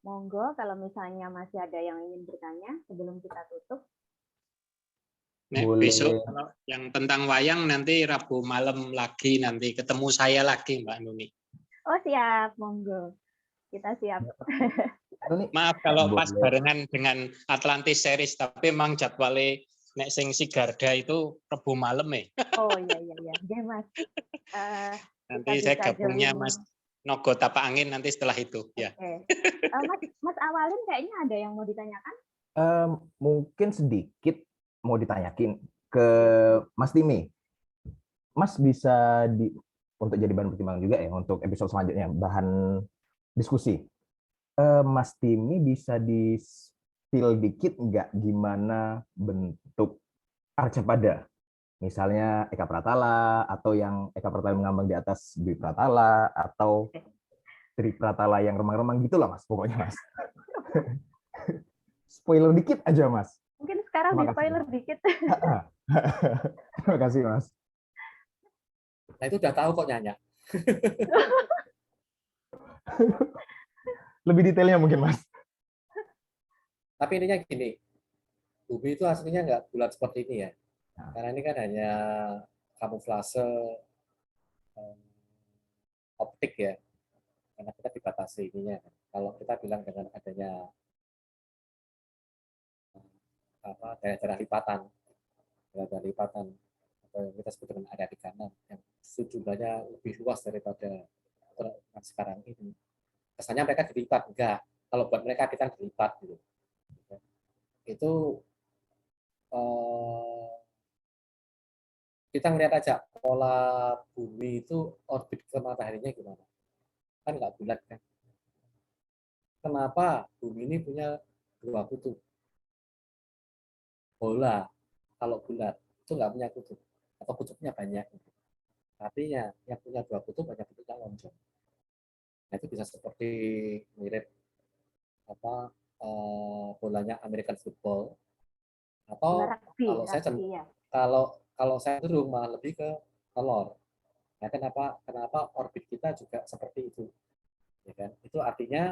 Monggo kalau misalnya masih ada yang ingin bertanya sebelum kita tutup. Besok kalau yang tentang wayang nanti Rabu malam lagi, nanti ketemu saya lagi Mbak Nuni. Oh siap, monggo. Kita siap. Maaf kalau pas barengan dengan Atlantis Series, tapi emang jadwalnya nek sing Sigarda itu Rabu malam ya. Oh iya. Oke, Mas. Nanti saya gabungnya Mas Nogo Tapak Angin nanti setelah itu ya. Mas Awalin kayaknya ada yang mau ditanyakan? Mungkin sedikit mau ditanyakin ke Mas Timi. Mas bisa untuk jadi bahan pertimbangan juga ya untuk episode selanjutnya, bahan diskusi. Mas Timi bisa di-spill dikit nggak gimana bentuk Arcapada? Misalnya Eka Pratala, atau yang Eka Pratala mengambang di atas Dwi Pratala, atau Dwi Pratala yang remang-remang gitu lah Mas, pokoknya Mas. Spoiler dikit aja Mas. Mungkin sekarang di spoiler dikit. Terima kasih Mas. Nah itu udah tahu kok Nyanya. Lebih detailnya mungkin Mas. Tapi intinya gini, bumi itu aslinya nggak bulat seperti ini ya. Karena ini kan hanya kamuflase optik ya, karena kita dibatasi ininya. Kalau kita bilang dengan adanya daerah-daerah lipatan atau yang kita sebut dengan area di kanan yang jumlahnya lebih luas daripada sekarang ini. Kesannya mereka dilipat, enggak. Kalau buat mereka kita dilipat gitu. Itu kita ngelihat aja pola bumi itu orbit ke mataharinya gimana, kan nggak bulat kan. Kenapa bumi ini punya 2 kutub? Bola kalau bulat itu nggak punya kutub atau kutubnya banyak. Artinya yang punya 2 kutub banyak bentuknya lonjong. Nah itu bisa seperti mirip bolanya American football, atau kalau saya cenderung malah lebih ke telur. Nah, kenapa orbit kita juga seperti itu? Ya kan? Itu artinya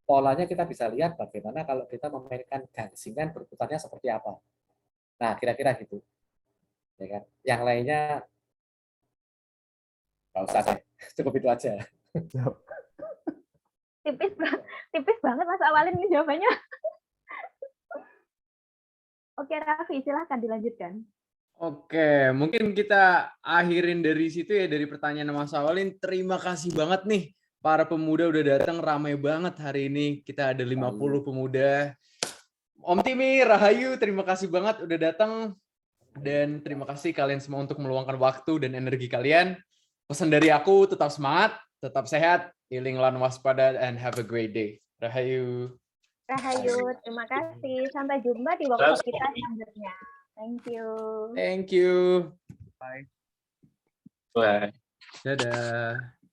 polanya kita bisa lihat bagaimana kalau kita memainkan gangsingan berputarnya seperti apa. Nah, kira-kira gitu. Ya kan? Yang lainnya nggak usah deh. Cukup itu aja. Tipis banget Mas Awalin ini jawabannya. Oke Raffi, silahkan dilanjutkan. Oke, mungkin kita akhirin dari situ ya, dari pertanyaan Mas Awalin. Terima kasih banget nih, para pemuda udah datang, ramai banget hari ini. Kita ada 50 pemuda. Om Timi, Rahayu, terima kasih banget udah datang. Dan terima kasih kalian semua untuk meluangkan waktu dan energi kalian. Pesan dari aku, tetap semangat, tetap sehat, healing lan waspada, and have a great day. Rahayu. Rahayu, terima kasih. Sampai jumpa di workshop kita selanjutnya. Thank you. Thank you. Bye. Bye. Dadah.